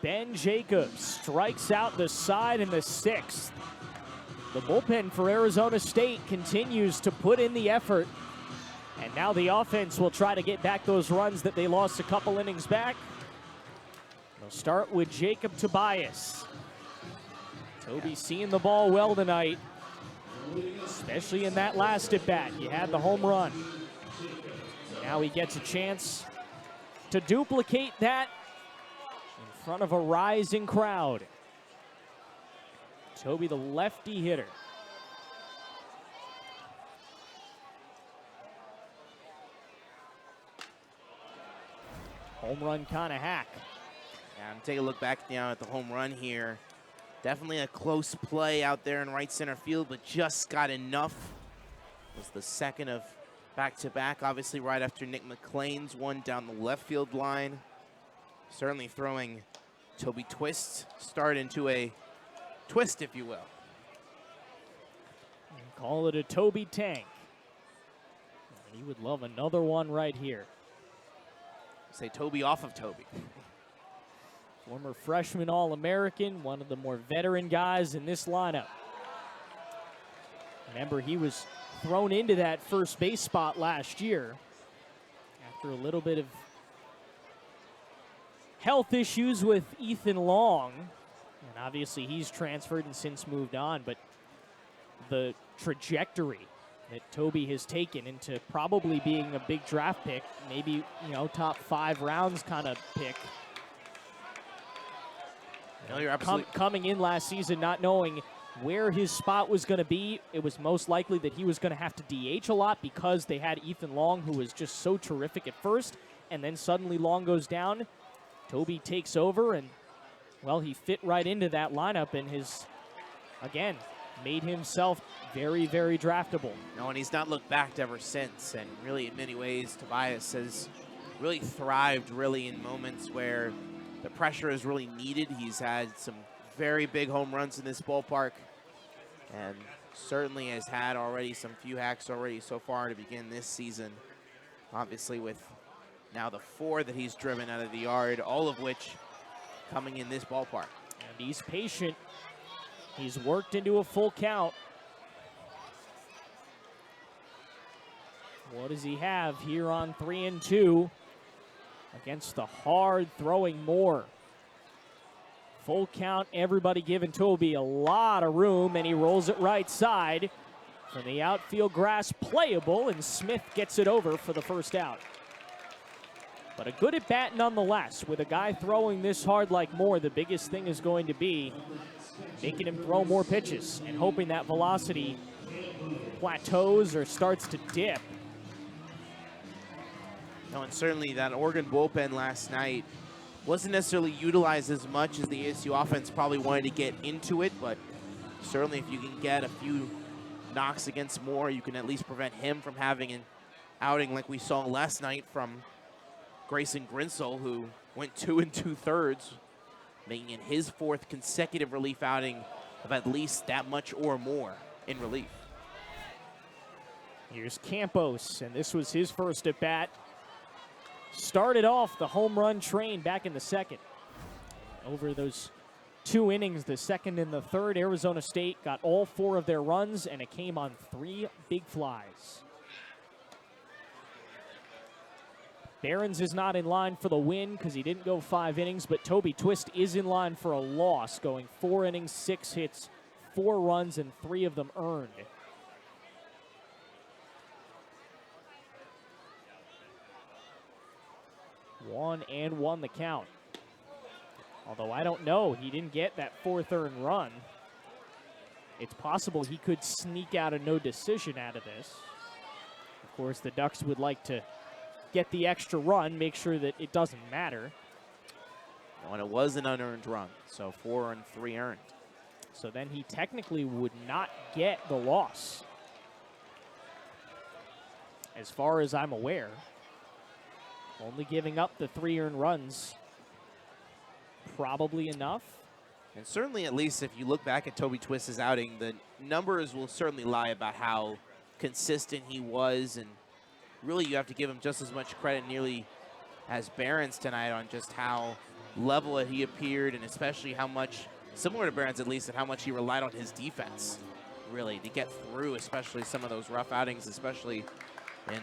S1: Ben Jacobs strikes out the side in the 6th. The bullpen for Arizona State continues to put in the effort. And now the offense will try to get back those runs that they lost a couple innings back. They'll start with Jacob Tobias. Toby seeing the ball well tonight, especially in that last at-bat. You had the home run. Now he gets a chance to duplicate that in front of a rising crowd. Toby, the lefty hitter. Home run kind of hack.
S2: And take a look back now at the home run here. Definitely a close play out there in right center field, but just got enough. It was the second of back-to-back, obviously right after Nick McLean's one down the left field line. certainly throwing Toby Twist start into a twist, if you will.
S1: Call it a Toby tank. He would love another one right here.
S2: Say Toby off of Toby.
S1: Former freshman All-American, one of the more veteran guys in this lineup. Remember, he was thrown into that first base spot last year after a little bit of health issues with Ethan Long. And obviously he's transferred and since moved on, but the trajectory that Toby has taken into probably being a big draft pick, maybe, you know, top 5 rounds kind of pick.
S2: No, you're absolutely
S1: Coming in last season, not knowing where his spot was going to be, it was most likely that he was going to have to DH a lot because they had Ethan Long, who was just so terrific at first, and then suddenly Long goes down. Toby takes over, and, well, he fit right into that lineup and has, again, made himself very, very draftable.
S2: No, and he's not looked back ever since, and really in many ways, Tobias has really thrived really in moments where the pressure is really needed. He's had some very big home runs in this ballpark, and certainly has had already some few hacks already so far to begin this season. Obviously with now the 4 that he's driven out of the yard, all of which coming in this ballpark.
S1: And he's patient. He's worked into a full count. What does he have here on 3-2 against the hard-throwing Moore? Full count, everybody giving Toby a lot of room, and he rolls it right side. From the outfield grass, playable, and Smith gets it over for the first out. But a good at bat nonetheless. With a guy throwing this hard like Moore, the biggest thing is going to be making him throw more pitches and hoping that velocity plateaus or starts to dip.
S2: No, and certainly that Oregon bullpen last night wasn't necessarily utilized as much as the ASU offense probably wanted to get into it, but certainly if you can get a few knocks against Moore, you can at least prevent him from having an outing like we saw last night from Grayson Grinsell, who went 2 2/3, making it his 4th consecutive relief outing of at least that much or more in relief.
S1: Here's Campos, and this was his first at bat. Started off the home run train back in the second. Over those 2 innings, the second and the third, Arizona State got all 4 of their runs, and it came on 3 big flies. Behrens is not in line for the win because he didn't go 5 innings, but Toby Twist is in line for a loss, going 4 innings, 6 hits, 4 runs, and 3 of them earned. 1-1 the count. Although I don't know, he didn't get that 4th earned run. It's possible he could sneak out a no decision out of this. Of course, the Ducks would like to get the extra run, make sure that it doesn't matter.
S2: And it was an unearned run, so 4 and 3 earned.
S1: So then he technically would not get the loss, as far as I'm aware. Only giving up the 3 earned runs, probably enough.
S2: And certainly, at least if you look back at Toby Twist's outing, the numbers will certainly lie about how consistent he was, and really you have to give him just as much credit nearly as Behrens tonight on just how level he appeared, and especially how much, similar to Behrens at least, and how much he relied on his defense, really, to get through, especially some of those rough outings, especially in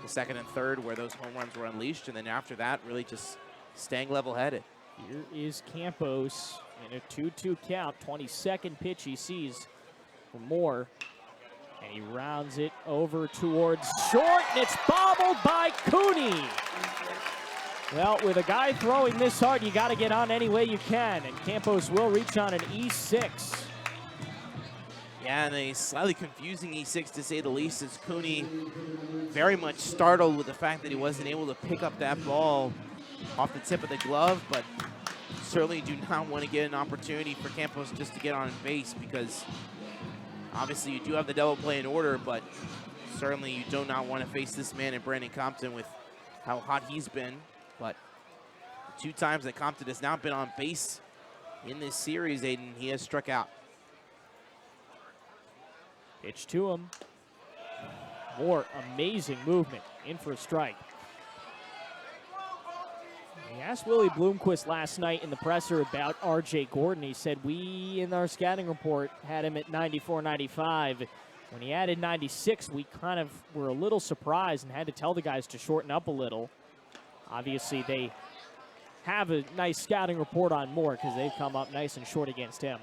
S2: the second and third where those home runs were unleashed, and then after that, really just staying level-headed.
S1: Here is Campos in a 2-2 count. 22nd pitch he sees for Moore. And he rounds it over towards short, and it's bobbled by Cooney. Well, with a guy throwing this hard, you got to get on any way you can, and Campos will reach on an E6.
S2: Yeah, and a slightly confusing E6 to say the least, as Cooney very much startled with the fact that he wasn't able to pick up that ball off the tip of the glove, but certainly do not want to get an opportunity for Campos just to get on base, because obviously you do have the double play in order, but certainly you do not want to face this man in Brandon Compton with how hot he's been. But 2 times that Compton has now been on base in this series, Aiden, he has struck out.
S1: Pitch to him. More amazing movement. In for a strike. We asked Willie Bloomquist last night in the presser about R.J. Gordon. He said, we, in our scouting report, had him at 94, 95. When he added 96, we kind of were a little surprised and had to tell the guys to shorten up a little. Obviously, they have a nice scouting report on Moore because they've come up nice and short against him.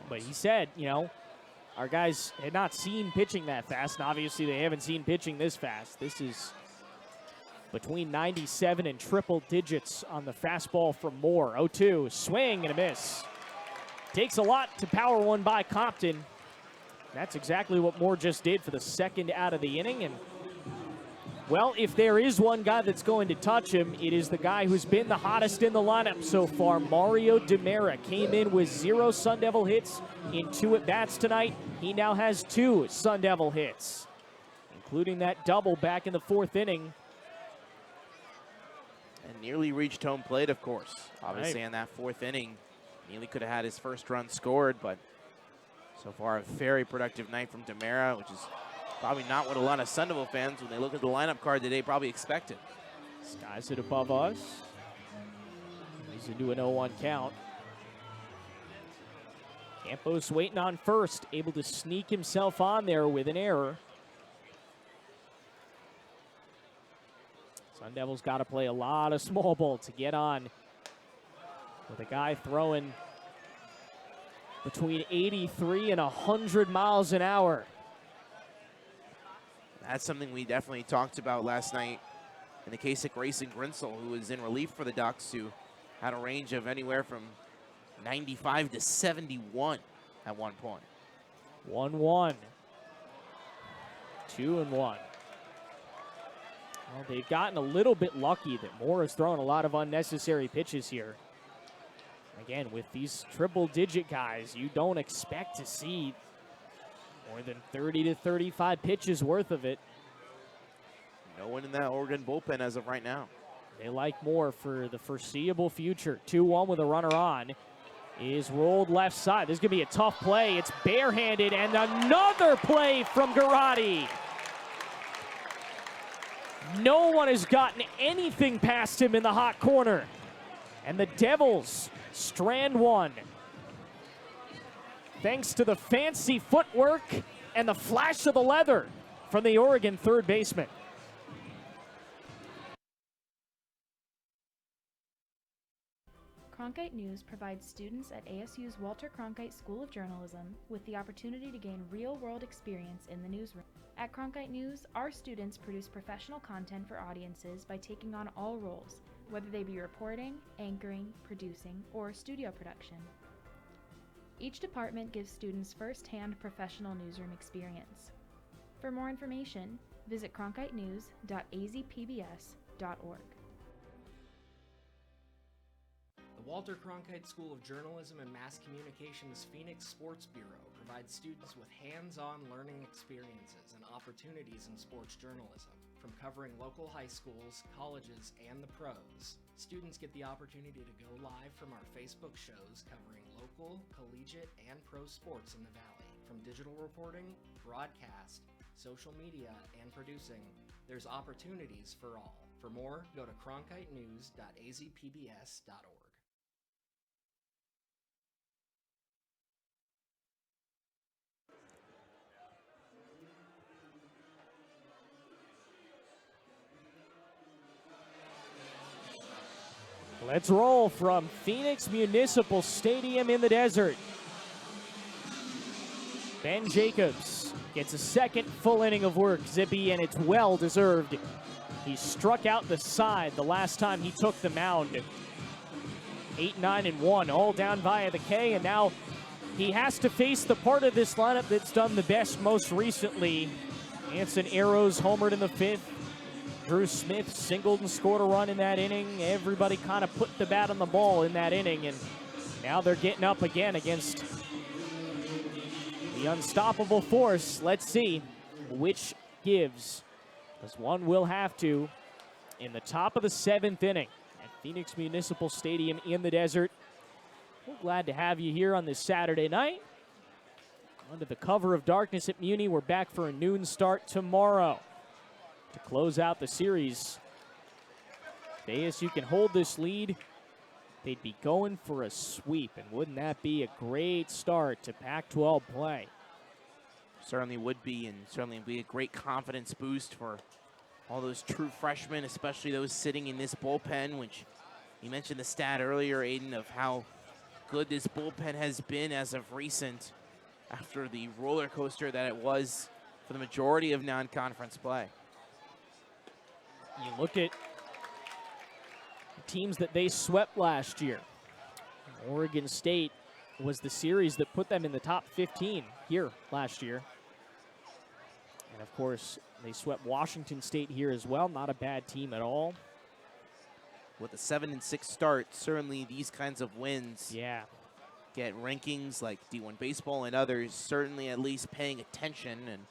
S1: But he said, you know, our guys had not seen pitching that fast, and obviously they haven't seen pitching this fast. This is between 97 and triple digits on the fastball from Moore. 0-2, swing and a miss. Takes a lot to power one by Compton. That's exactly what Moore just did for the second out of the inning. And, well, if there is one guy that's going to touch him, it is the guy who's been the hottest in the lineup so far. Mario DeMera came in with 0 Sun Devil hits in 2 at-bats tonight. He now has 2 Sun Devil hits, including that double back in the 4th inning.
S2: And nearly reached home plate, of course. Obviously,
S1: right.
S2: In that 4th inning, nearly could have had his first run scored, but so far a very productive night from DeMera, which is probably not what a lot of Sun Devil fans, when they look at the lineup card today, probably expected.
S1: Skies it above us. He's into an 0-1 count. Campos waiting on first, able to sneak himself on there with an error. Sun Devils got to play a lot of small ball to get on with a guy throwing between 83 and 100 miles an hour.
S2: That's something we definitely talked about last night in the case of Grayson Grinsell, who was in relief for the Ducks, who had a range of anywhere from 95 to 71 at one point.
S1: 1-1. 2-1. Well, they've gotten a little bit lucky that Moore has thrown a lot of unnecessary pitches here. Again, with these triple-digit guys, you don't expect to see more than 30 to 35 pitches worth of it.
S2: No one in that Oregon bullpen as of right now.
S1: They like Moore for the foreseeable future. 2-1 with a runner on. Is rolled left side. This is going to be a tough play. It's barehanded, and another play from Garrotti. No one has gotten anything past him in the hot corner. And the Devils strand one. Thanks to the fancy footwork and the flash of the leather from the Oregon third baseman.
S3: Cronkite News provides students at ASU's Walter Cronkite School of Journalism with the opportunity to gain real-world experience in the newsroom. At Cronkite News, our students produce professional content for audiences by taking on all roles, whether they be reporting, anchoring, producing, or studio production. Each department gives students first-hand professional newsroom experience. For more information, visit cronkitenews.azpbs.org.
S10: The Walter Cronkite School of Journalism and Mass Communication's Phoenix Sports Bureau provides students with hands-on learning experiences and opportunities in sports journalism. From covering local high schools, colleges, and the pros, students get the opportunity to go live from our Facebook shows covering local, collegiate, and pro sports in the Valley. From digital reporting, broadcast, social media, and producing, there's opportunities for all. For more, go to cronkitenews.azpbs.org.
S1: Let's roll from Phoenix Municipal Stadium in the desert. Ben Jacobs gets a second full inning of work, Zippy, and it's well deserved. He struck out the side the last time he took the mound. 8-9-1, all down via the K, and now he has to face the part of this lineup that's done the best most recently. Anson Arrows homered in the 5th. Drew Smith singled and scored a run in that inning. Everybody kind of put the bat on the ball in that inning, and now they're getting up again against the unstoppable force. Let's see which gives, because one will have to in the top of the 7th inning. Phoenix Municipal Stadium in the desert. We're glad to have you here on this Saturday night. Under the cover of darkness at Muni, we're back for a noon start tomorrow to close out the series. If ASU can hold this lead, they'd be going for a sweep, and wouldn't that be a great start to Pac-12 play?
S2: Certainly would be, and certainly be a great confidence boost for all those true freshmen, especially those sitting in this bullpen, which you mentioned the stat earlier, Aiden, of how good this bullpen has been as of recent after the roller coaster that it was for the majority of non-conference play.
S1: You look at the teams that they swept last year. Oregon State was the series that put them in the top 15 here last year. And of course, they swept Washington State here as well. Not a bad team at all.
S2: With a 7-6 start, certainly these kinds of wins get rankings like D1 Baseball and others certainly at least paying attention. And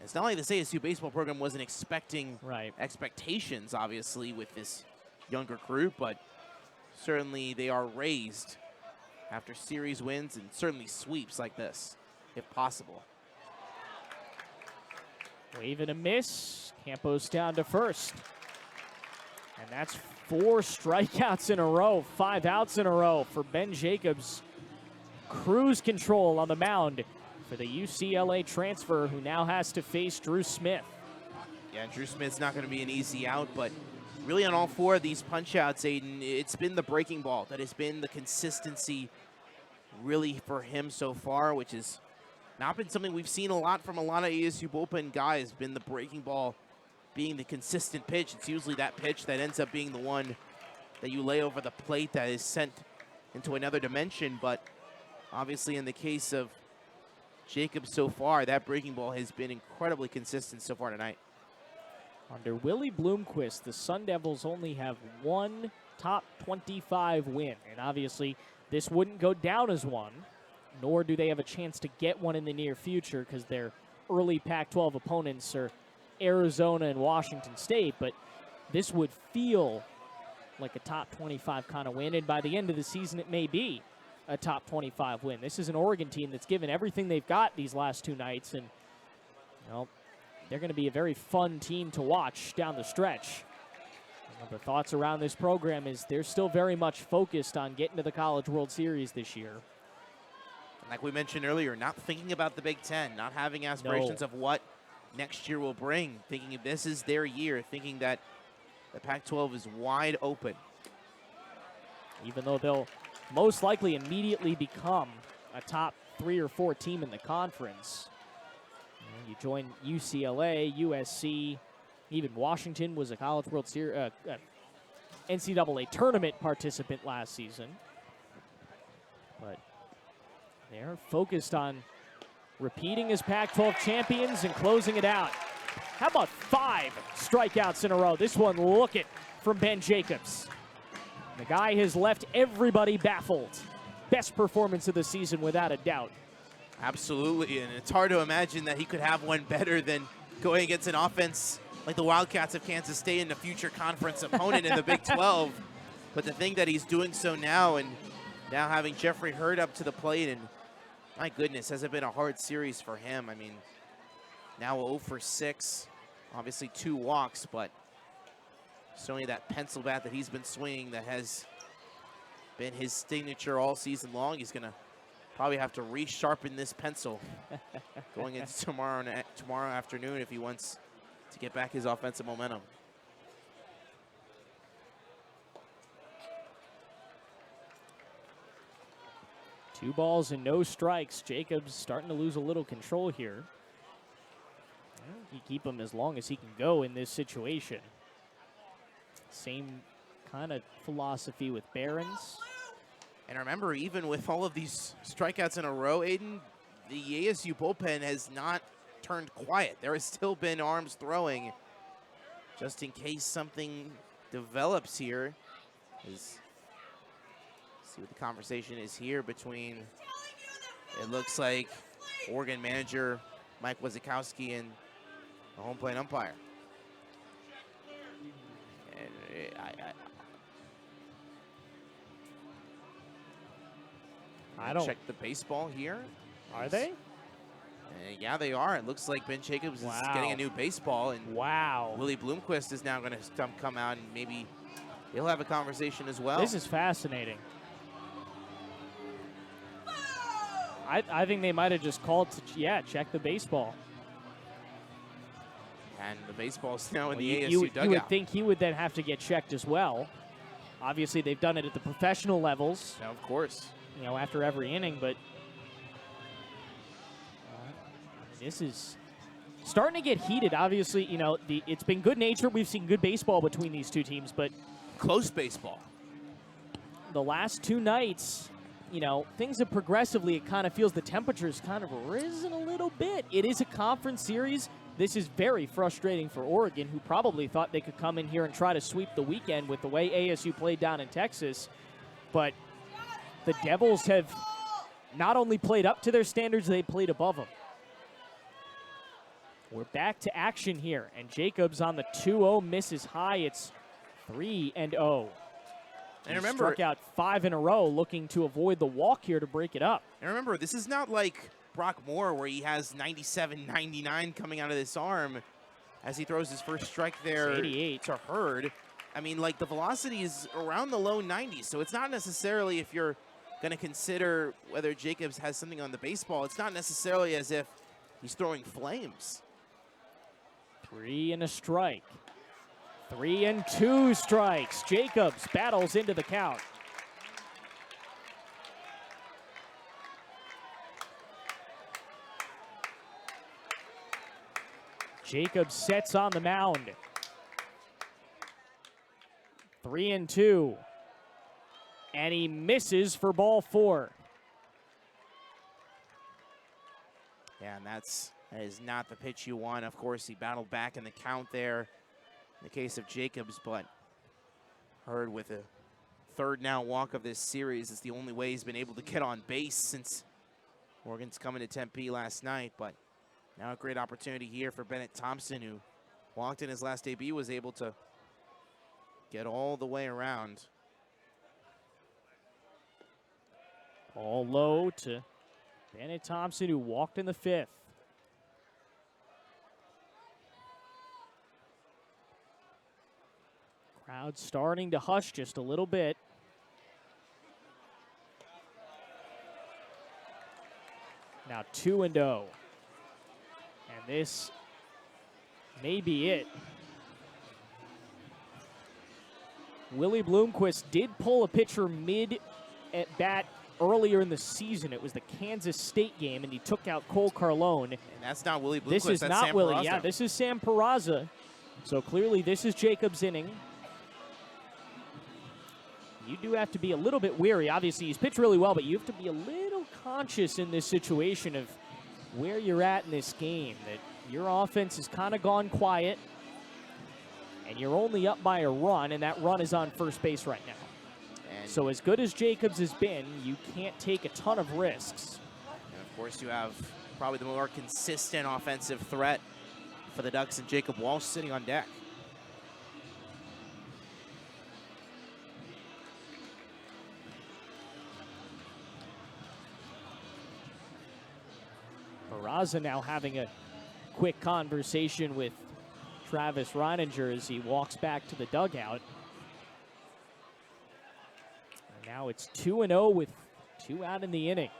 S2: it's not like this ASU baseball program wasn't expecting expectations, obviously, with this younger group, but certainly they are raised after series wins and certainly sweeps like this, if possible.
S1: Wave and a miss. Campos down to first. And that's 4 strikeouts in a row, 5 outs in a row for Ben Jacobs. Cruise control on the mound for the UCLA transfer, who now has to face Drew Smith.
S2: Yeah, Drew Smith's not going to be an easy out, but really on all 4 of these punch-outs, Aiden, it's been the breaking ball that has been the consistency really for him so far, which has not been something we've seen a lot from a lot of ASU bullpen guys, been the breaking ball being the consistent pitch. It's usually that pitch that ends up being the one that you lay over the plate that is sent into another dimension. But obviously in the case of Jacobs so far, that breaking ball has been incredibly consistent so far tonight.
S1: Under Willie Bloomquist, the Sun Devils only have 1 top 25 win. And obviously this wouldn't go down as one, nor do they have a chance to get one in the near future because their early Pac-12 opponents are Arizona and Washington State, but this would feel like a top 25 kind of win, and by the end of the season it may be a top 25 win. This is an Oregon team that's given everything they've got these last 2 nights, and they're going to be a very fun team to watch down the stretch. The thoughts around this program is they're still very much focused on getting to the College World Series this year.
S2: And like we mentioned earlier, not thinking about the Big Ten, not having aspirations of what next year will bring, thinking this is their year, thinking that the Pac-12 is wide open.
S1: Even though they'll most likely immediately become a top 3 or 4 team in the conference. You join UCLA, USC, even Washington was a College World Series, NCAA tournament participant last season. But they're focused on repeating as Pac-12 champions and closing it out. How about 5 strikeouts in a row? This one looking from Ben Jacobs. The guy has left everybody baffled. Best performance of the season without a doubt.
S2: Absolutely, and it's hard to imagine that he could have one better than going against an offense like the Wildcats of Kansas State and a future conference opponent in the Big 12. But the thing that he's doing so now, and now having Jeffrey Hurd up to the plate, and my goodness, has it been a hard series for him. I mean, now 0 for 6, obviously 2 walks, but certainly that pencil bat that he's been swinging that has been his signature all season long. He's going to probably have to resharpen this pencil going into tomorrow afternoon if he wants to get back his offensive momentum.
S1: Two balls and no strikes. Jacobs starting to lose a little control here. You keep him as long as he can go in this situation. Same kind of philosophy with Barons.
S2: And remember, even with all of these strikeouts in a row, Aiden, the ASU bullpen has not turned quiet. There has still been arms throwing just in case something develops here. See what the conversation is here between, it looks like, Oregon manager Mike Wazikowski and the home plate umpire. And
S1: I don't
S2: check the baseball here.
S1: Are they?
S2: Yeah, they are. It looks like Ben Jacobs is getting a new baseball, and Willie Bloomquist is now going to come out, and maybe he'll have a conversation as well.
S1: This is fascinating. I think they might have just called to, check the baseball.
S2: And the baseball's now in the ASU dugout.
S1: You would think he would then have to get checked as well. Obviously, they've done it at the professional levels.
S2: Now, of course.
S1: You know, after every inning, but this is starting to get heated. Obviously, you know, it's been good nature. We've seen good baseball between these two teams, but
S2: close baseball.
S1: The last two nights, you know, things have progressively, it kind of feels the temperature's kind of risen a little bit. It is a conference series. This is very frustrating for Oregon, who probably thought they could come in here and try to sweep the weekend with the way ASU played down in Texas. But the Devils have not only played up to their standards, they played above them. We're back to action here, and Jacobs on the 2-0 misses high. It's 3-0.
S2: And remember,
S1: struck out 5 in a row, looking to avoid the walk here to break it up.
S2: And remember, this is not like Brock Moore, where he has 97, 99 coming out of this arm as he throws his first strike there
S1: 88
S2: to Hurd. I mean, like, the velocity is around the low 90s, so it's not necessarily, if you're going to consider whether Jacobs has something on the baseball, it's not necessarily as if he's throwing flames.
S1: 3 and a strike. 3 and 2 strikes. Jacobs battles into the count. Jacobs sets on the mound. 3 and 2. And he misses for ball 4.
S2: Yeah, and that is not the pitch you want. Of course, he battled back in the count there in the case of Jacobs, but Hurd with a third now walk of this series. It's the only way he's been able to get on base since Oregon's coming to Tempe last night. But now a great opportunity here for Bennett Thompson, who walked in his last debut, was able to get all the way around.
S1: All low to Bennett Thompson, who walked in the 5th. Crowd starting to hush just a little bit. Now 2-0. And this may be it. Willie Bloomquist did pull a pitcher mid at bat earlier in the season. It was the Kansas State game, and he took out Cole Carlone.
S2: And that's not Willie Bloomquist.
S1: This is
S2: that's
S1: not
S2: Sam
S1: Willie.
S2: Peraza.
S1: Yeah, this is Sam Peraza. So clearly this is Jacobs' inning. You do have to be a little bit wary. Obviously, he's pitched really well, but you have to be a little conscious in this situation of where you're at in this game, that your offense has kind of gone quiet, and you're only up by a run, and that run is on first base right now. And so as good as Jacobs has been, you can't take a ton of risks.
S2: And of course, you have probably the more consistent offensive threat for the Ducks, and Jacob Walsh sitting on deck.
S1: Peraza now having a quick conversation with Travis Reininger as he walks back to the dugout. And now it's 2-0 with 2 out in the inning.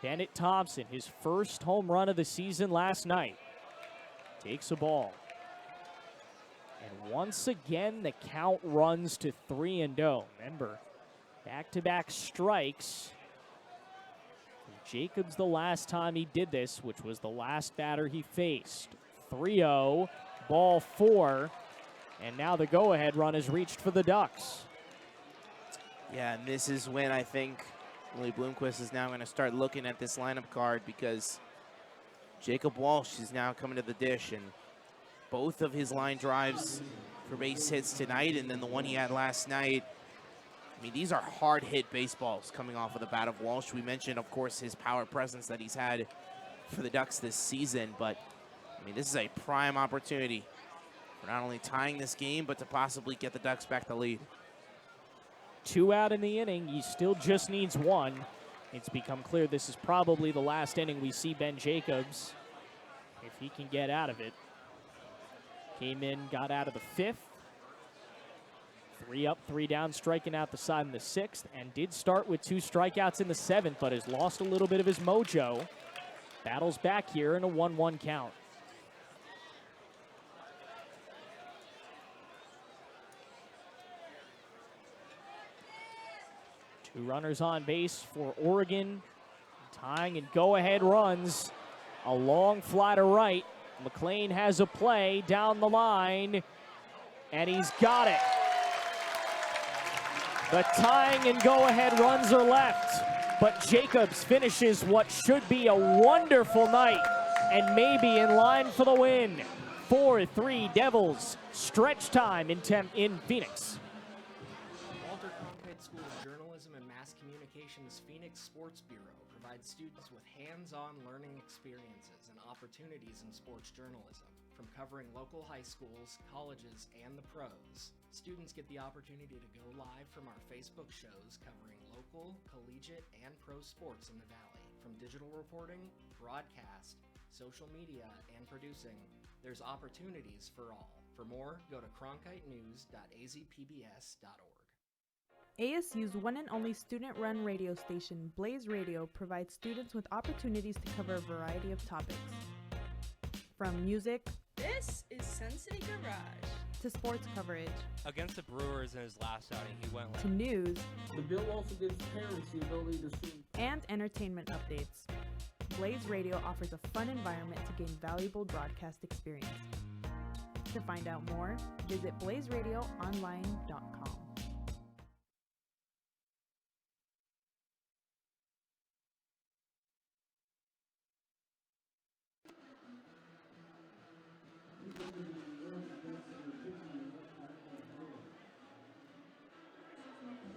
S1: Bennett Thompson, his first home run of the season last night, takes a ball. And once again, the count runs to 3-0. Remember, back-to-back strikes. Jacobs the last time he did this, which was the last batter he faced. 3-0, ball 4, and now the go-ahead run is reached for the Ducks.
S2: Yeah, and this is when I think Willie Bloomquist is now going to start looking at this lineup card, because Jacob Walsh is now coming to the dish, and both of his line drives for base hits tonight, and then the one he had last night. I mean, these are hard-hit baseballs coming off of the bat of Walsh. We mentioned, of course, his power presence that he's had for the Ducks this season, but, I mean, this is a prime opportunity for not only tying this game, but to possibly get the Ducks back the lead.
S1: 2 out in the inning. He still just needs 1. It's become clear this is probably the last inning we see Ben Jacobs, if he can get out of it. Came in, got out of the 5th. 3 up, 3 down, striking out the side in the 6th, and did start with 2 strikeouts in the 7th, but has lost a little bit of his mojo. Battles back here in a 1-1 count. Two runners on base for Oregon. Tying and go-ahead runs. A long fly to right. McLean has a play down the line, and he's got it. The tying and go-ahead runs are left, but Jacobs finishes what should be a wonderful night and maybe in line for the win. 4-3 Devils. Stretch time in Phoenix.
S10: Walter Cronkite School of Journalism and Mass Communications Phoenix Sports Bureau provides students with hands-on learning experiences and opportunities in sports journalism. From covering local high schools, colleges, and the pros, students get the opportunity to go live from our Facebook shows covering local, collegiate, and pro sports in the Valley. From digital reporting, broadcast, social media, and producing, there's opportunities for all. For more, go to cronkitenews.azpbs.org.
S11: ASU's one and only student-run radio station, Blaze Radio, provides students with opportunities to cover a variety of topics. From music,
S4: This is Sun City Garage,
S11: to sports coverage,
S5: Against the Brewers in his last outing, he went
S11: to news,
S6: The bill also gives parents the ability to stream
S11: and entertainment updates. Blaze Radio offers a fun environment to gain valuable broadcast experience. To find out more, visit blazeradioonline.com.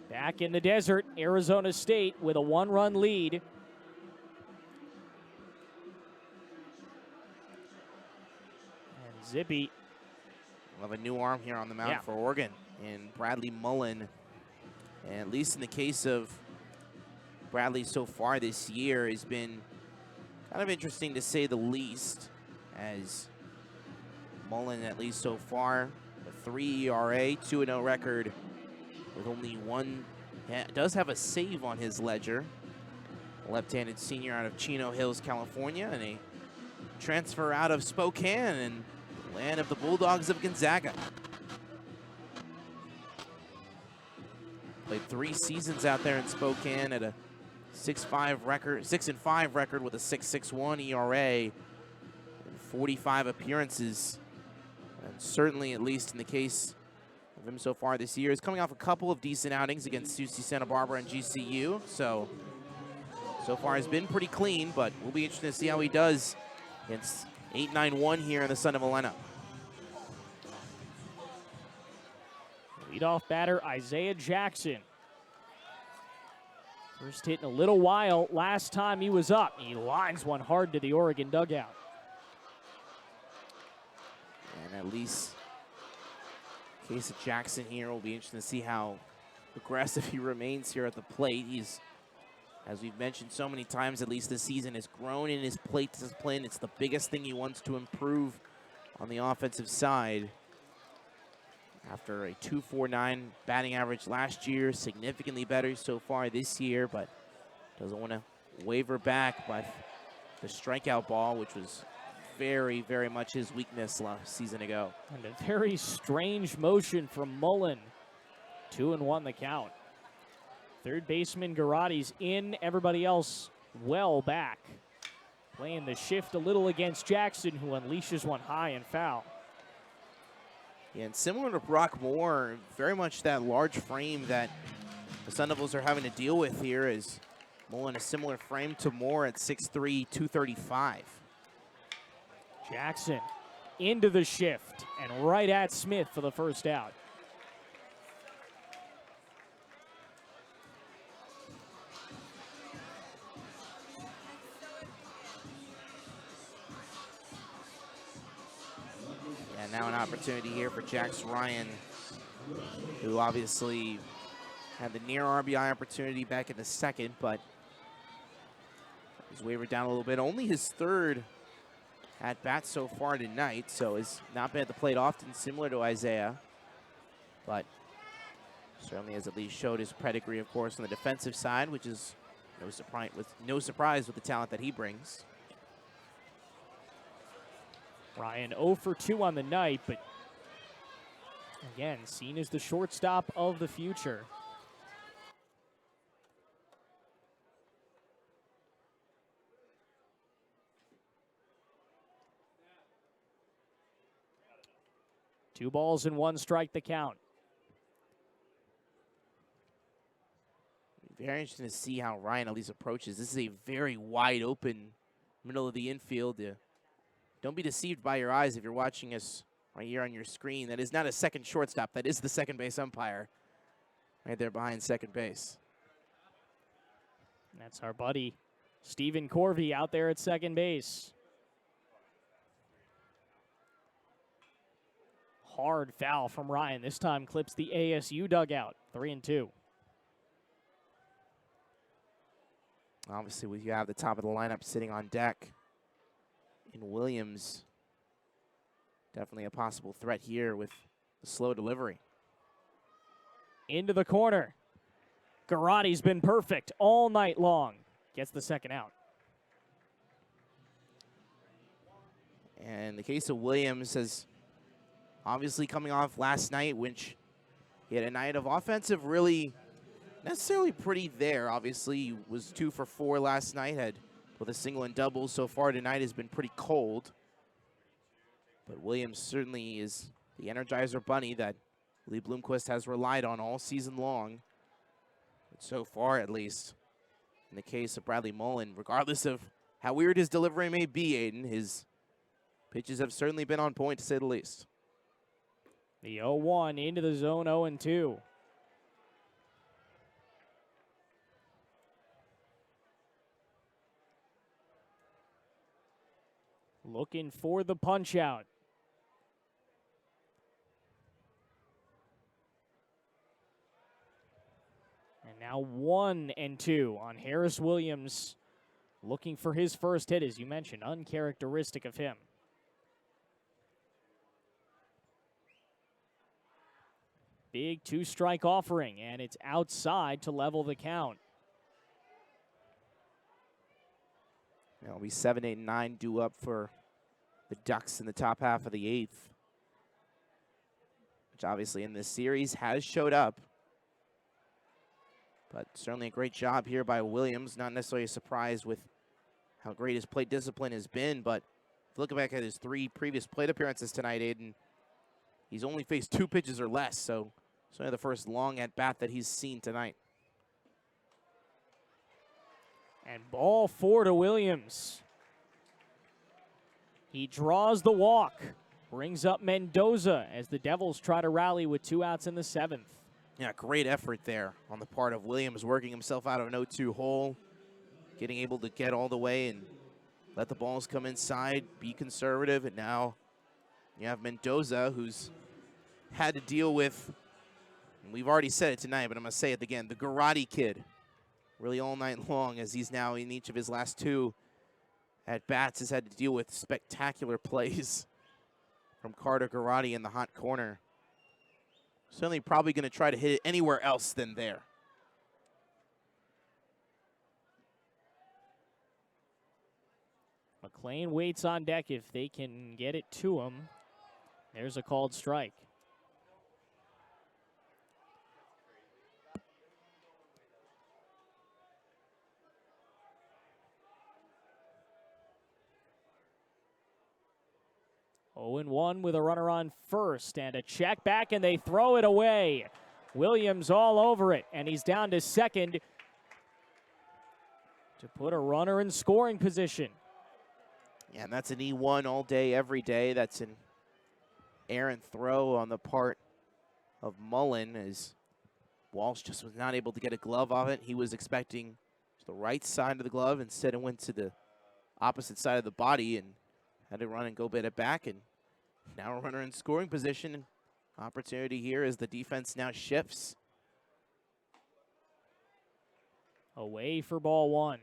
S1: Back in the desert, Arizona State with a 1-run lead. And Zippy.
S2: We'll have a new arm here on the mound for Oregon in Bradley Mullen. And at least in the case of Bradley so far this year, has been kind of interesting to say the least, as Mullen, at least so far, a 3 ERA, 2-0 record with only 1, does have a save on his ledger. Left-handed senior out of Chino Hills, California, and a transfer out of Spokane and land of the Bulldogs of Gonzaga. Played 3 seasons out there in Spokane at a 6-5 record, 6-5 record with a 6.61 ERA, and 45 appearances. And certainly, at least in the case of him so far this year, is coming off a couple of decent outings against UC Santa Barbara and GCU. So far has been pretty clean, but we'll be interested to see how he does against 8-9-1 here in the Son of Helena.
S1: Leadoff batter Isaiah Jackson. First hit in a little while. Last time he was up, he lines one hard to the Oregon dugout.
S2: And at least in case of Jackson here, will be interesting to see how aggressive he remains here at the plate. He's, as we've mentioned so many times, at least this season, has grown in his plate discipline. It's the biggest thing he wants to improve on the offensive side. After a 2.49 batting average last year, significantly better so far this year, but doesn't want to waver back by the strikeout ball, which was very, very much his weakness last season ago.
S1: And a very strange motion from Mullen. 2-1 the count. Third baseman Garotti's in, everybody else well back. Playing the shift a little against Jackson, who unleashes one high and foul.
S2: Yeah, and similar to Brock Moore, very much that large frame that the Sun Devils are having to deal with here, is Mullen a similar frame to Moore at 6'3", 235.
S1: Jackson into the shift and right at Smith for the first out. And now an opportunity here for Jax Ryan, who obviously
S2: Had the near RBI opportunity back in the second, but he's wavered down a little bit. Only his third at bat so far tonight, so has not been at the plate often, similar to Isaiah. But certainly has at least showed his pedigree, of course, on the defensive side, which is no surprise with the talent that he brings.
S1: Ryan 0 for 2 on the night, but again, seen as the shortstop of the future. Two balls and one strike the count.
S2: Very interesting to see how Ryan at least approaches. This is a very wide open middle of the infield. Don't be deceived by your eyes if you're watching us right here on your screen. That is not a second shortstop. That is the second base umpire right there behind second base.
S1: And that's our buddy Stephen Corvey out there at second base. Hard foul from Ryan. This time clips the ASU dugout. 3-2.
S2: Obviously, you have the top of the lineup sitting on deck in Williams. Definitely a possible threat here with the slow delivery.
S1: Into the corner. Garotti's been perfect all night long. Gets the second out.
S2: And the case of Williams has obviously coming off last night, which he had a night of offensive really necessarily pretty there. Obviously, he was 2 for 4 last night, had with a single and double. So far tonight has been pretty cold. But Williams certainly is the Energizer Bunny that Lee Bloomquist has relied on all season long. But so far, at least, in the case of Bradley Mullen, regardless of how weird his delivery may be, Aiden, his pitches have certainly been on point, to say the least.
S1: The 0-1 into the zone, 0-2. Looking for the punch out. And now 1-2 on Harris Williams. Looking for his first hit, as you mentioned, uncharacteristic of him. Big 2-strike offering, and it's outside to level the count.
S2: It'll be 7, 8, and 9 due up for the Ducks in the top half of the 8th, which obviously in this series has showed up. But certainly a great job here by Williams. Not necessarily a surprise with how great his plate discipline has been, but if you look back at his 3 previous plate appearances tonight, Aiden, he's only faced 2 pitches or less, so it's only the first long at-bat that he's seen tonight.
S1: And ball 4 to Williams. He draws the walk, brings up Mendoza as the Devils try to rally with 2 outs in the 7th.
S2: Yeah, great effort there on the part of Williams, working himself out of an 0-2 hole, getting able to get all the way and let the balls come inside, be conservative, and now you have Mendoza, who's had to deal with, and we've already said it tonight, but I'm going to say it again, the Garotti kid, really all night long, as he's now in each of his last 2 at-bats has had to deal with spectacular plays from Carter Garotti in the hot corner. Certainly probably going to try to hit it anywhere else than there.
S1: McLean waits on deck if they can get it to him. There's a called strike. Oh, 0-1 with a runner on first and a check back, and they throw it away. Williams all over it, and he's down to second to put a runner in scoring position.
S2: Yeah, and that's an E1 all day, every day. That's an errant throw on the part of Mullen, as Walsh just was not able to get a glove off it. He was expecting the right side of the glove. Instead, it went to the opposite side of the body and had to run and go bit it back. And now a runner in scoring position. Opportunity here as the defense now shifts.
S1: Away for ball one.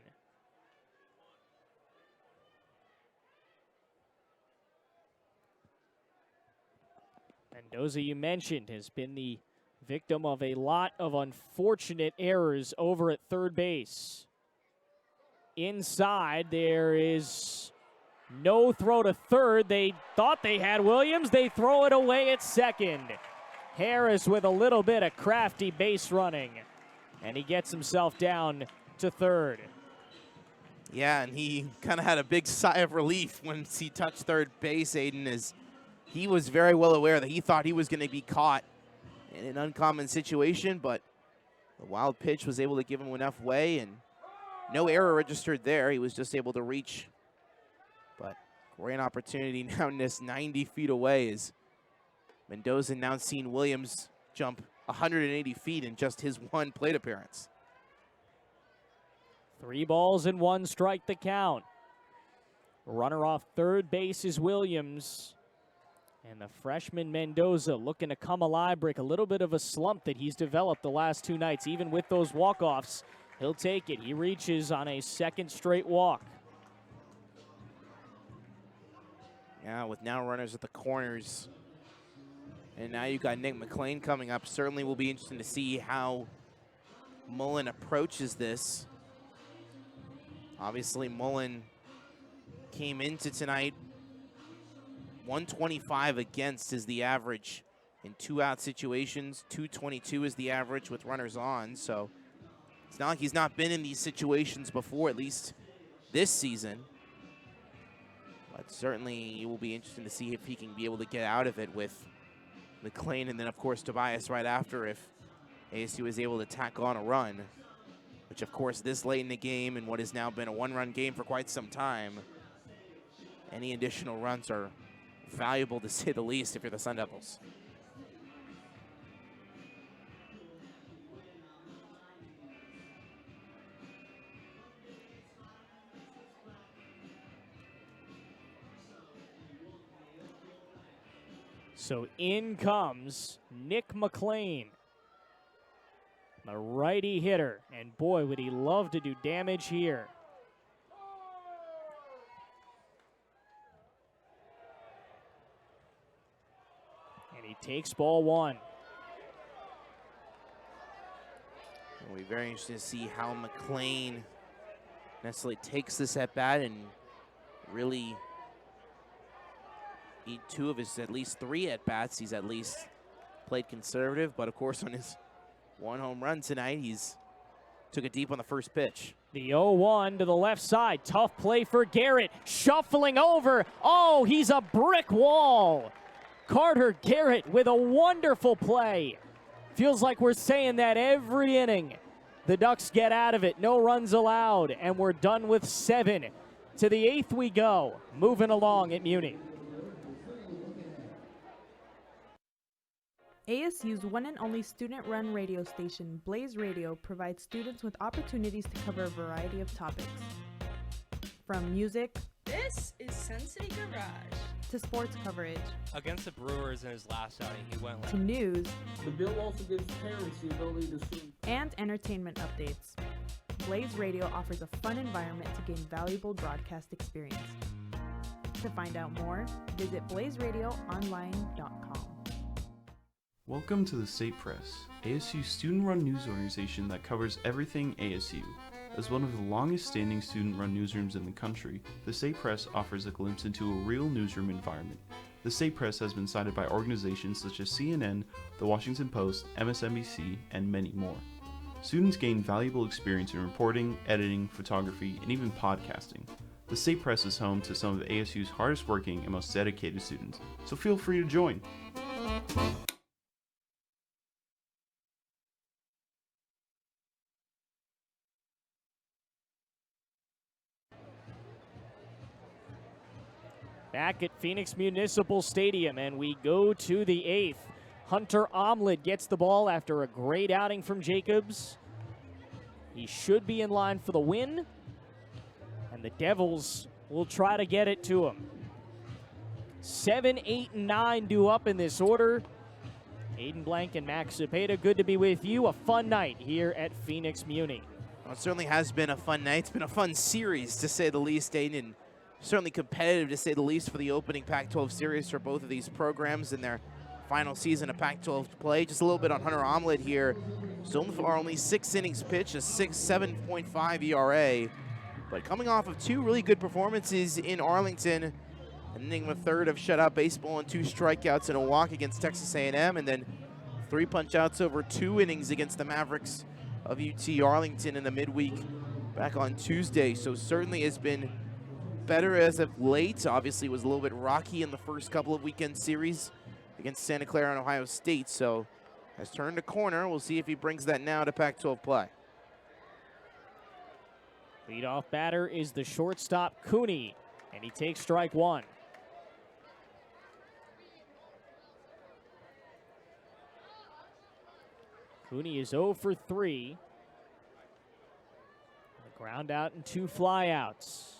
S1: Mendoza, you mentioned, has been the victim of a lot of unfortunate errors over at third base. Inside, there is no throw to third. They thought they had Williams. They throw it away at second. Harris with a little bit of crafty base running, and he gets himself down to third.
S2: Yeah, and he kind of had a big sigh of relief when he touched third base, Aiden, as he was very well aware that he thought he was going to be caught in an uncommon situation, but the wild pitch was able to give him enough way, and no error registered there. He was just able to reach, but great opportunity now just 90 feet away as Mendoza now seen Williams jump 180 feet in just his one plate appearance.
S1: 3 balls and 1 strike the count. Runner off third base is Williams. And the freshman Mendoza looking to come alive, break a little bit of a slump that he's developed the last 2 nights. Even with those walk-offs, he'll take it. He reaches on a second straight walk.
S2: Yeah, with now runners at the corners. And now you've got Nick McLean coming up. Certainly will be interesting to see how Mullen approaches this. Obviously, Mullen came into tonight 125 against is the average in 2-out situations. 222 is the average with runners on. So it's not like he's not been in these situations before, at least this season. But certainly it will be interesting to see if he can be able to get out of it with McLean and then, of course, Tobias right after if ASU is able to tack on a run. Which, of course, this late in the game and what has now been a 1-run game for quite some time, any additional runs are valuable to say the least if you're the Sun Devils.
S1: So in comes Nick McLean, the righty hitter. And boy, would he love to do damage here. And he takes ball one.
S2: It'll be very interesting to see how McLean necessarily takes this at bat and really eat 2 of his at least 3 at bats. He's at least played conservative, but of course on his 1 home run tonight, he's took it deep on the first pitch.
S1: The 0-1 to the left side. Tough play for Garrett. Shuffling over. Oh, he's a brick wall. Carter Garrett with a wonderful play. Feels like we're saying that every inning. The Ducks get out of it. No runs allowed. And we're done with 7. To the 8th we go. Moving along at Muni.
S11: ASU's one and only student-run radio station, Blaze Radio, provides students with opportunities to cover a variety of topics. From music,
S4: This is Sun City Garage,
S11: to sports coverage,
S5: Against the Brewers in his last outing, he went
S11: to news,
S6: The bill also gives parents the ability to see.
S11: and entertainment updates. Blaze Radio offers a fun environment to gain valuable broadcast experience. To find out more, visit blazeradioonline.com.
S7: Welcome to the State Press, ASU's student-run news organization that covers everything ASU. As one of the longest-standing student-run newsrooms in the country, the State Press offers a glimpse into a real newsroom environment. The State Press has been cited by organizations such as CNN, The Washington Post, MSNBC, and many more. Students gain valuable experience in reporting, editing, photography, and even podcasting. The State Press is home to some of ASU's hardest-working and most dedicated students, so feel free to join.
S1: Back at Phoenix Municipal Stadium, and we go to the 8th. Hunter Omelet gets the ball after a great outing from Jacobs. He should be in line for the win, and the Devils will try to get it to him. 7, 8, and 9 due up in this order. Aiden Blanc and Max Zepeda, good to be with you. A fun night here at Phoenix Muni.
S2: Well, it certainly has been a fun night. It's been a fun series, to say the least, Aiden, and certainly competitive, to say the least, for the opening Pac-12 series for both of these programs in their final season of Pac-12 play. Just a little bit on Hunter Omelet here. So far, only 6 innings pitched, a 7.5 ERA. But coming off of 2 really good performances in Arlington, an inning and a third of shutout baseball and 2 strikeouts and a walk against Texas A&M, and then 3 punch-outs over 2 innings against the Mavericks of UT Arlington in the midweek back on Tuesday. So certainly has been better as of late. Obviously was a little bit rocky in the first couple of weekend series against Santa Clara and Ohio State. So has turned a corner. We'll see if he brings that now to Pac-12 play.
S1: Leadoff batter is the shortstop, Cooney, and he takes strike 1. Cooney is 0 for 3. A ground out and 2 flyouts.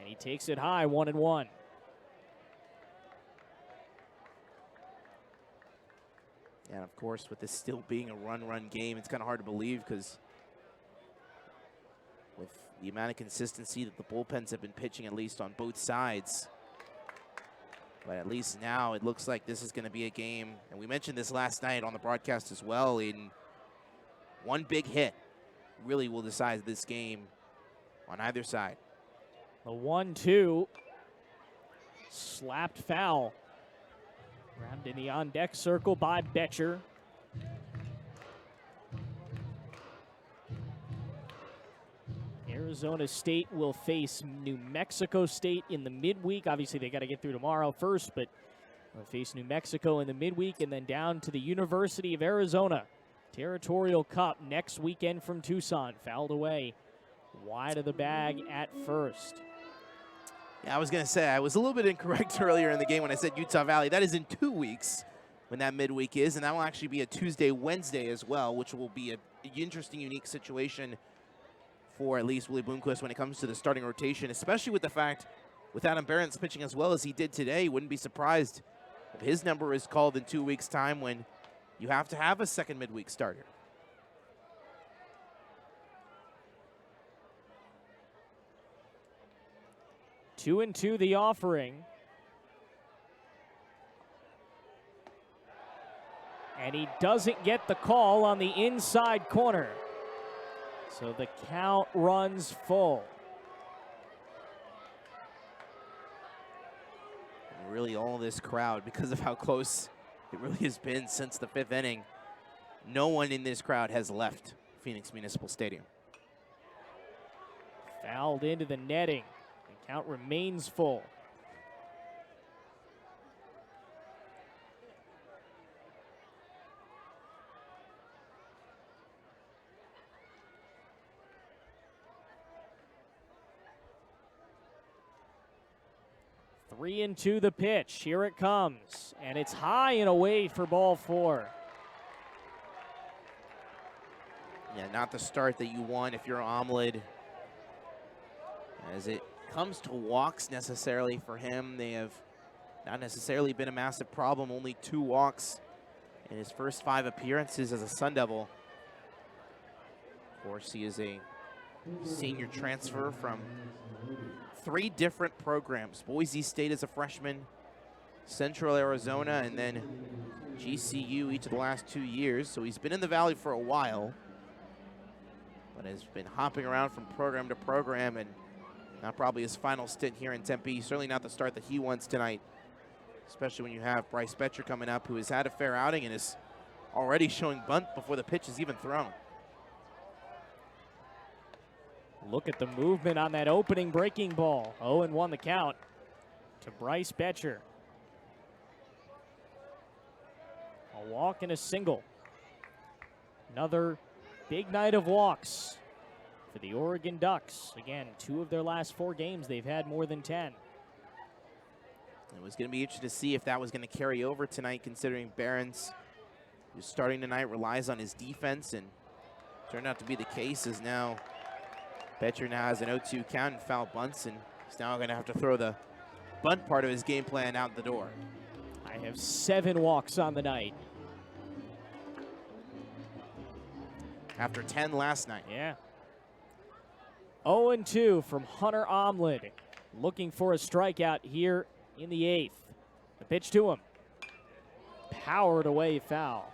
S1: And he takes it high, 1-1.
S2: And of course, with this still being a run-run game, it's kind of hard to believe, because with the amount of consistency that the bullpens have been pitching, at least on both sides. But at least now it looks like this is going to be a game, and we mentioned this last night on the broadcast as well, in one big hit really will decide this game on either side.
S1: The 1-2, slapped foul. Grabbed in the on-deck circle by Betcher. Arizona State will face New Mexico State in the midweek. Obviously, they got to get through tomorrow first, but they'll face New Mexico in the midweek, and then down to the University of Arizona. Territorial Cup next weekend from Tucson. Fouled away wide of the bag at first.
S2: Yeah, I was going to say, I was a little bit incorrect earlier in the game when I said Utah Valley. That is in 2 weeks when that midweek is, and that will actually be a Tuesday, Wednesday as well, which will be an interesting, unique situation for at least Willie Bloomquist when it comes to the starting rotation, especially with the fact with Adam Behrens pitching as well as he did today. Wouldn't be surprised if his number is called in 2 weeks' time, when you have to have a second midweek starter.
S1: Two and two the offering. And he doesn't get the call on the inside corner. So the count runs full.
S2: And really all this crowd, because of how close it really has been since the 5th inning, no one in this crowd has left Phoenix Municipal Stadium.
S1: Fouled into the netting. The count remains full. Three and two the pitch. Here it comes. And it's high and away for ball 4.
S2: Yeah, not the start that you want if you're Omelet. As it comes to walks necessarily for him, they have not necessarily been a massive problem. Only 2 walks in his first 5 appearances as a Sun Devil. Of course, he is a senior transfer from 3 different programs. Boise State as a freshman, Central Arizona, and then GCU each of the last 2 years. So he's been in the Valley for a while, but has been hopping around from program to program, and not probably his final stint here in Tempe. Certainly not the start that he wants tonight, especially when you have Bryce Betcher coming up, who has had a fair outing and is already showing bunt before the pitch is even thrown.
S1: Look at the movement on that opening breaking ball. 0-1 the count to Bryce Betcher. A walk and a single. Another big night of walks for the Oregon Ducks. Again, 2 of their last 4 games, they've had more than 10.
S2: It was going to be interesting to see if that was going to carry over tonight, considering Behrens, who's starting tonight, relies on his defense, and turned out to be the case, as now Betcher now has an 0-2 count and foul bunts, and he's now going to have to throw the bunt part of his game plan out the door.
S1: I have 7 walks on the night.
S2: After 10 last night.
S1: Yeah. 0-2 from Hunter Omlid. Looking for a strikeout here in the 8th. The pitch to him. Powered away foul.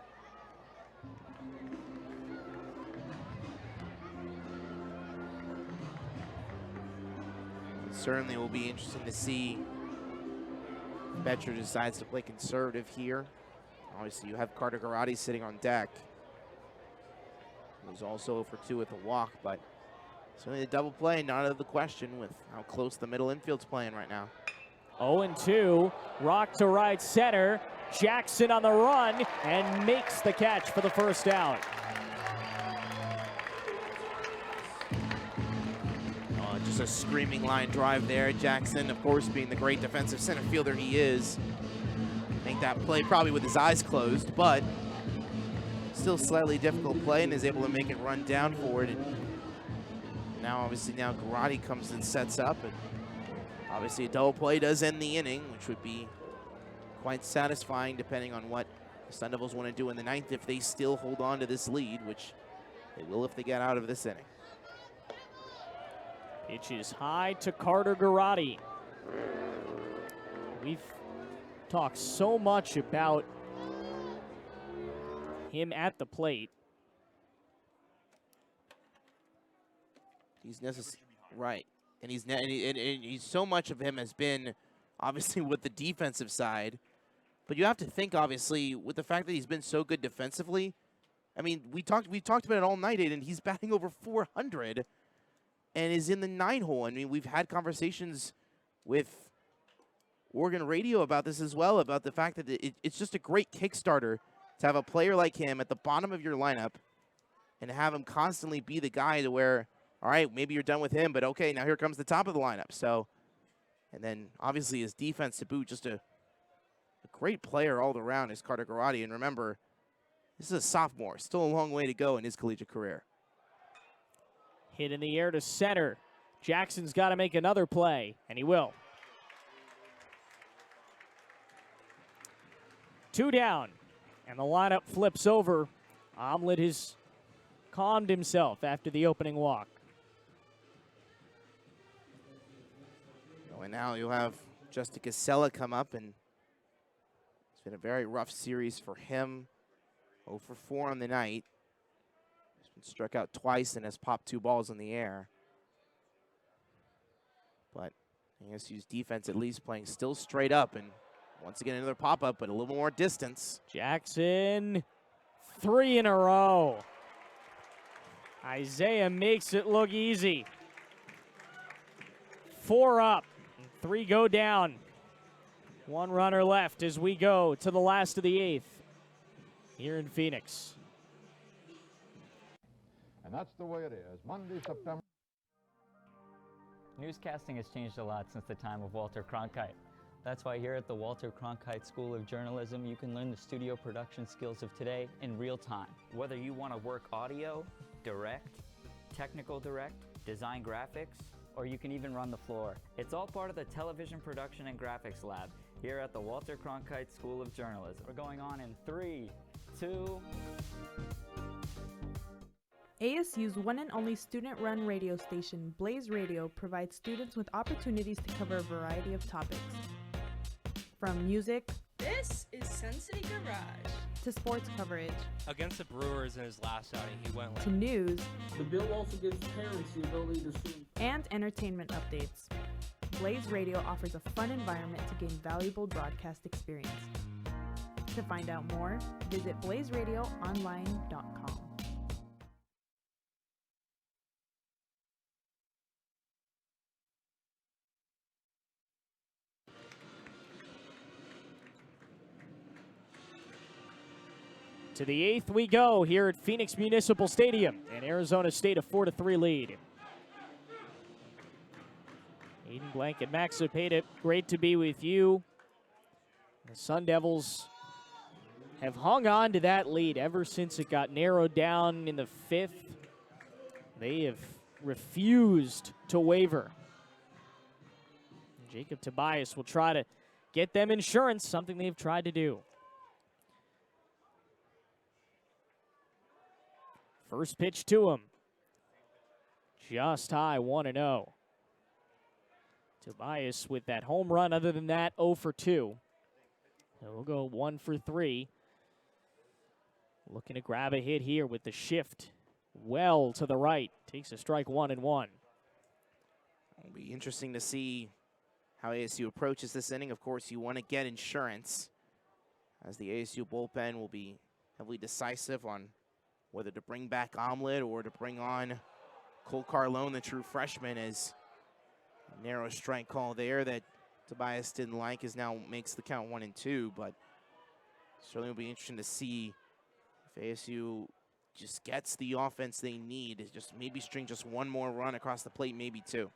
S2: It certainly will be interesting to see if Betcher decides to play conservative here. Obviously, you have Carter Garrotti sitting on deck. He was also 0 for 2 with a walk, but certainly a double play, not out of the question with how close the middle infield's playing right now.
S1: 0-2, rock to right center. Jackson on the run and makes the catch for the first out.
S2: Just a screaming line drive there. Jackson, of course, being the great defensive center fielder he is. Make that play probably with his eyes closed, but still slightly difficult play and is able to make it run down forward. And now, obviously, Garrotti comes and sets up. And obviously, a double play does end the inning, which would be quite satisfying depending on what the Sun Devils want to do in the 9th if they still hold on to this lead, which they will if they get out of this inning.
S1: Pitch is high to Carter Garrotti. We've talked so much about him at the plate.
S2: He's necessary, right? And he's so much of him has been obviously with the defensive side, but you have to think obviously with the fact that he's been so good defensively. I mean, we talked about it all night, Aiden. He's batting over 400 and is in the 9 hole. I mean, we've had conversations with Oregon Radio about this as well, about the fact that it's just a great Kickstarter to have a player like him at the bottom of your lineup and have him constantly be the guy to where, all right, maybe you're done with him, but okay, now here comes the top of the lineup. So, and then obviously his defense to boot, just a great player all around is Carter Garrotti. And remember, this is a sophomore, still a long way to go in his collegiate career.
S1: Hit in the air to center. Jackson's got to make another play, and he will. 2 down, and the lineup flips over. Omlid has calmed himself after the opening walk.
S2: And now you'll have Justin Casella come up, and it's been a very rough series for him. 0 for 4 on the night. He's been struck out twice and has popped 2 balls in the air. But ASU's defense at least playing still straight up, and once again another pop-up, but a little more distance.
S1: Jackson, 3 in a row. Isaiah makes it look easy. 4 up. 3 go down. 1 runner left as we go to the last of the 8th here in Phoenix.
S8: And that's the way it is. Monday, September.
S9: Newscasting has changed a lot since the time of Walter Cronkite. That's why here at the Walter Cronkite School of Journalism, you can learn the studio production skills of today in real time. Whether you want to work audio, direct, technical direct, design graphics, or you can even run the floor. It's all part of the Television Production and Graphics Lab here at the Walter Cronkite School of Journalism. We're going on in 3, 2...
S11: ASU's one and only student-run radio station, Blaze Radio, provides students with opportunities to cover a variety of topics. From music,
S4: This is Sensory Garage,
S11: to sports coverage,
S5: Against the Brewers in his last outing, he went
S11: to news,
S6: The bill also gives parents the ability to sue.
S11: and entertainment updates. Blaze Radio offers a fun environment to gain valuable broadcast experience. To find out more, visit blazeradioonline.com.
S1: To the 8th we go here at Phoenix Municipal Stadium, and Arizona State a 4-3 lead. Aiden, Blanc, and Max Zepeda, great to be with you. The Sun Devils have hung on to that lead ever since it got narrowed down in the 5th. They have refused to waver. Jacob Tobias will try to get them insurance, something they've tried to do. First pitch to him. just high, 1-0. Tobias with that home run. Other than that, 0 for 2. So we'll go 1 for 3. Looking to grab a hit here with the shift well to the right. Takes a strike 1-1.
S2: It'll be interesting to see how ASU approaches this inning. Of course, you want to get insurance, as the ASU bullpen will be heavily decisive on whether to bring back Omelet or to bring on Cole Carlone, the true freshman, as a narrow strike call there that Tobias didn't like is now makes the count 1-2, but certainly will be interesting to see if ASU just gets the offense they need, just maybe string just one more run across the plate, maybe two.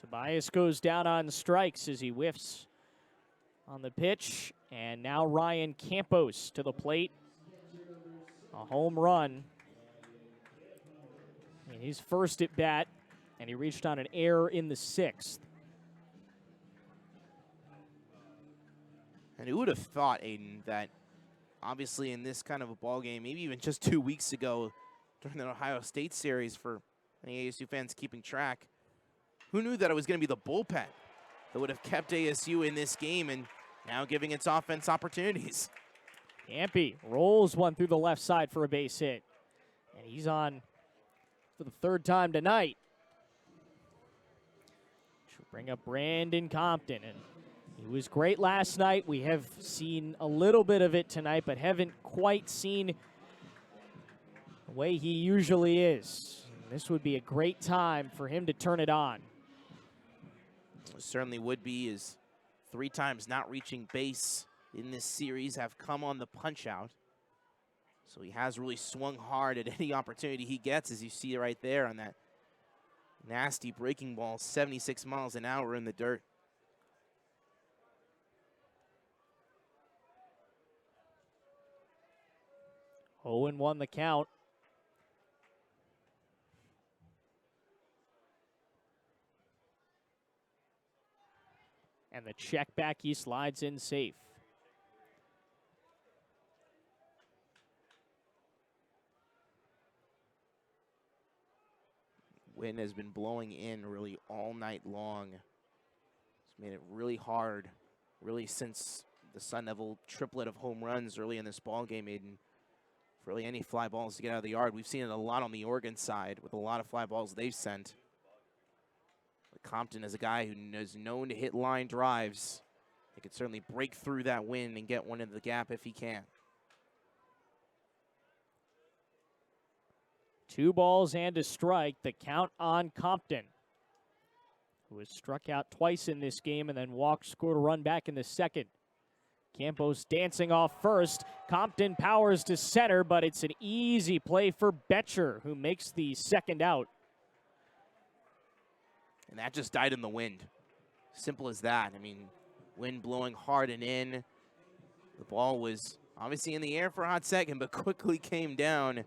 S1: Tobias goes down on strikes as he whiffs on the pitch. And now Ryan Campos to the plate. A home run in his first at bat, and he reached on an error in the 6th.
S2: And who would have thought, Aiden, that obviously in this kind of a ball game, maybe even just 2 weeks ago during the Ohio State series, for any ASU fans keeping track, who knew that it was going to be the bullpen that would have kept ASU in this game and now giving its offense opportunities?
S1: Campy rolls one through the left side for a base hit. And he's on for the 3rd time tonight. Should bring up Brandon Compton. And he was great last night. We have seen a little bit of it tonight, but haven't quite seen the way he usually is. And this would be a great time for him to turn it on.
S2: It certainly would be, as 3 times not reaching base in this series have come on the punch out. So he has really swung hard at any opportunity he gets, as you see right there on that nasty breaking ball, 76 miles an hour in the dirt.
S1: Owen won the count. And the check back, he slides in safe.
S2: Wind has been blowing in really all night long. It's made it really hard, really, since the Sun Devil triplet of home runs early in this ball game, Aiden, for really any fly balls to get out of the yard. We've seen it a lot on the Oregon side with a lot of fly balls they've sent. But Compton is a guy who is known to hit line drives. He could certainly break through that wind and get one into the gap if he can.
S1: 2 balls and a strike. The count on Compton, who has struck out twice in this game and then walked, scored a run back in the 2nd. Campos dancing off first. Compton powers to center, but it's an easy play for Betcher, who makes the 2nd out.
S2: And that just died in the wind. Simple as that. I mean, wind blowing hard and in. The ball was obviously in the air for a hot second, but quickly came down,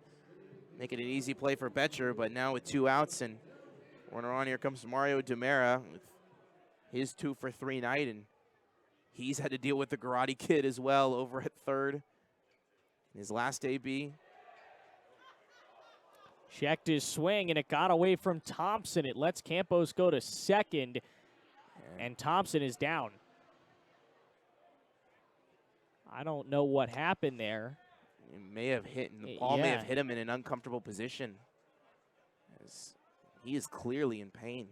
S2: making an easy play for Betcher. But now with 2 outs and runner on, here comes Mario DeMera with his 2 for 3 night, and he's had to deal with the Karate Kid as well over at 3rd in his last AB.
S1: Checked his swing, and it got away from Thompson. It lets Campos go to 2nd, and Thompson is down. I don't know what happened there.
S2: It may have hit, and the ball may have hit him in an uncomfortable position, as he is clearly in pain.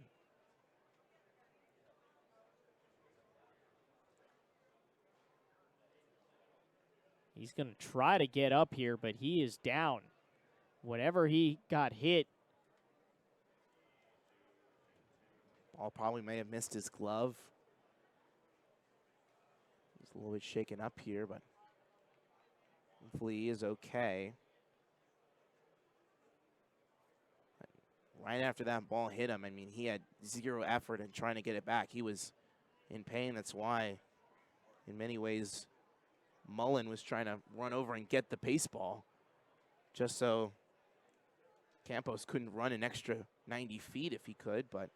S1: He's going to try to get up here, but he is down. Whatever he got hit.
S2: Ball probably may have missed his glove. He's a little bit shaken up here, but hopefully he is okay. Right after that ball hit him, I mean, he had 0 effort in trying to get it back. He was in pain. That's why, in many ways, Mullen was trying to run over and get the baseball, just so Campos couldn't run an extra 90 feet if he could. But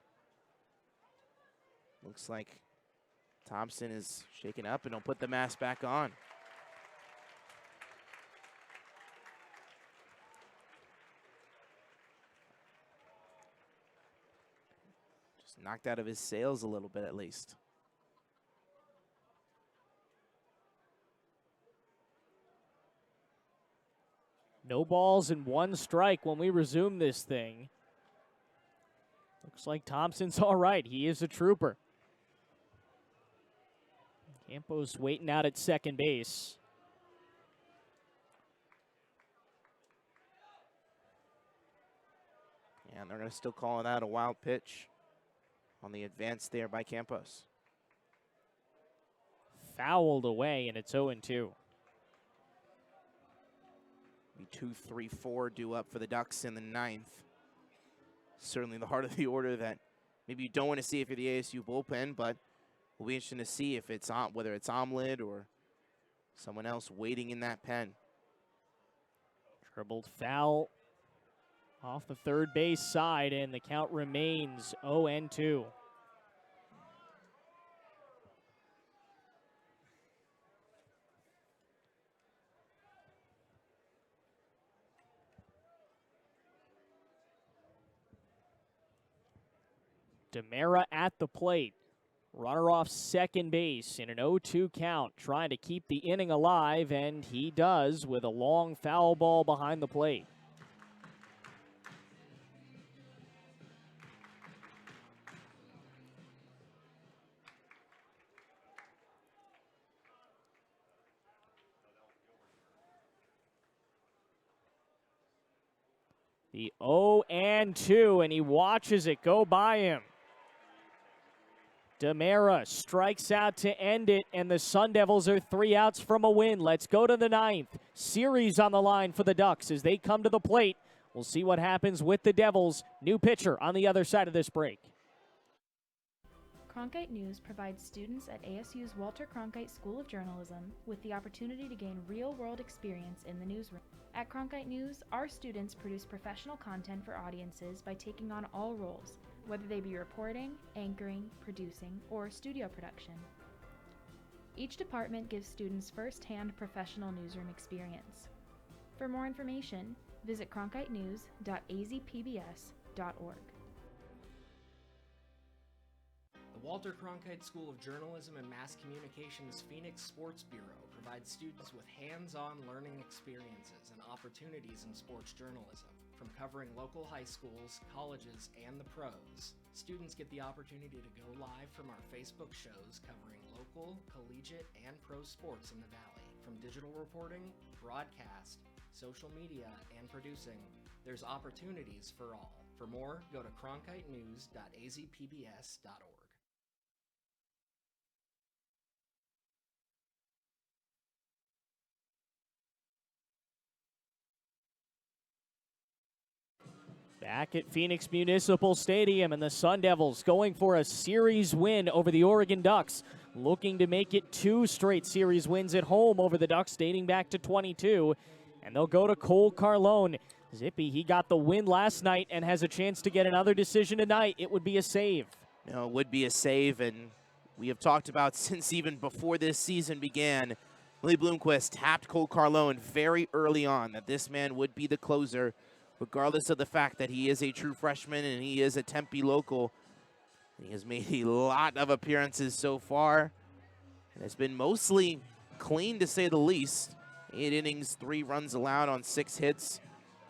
S2: looks like Thompson is shaken up, and he'll put the mask back on. Just knocked out of his sails a little bit at least.
S1: No balls and 1 strike when we resume this thing. Looks like Thompson's all right. He is a trooper. Campos waiting out at second base.
S2: Yeah, and they're going to still call it out a wild pitch on the advance there by Campos.
S1: Fouled away, and it's 0-2.
S2: 2, 3, 4 due up for the Ducks in the 9th. Certainly the heart of the order that maybe you don't want to see if you're the ASU bullpen, but we'll be interested to see if it's whether it's Omelet or someone else waiting in that pen.
S1: Dribbled foul off the third base side, and the count remains 0-2. DeMera at the plate. Runner off second base in an 0-2 count, trying to keep the inning alive, and he does with a long foul ball behind the plate. The 0-2, and he watches it go by him. DeMera strikes out to end it, and the Sun Devils are 3 outs from a win. Let's go to the 9th. Series on the line for the Ducks as they come to the plate. We'll see what happens with the Devils. New pitcher on the other side of this break.
S3: Cronkite News provides students at ASU's Walter Cronkite School of Journalism with the opportunity to gain real-world experience in the newsroom. At Cronkite News, our students produce professional content for audiences by taking on all roles, whether they be reporting, anchoring, producing, or studio production. Each department gives students first-hand professional newsroom experience. For more information, visit cronkitenews.azpbs.org.
S10: The Walter Cronkite School of Journalism and Mass Communication's Phoenix Sports Bureau provides students with hands-on learning experiences and opportunities in sports journalism. From covering local high schools, colleges, and the pros, students get the opportunity to go live from our Facebook shows covering local, collegiate, and pro sports in the Valley. From digital reporting, broadcast, social media, and producing, there's opportunities for all. For more, go to cronkitenews.azpbs.org.
S1: Back at Phoenix Municipal Stadium, and the Sun Devils going for a series win over the Oregon Ducks, looking to make it 2 straight series wins at home over the Ducks dating back to 22. And they'll go to Cole Carlone. Zippy, he got the win last night and has a chance to get another decision tonight. It would be a save.
S2: No, it would be a save, and we have talked about since even before this season began, Lee Bloomquist tapped Cole Carlone very early on that this man would be the closer, regardless of the fact that he is a true freshman and he is a Tempe local. He has made a lot of appearances so far, and has been mostly clean to say the least. 8 innings, 3 runs allowed on 6 hits,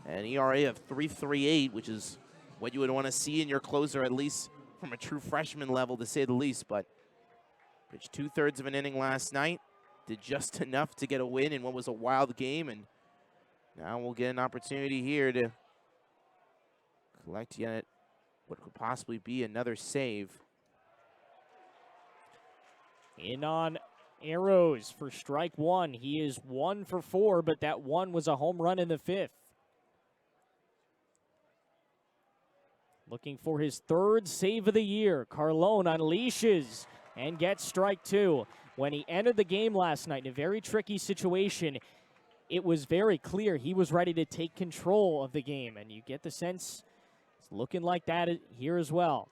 S2: an ERA of 3.38, which is what you would want to see in your closer, at least from a true freshman level, to say the least. But pitched 2/3 of an inning last night, did just enough to get a win in what was a wild game, and now we'll get an opportunity here to collect yet what could possibly be another save.
S1: In on arrows for strike 1. He is 1 for 4, but that one was a home run in the 5th. Looking for his 3rd save of the year. Carlone unleashes and gets strike 2. When he entered the game last night in a very tricky situation, it was very clear he was ready to take control of the game, and you get the sense it's looking like that here as well.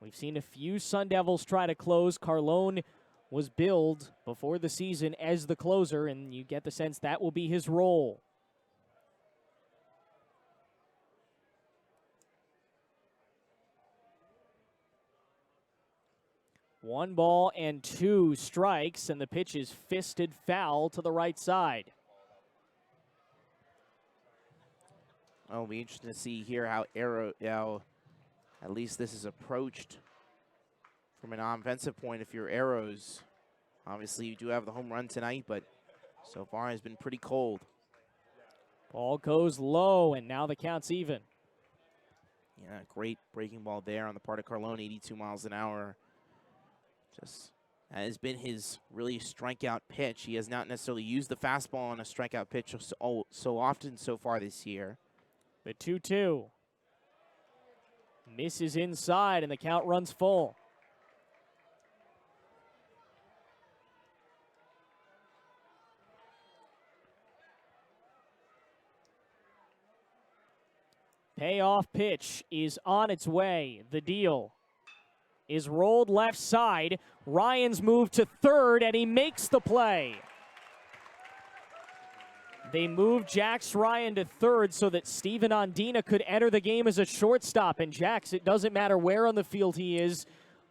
S1: We've seen a few Sun Devils try to close. Carlone was billed before the season as the closer, and you get the sense that will be his role. 1-2 strikes, and the pitch is fisted foul to the right side.
S2: It'll be interesting to see here how at least this is approached from an offensive point. If you're Arrows, obviously you do have the home run tonight, but so far has been pretty cold.
S1: Ball goes low, and now the count's even.
S2: Yeah, great breaking ball there on the part of Carlone, 82 miles an hour. Just has been his really strikeout pitch. He has not necessarily used the fastball on a strikeout pitch so often so far this year.
S1: The 2-2. Misses inside, and the count runs full. Payoff pitch is on its way. The deal is rolled left side. Ryan's moved to third, and he makes the play. They moved Jax Ryan to third so that Steven Ondina could enter the game as a shortstop. And Jax, it doesn't matter where on the field he is,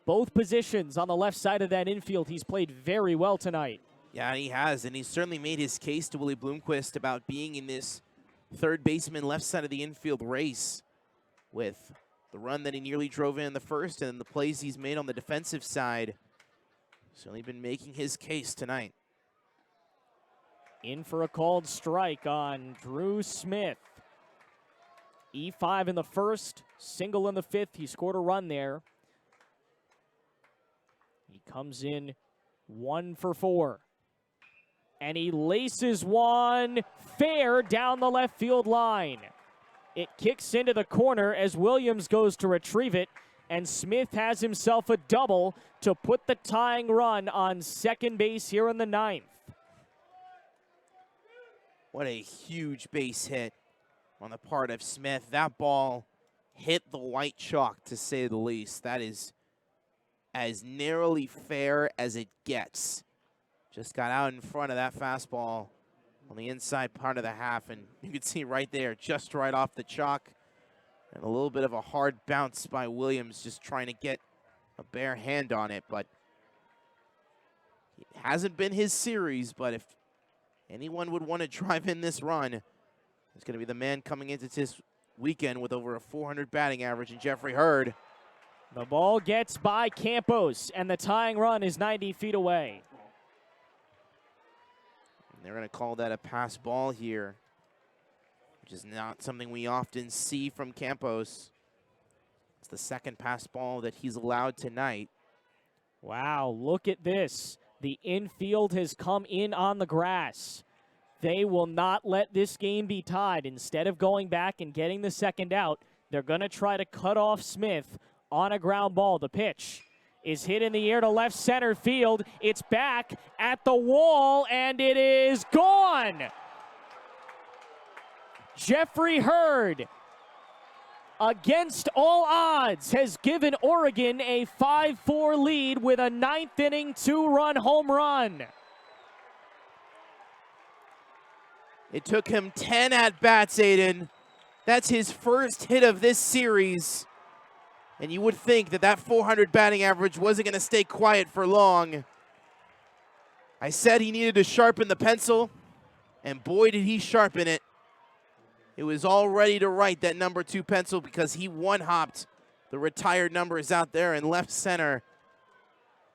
S1: both positions on the left side of that infield, he's played very well tonight.
S2: Yeah, he has, and he's certainly made his case to Willie Bloomquist about being in this third baseman left side of the infield race with the run that he nearly drove in the first and the plays he's made on the defensive side. Certainly been making his case tonight.
S1: In for a called strike on Drew Smith. E5 in the first, single in the fifth. He scored a run there. He comes in 1 for 4. And he laces one fair down the left field line. It kicks into the corner as Williams goes to retrieve it, and Smith has himself a double to put the tying run on second base here in the ninth.
S2: What a huge base hit on the part of Smith. That ball hit the white chalk, to say the least. That is as narrowly fair as it gets. Just got out in front of that fastball on the inside part of the half, and you can see right there, just right off the chalk, and a little bit of a hard bounce by Williams, just trying to get a bare hand on it. But it hasn't been his series, but if anyone would want to drive in this run, it's going to be the man coming into this weekend with over a 400 batting average in Jeffrey Hurd.
S1: The ball gets by Campos, and the tying run is 90 feet away.
S2: And they're going to call that a pass ball here, which is not something we often see from Campos. It's the second pass ball that he's allowed tonight.
S1: Wow, look at this. The infield has come in on the grass. They will not let this game be tied. Instead of going back and getting the second out, they're going to try to cut off Smith on a ground ball. The pitch is hit in the air to left center field. It's back at the wall, and it is gone. Jeffrey Hurd, against all odds, has given Oregon a 5-4 lead with a ninth inning 2-run home run.
S2: It took him 10 at-bats, Aiden. That's his first hit of this series. And you would think that that 400 batting average wasn't going to stay quiet for long. I said he needed to sharpen the pencil, and boy did he sharpen it. It was all ready to write that number 2 pencil because he one-hopped the retired numbers out there in left center.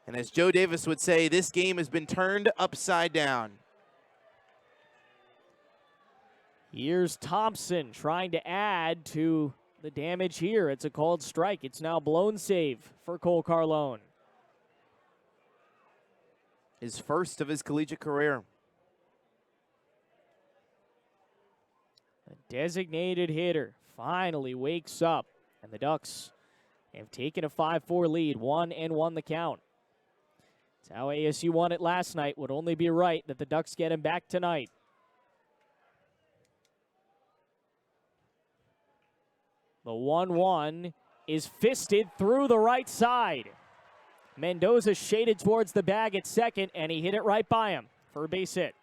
S2: And as Joe Davis would say, this game has been turned upside down.
S1: Here's Thompson trying to add to the damage here. It's a called strike. It's now blown save for Cole Carlone.
S2: His first of his collegiate career.
S1: A designated hitter finally wakes up, and the Ducks have taken a 5-4 lead, 1-1 the count. It's how ASU won it last night. Would only be right that the Ducks get him back tonight. The 1-1 is fisted through the right side. Mendoza shaded towards the bag at second, and he hit it right by him for a base hit.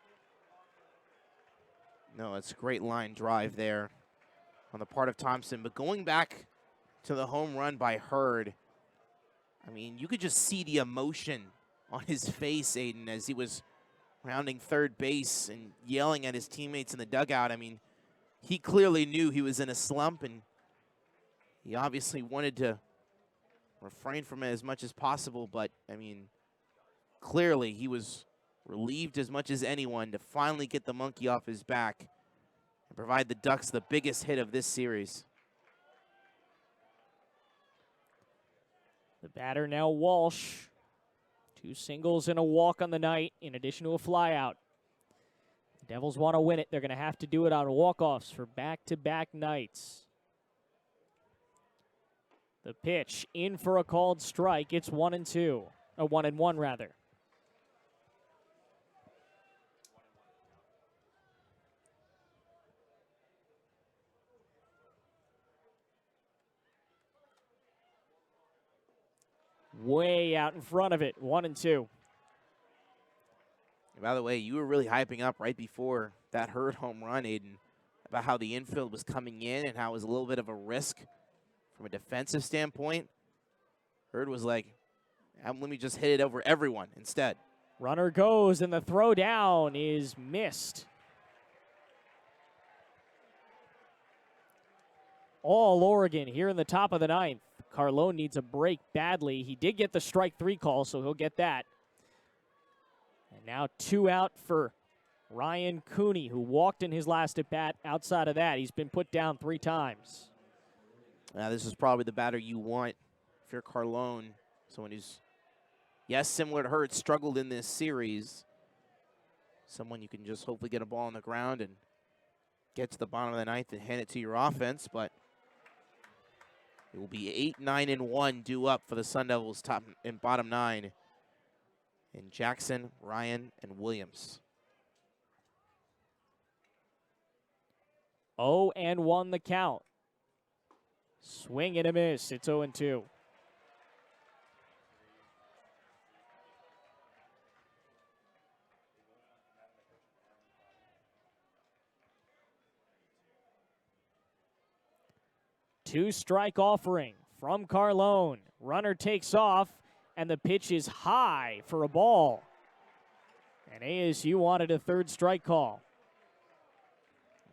S2: No, it's a great line drive there on the part of Thompson. But going back to the home run by Hurd, I mean, you could just see the emotion on his face, Aiden, as he was rounding third base and yelling at his teammates in the dugout. I mean, he clearly knew he was in a slump, and he obviously wanted to refrain from it as much as possible, but, I mean, clearly he was relieved as much as anyone to finally get the monkey off his back and provide the Ducks the biggest hit of this series.
S1: The batter now Walsh. 2 singles and a walk on the night, in addition to a flyout. The Devils want to win it. They're going to have to do it on walk-offs for back-to-back nights. The pitch in for a called strike. It's 1-2. 1-1 rather. Way out in front of it, 1-2.
S2: By the way, you were really hyping up right before that Hurd home run, Aiden, about how the infield was coming in and how it was a little bit of a risk from a defensive standpoint. Hurd was like, let me just hit it over everyone instead.
S1: Runner goes, and the throw down is missed. All Oregon here in the top of the 9th. Carlone needs a break badly. He did get the strike 3 call, so he'll get that. And now 2 out for Ryan Cooney, who walked in his last at-bat. Outside of that, he's been put down 3 times.
S2: Now, this is probably the batter you want if you're Carlone. Someone who's, yes, similar to Hurd, struggled in this series. Someone you can just hopefully get a ball on the ground and get to the bottom of the 9th and hand it to your offense, but it will be 8-9-1 due up for the Sun Devils top and bottom 9 in Jackson, Ryan, and Williams.
S1: 0-1 the count. Swing and a miss. It's 0-2. Two-strike offering from Carlone. Runner takes off, and the pitch is high for a ball. And ASU wanted a 3rd strike call.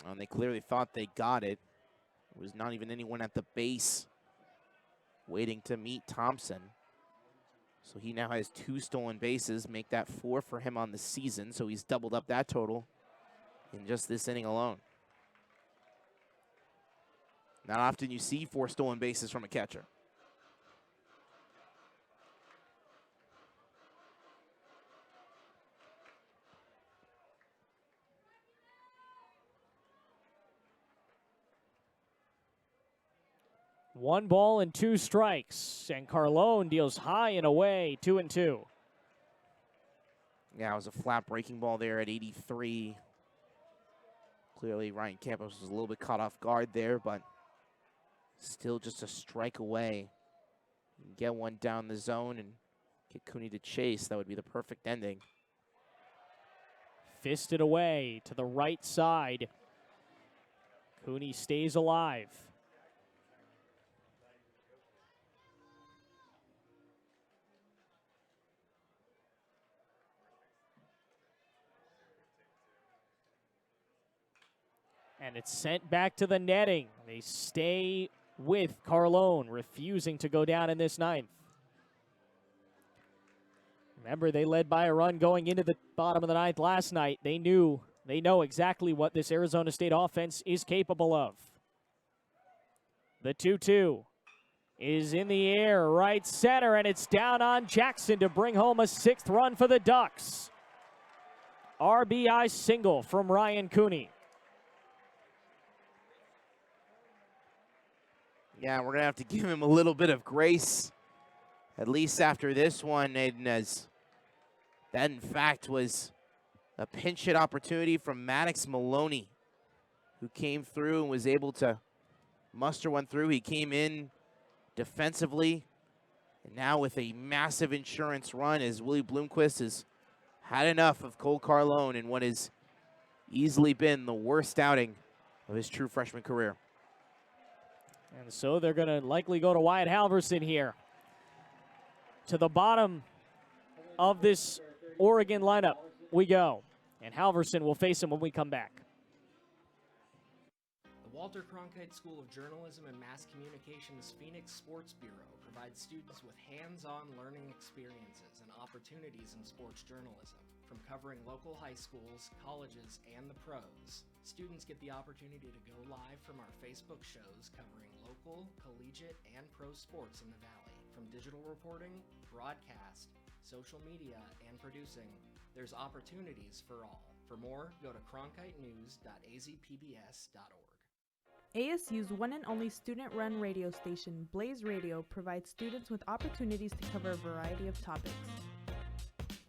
S2: And they clearly thought they got it. There was not even anyone at the base waiting to meet Thompson. So he now has 2 stolen bases, make that 4 for him on the season. So he's doubled up that total in just this inning alone. Not often you see 4 stolen bases from a catcher.
S1: One ball and 2 strikes, and Carlone deals high and away, 2-2.
S2: Yeah, it was a flat breaking ball there at 83. Clearly, Ryan Campos was a little bit caught off guard there, but still just a strike away. You can get one down the zone and get Cooney to chase. That would be the perfect ending.
S1: Fisted away to the right side. Cooney stays alive. And it's sent back to the netting. They stay with Carlone, refusing to go down in this 9th. Remember, they led by a run going into the bottom of the 9th last night. They know exactly what this Arizona State offense is capable of. The 2-2 is in the air, right center, and it's down on Jackson to bring home a 6th run for the Ducks. RBI single from Ryan Cooney.
S2: Yeah, we're going to have to give him a little bit of grace, at least after this one, Aiden, as that, in fact, was a pinch hit opportunity from Maddox Maloney, who came through and was able to muster one through. He came in defensively, and now with a massive insurance run as Willie Bloomquist has had enough of Cole Carlone in what has easily been the worst outing of his true freshman career.
S1: And so they're going to likely go to Wyatt Halverson here. To the bottom of this Oregon lineup we go. And Halverson will face him when we come back.
S10: The Walter Cronkite School of Journalism and Mass Communication's Phoenix Sports Bureau provides students with hands-on learning experiences and opportunities in sports journalism. From covering local high schools, colleges, and the pros, students get the opportunity to go live from our Facebook shows covering local, collegiate, and pro sports in the Valley. From digital reporting, broadcast, social media, and producing, there's opportunities for all. For more, go to cronkitenews.azpbs.org.
S11: ASU's one and only student-run radio station, Blaze Radio, provides students with opportunities to cover a variety of topics.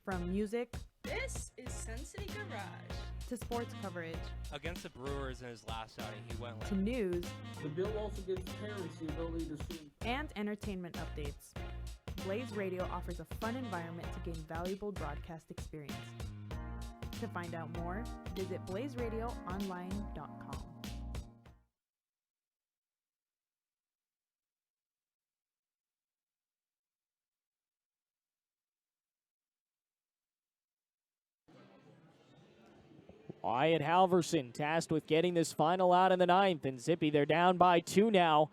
S11: From music,
S4: This is Sun City Garage,
S11: to sports coverage,
S5: Against the Brewers in his last outing, he went
S11: to news,
S6: The bill also gives parents the ability to sue.
S11: and entertainment updates. Blaze Radio offers a fun environment to gain valuable broadcast experience. To find out more, visit blazeradioonline.com.
S1: Wyatt Halverson tasked with getting this final out in the ninth. And Zippy, they're down by 2 now.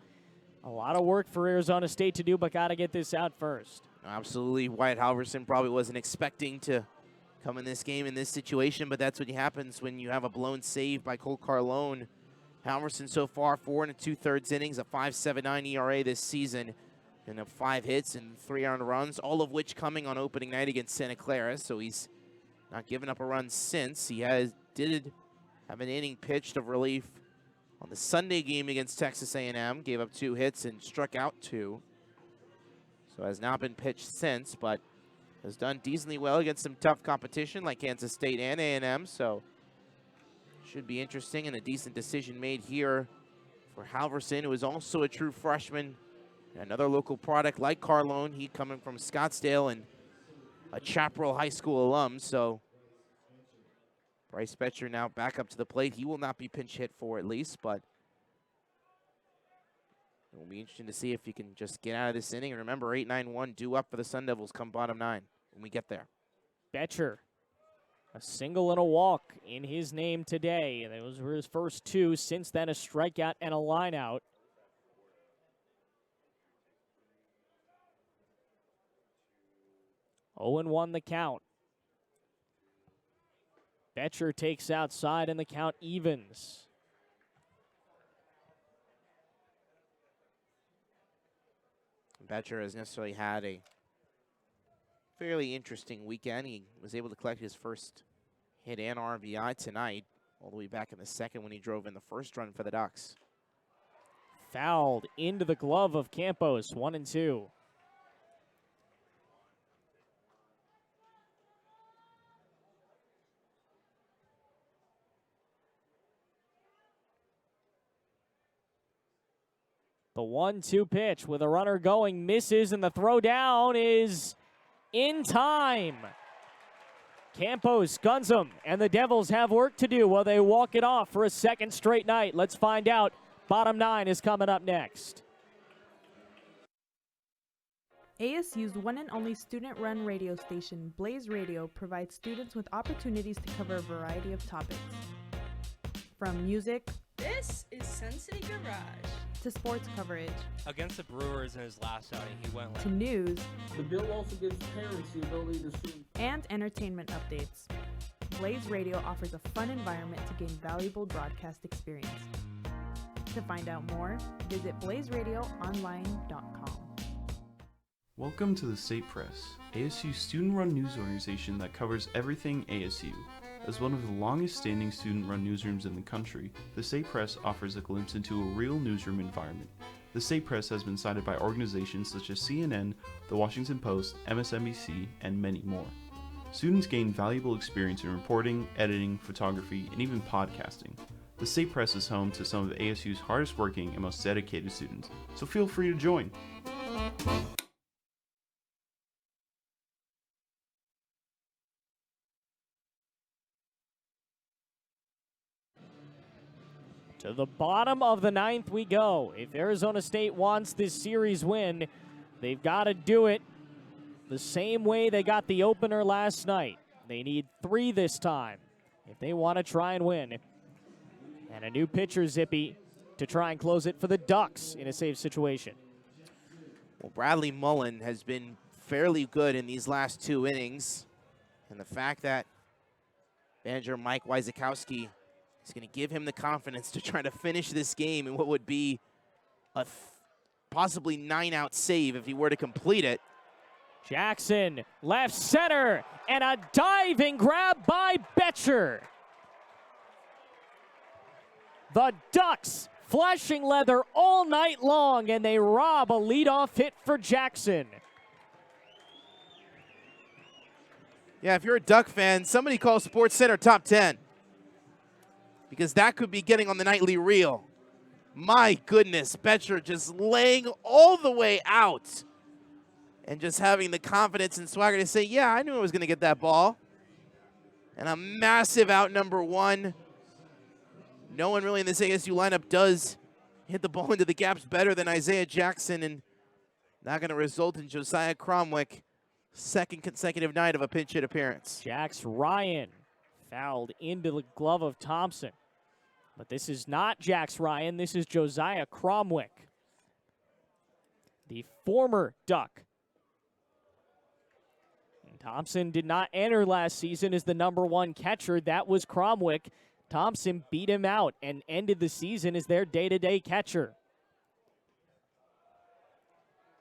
S1: A lot of work for Arizona State to do, but got to get this out first.
S2: Absolutely. Wyatt Halverson probably wasn't expecting to come in this game in this situation, but that's what happens when you have a blown save by Cole Carlone. Halverson so far, 4 2/3 innings, a 5.79 ERA this season, and 5 hits and 3 earned runs, all of which coming on opening night against Santa Clara. So he's not given up a run since. He did have an inning pitched of relief on the Sunday game against Texas A&M, gave up 2 hits and struck out 2. So has not been pitched since, but has done decently well against some tough competition like Kansas State and A&M. So should be interesting, and a decent decision made here for Halverson, who is also a true freshman. Another local product like Carlone, he coming from Scottsdale and a Chaparral High School alum. So Bryce Betcher now back up to the plate. He will not be pinch hit for at least, but it will be interesting to see if he can just get out of this inning. And remember, 8-9-1 due up for the Sun Devils come bottom 9 when we get there.
S1: Betcher, a single and a walk in his name today. Those were his first 2. Since then, a strikeout and a line out. Oh, 0-1 the count. Betcher takes outside and the count evens.
S2: Betcher has necessarily had a fairly interesting weekend. He was able to collect his first hit and RBI tonight, all the way back in the second when he drove in the first run for the Ducks.
S1: Fouled into the glove of Campos, 1-2. The 1-2 pitch with a runner going, misses, and the throw down is in time. Campos guns him, and the Devils have work to do while they walk it off for a second straight night. Let's find out. Bottom 9 is coming up next.
S11: ASU's one and only student-run radio station, Blaze Radio, provides students with opportunities to cover a variety of topics. From music,
S4: This is Sun City Garage,
S11: to sports coverage,
S5: Against the Brewers in his last outing, he went
S11: to news,
S6: The bill also gives parents the ability to sue.
S11: and entertainment updates. Blaze Radio offers a fun environment to gain valuable broadcast experience. To find out more, visit blazeradioonline.com.
S7: Welcome to the State Press, ASU's student-run news organization that covers everything ASU. As one of the longest-standing student-run newsrooms in the country, the State Press offers a glimpse into a real newsroom environment. The State Press has been cited by organizations such as CNN, The Washington Post, MSNBC, and many more. Students gain valuable experience in reporting, editing, photography, and even podcasting. The State Press is home to some of ASU's hardest working and most dedicated students, so feel free to join.
S1: To the bottom of the 9th we go. If Arizona State wants this series win, they've got to do it the same way they got the opener last night. They need 3 this time if they want to try and win. And a new pitcher, Zippy, to try and close it for the Ducks in a save situation.
S2: Well, Bradley Mullen has been fairly good in these last 2 innings. And the fact that manager Mike Wyzakowski is going to give him the confidence to try to finish this game in what would be a possibly 9-out save if he were to complete it.
S1: Jackson, left center, and a diving grab by Betcher. The Ducks flashing leather all night long, and they rob a leadoff hit for Jackson.
S2: Yeah, if you're a Duck fan, somebody call SportsCenter Top 10. Because that could be getting on the nightly reel. My goodness, Betcher just laying all the way out. And just having the confidence and swagger to say, yeah, I knew I was going to get that ball. And a massive out number 1. No one really in this ASU lineup does hit the ball into the gaps better than Isaiah Jackson. And not going to result in Josiah Cromwick. Second consecutive night of a pinch hit appearance.
S1: Jax Ryan fouled into the glove of Thompson. But this is not Jax Ryan. This is Josiah Cromwick, the former Duck. And Thompson did not enter last season as the #1 catcher. That was Cromwick. Thompson beat him out and ended the season as their day-to-day catcher.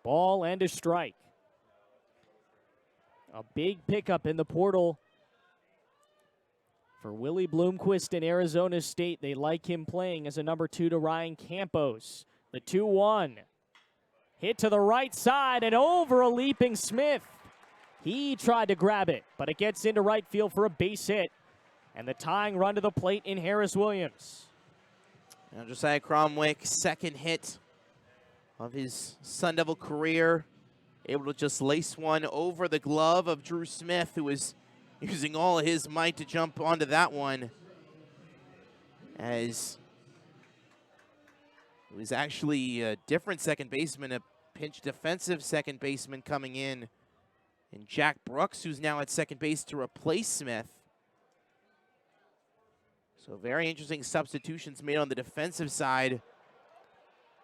S1: Ball and a strike. A big pickup in the portal for Willie Bloomquist in Arizona State. They like him playing as a #2 to Ryan Campos. The 2-1. Hit to the right side and over a leaping Smith. He tried to grab it, but it gets into right field for a base hit. And the tying run to the plate in Harris Williams.
S2: Now Josiah Cromwick, second hit of his Sun Devil career. Able to just lace one over the glove of Drew Smith, who was using all of his might to jump onto that one. As it was actually a different second baseman, a pinch defensive second baseman coming in. And Jack Brooks, who's now at second base to replace Smith. So very interesting substitutions made on the defensive side.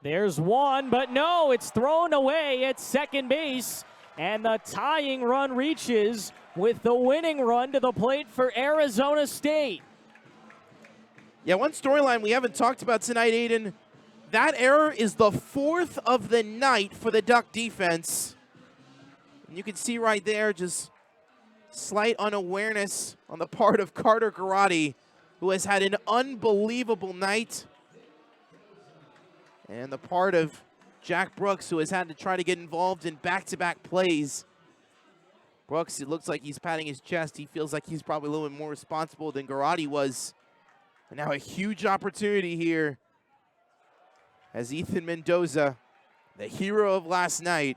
S1: There's one, but no, it's thrown away at second base. And the tying run reaches with the winning run to the plate for Arizona State.
S2: Yeah, one storyline we haven't talked about tonight, Aiden. That error is the 4th of the night for the Duck defense. And you can see right there just slight unawareness on the part of Carter Garrotti, who has had an unbelievable night. And the part of Jack Brooks, who has had to try to get involved in back-to-back plays. Brooks, it looks like he's patting his chest. He feels like he's probably a little bit more responsible than Garrotti was. And now a huge opportunity here as Ethan Mendoza, the hero of last night,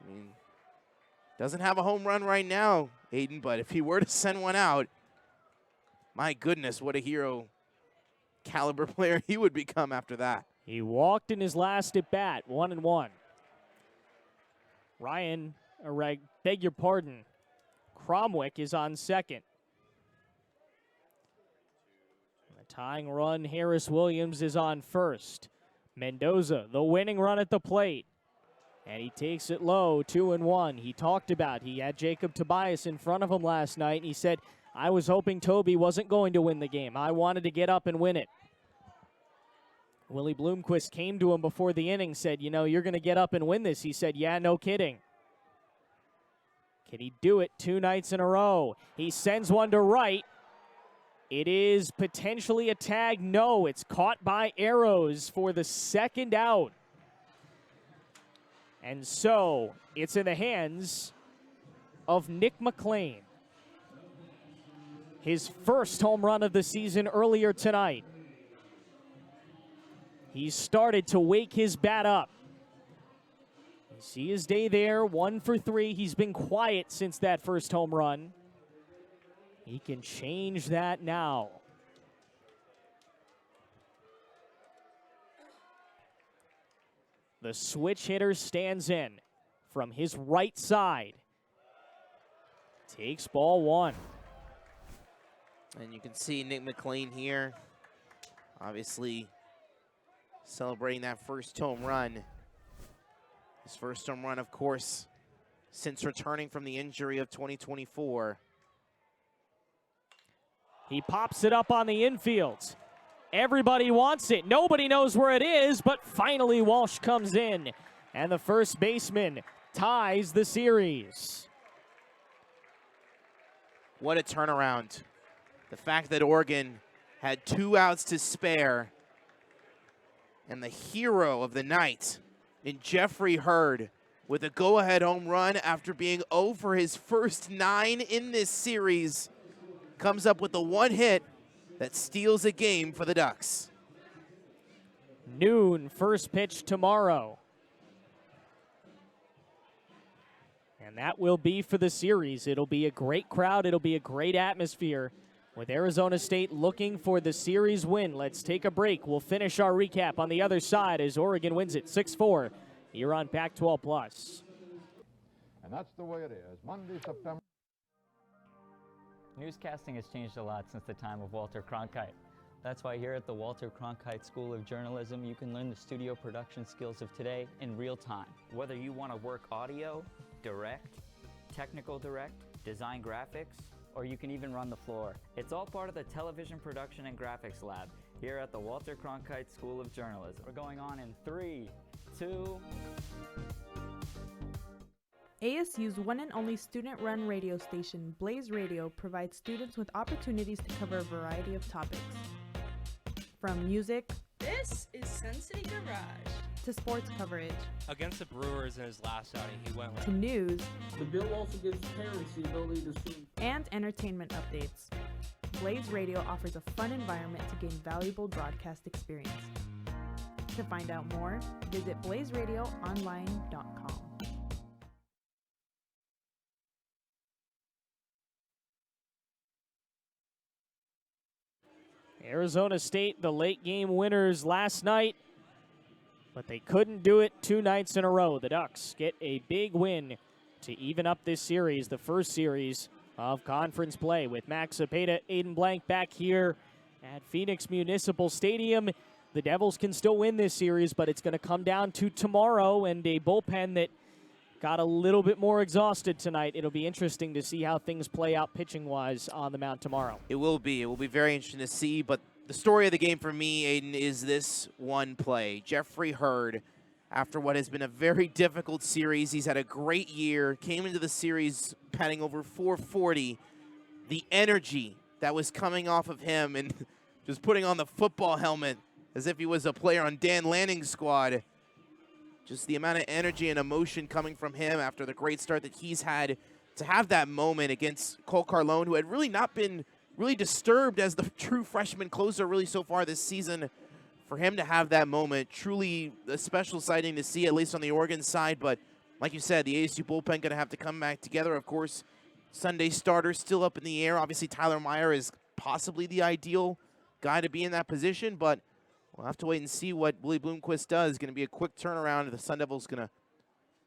S2: I mean, doesn't have a home run right now, Aiden, but if he were to send one out, my goodness, what a hero caliber player he would become after that.
S1: He walked in his last at bat, 1-1. Ryan, beg your pardon, Cromwick is on second. The tying run, Harris Williams is on first. Mendoza, the winning run at the plate. And he takes it low, 2-1. He talked about, he had Jacob Tobias in front of him last night, and he said, I was hoping Toby wasn't going to win the game. I wanted to get up and win it. Willie Bloomquist came to him before the inning, said, you know, you're going to get up and win this. He said, yeah, no kidding. Can he do it 2 nights in a row? He sends one to right. It is potentially a tag. No, it's caught by arrows for the second out. And so it's in the hands of Nick McLean. His first home run of the season earlier tonight. He started to wake his bat up. You see his day there, 1 for 3. He's been quiet since that first home run. He can change that now. The switch hitter stands in. from his right side. Takes ball one.
S2: And you can see Nick McLean here, obviously celebrating that first home run. His first home run, of course, since returning from the injury of 2024.
S1: He pops it up on the infield. Everybody wants it. Nobody knows where it is, but finally Walsh comes in, and the first baseman ties the series.
S2: What a turnaround. The fact that Oregon had 2 outs to spare, and the hero of the night in Jeffrey Hurd with a go-ahead home run after being 0 for his first 9 in this series, comes up with the one hit that steals a game for the Ducks.
S1: Noon, first pitch tomorrow. And that will be for the series. It'll be a great crowd. It'll be a great atmosphere with Arizona State looking for the series win. Let's take a break. We'll finish our recap on the other side as Oregon wins it 6-4 here on Pac-12+.
S8: And that's the way it is. Monday, September.
S9: Newscasting has changed a lot since the time of Walter Cronkite. That's why here at the Walter Cronkite School of Journalism, you can learn the studio production skills of today in real time. Whether you want to work audio, direct, technical direct, design graphics, or you can even run the floor. It's all part of the Television Production and Graphics Lab here at the Walter Cronkite School of Journalism. We're going on in 3, 2...
S11: ASU's one and only student-run radio station, Blaze Radio, provides students with opportunities to cover a variety of topics. From music
S4: This is Sun City Garage.
S11: to sports coverage
S5: Against the Brewers in his last outing, he went
S11: to news
S6: The bill also gives parents the ability to stream
S11: and entertainment updates. Blaze Radio offers a fun environment to gain valuable broadcast experience. To find out more, visit blazeradioonline.com.
S1: Arizona State, the late game winners last night, but they couldn't do it 2 nights in a row. The Ducks get a big win to even up this series, the first series of conference play with Max Zepeda, Aiden Blanc back here at Phoenix Municipal Stadium. The Devils can still win this series, but it's going to come down to tomorrow and a bullpen that got a little bit more exhausted tonight. It'll be interesting to see how things play out pitching-wise on the mound tomorrow.
S2: It will be. It will be very interesting to see, but the story of the game for me, Aiden, is this one play. Jeffrey Hurd, after what has been a very difficult series, he's had a great year, came into the series batting over .440. The energy that was coming off of him and just putting on the football helmet as if he was a player on Dan Lanning's squad. Just the amount of energy and emotion coming from him after the great start that he's had, to have that moment against Cole Carlone, who had really not been really disturbed as the true freshman closer really so far this season. For him to have that moment, truly a special sighting to see, at least on the Oregon side. But like you said, the ASU bullpen going to have to come back together. Of course, Sunday starter still up in the air. Obviously, Tyler Meyer is possibly the ideal guy to be in that position, but we'll have to wait and see what Willie Bloomquist does. Going to be a quick turnaround. The Sun Devils going to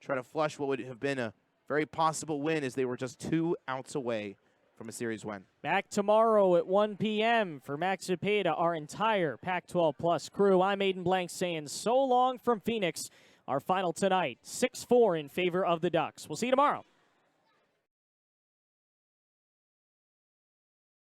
S2: try to flush what would have been a very possible win, as they were just 2 outs away from a series win.
S1: Back tomorrow at 1 p.m. for Max Zepeda, our entire Pac-12 crew. I'm Aiden Blanc saying so long from Phoenix. Our final tonight, 6-4 in favor of the Ducks. We'll see you tomorrow.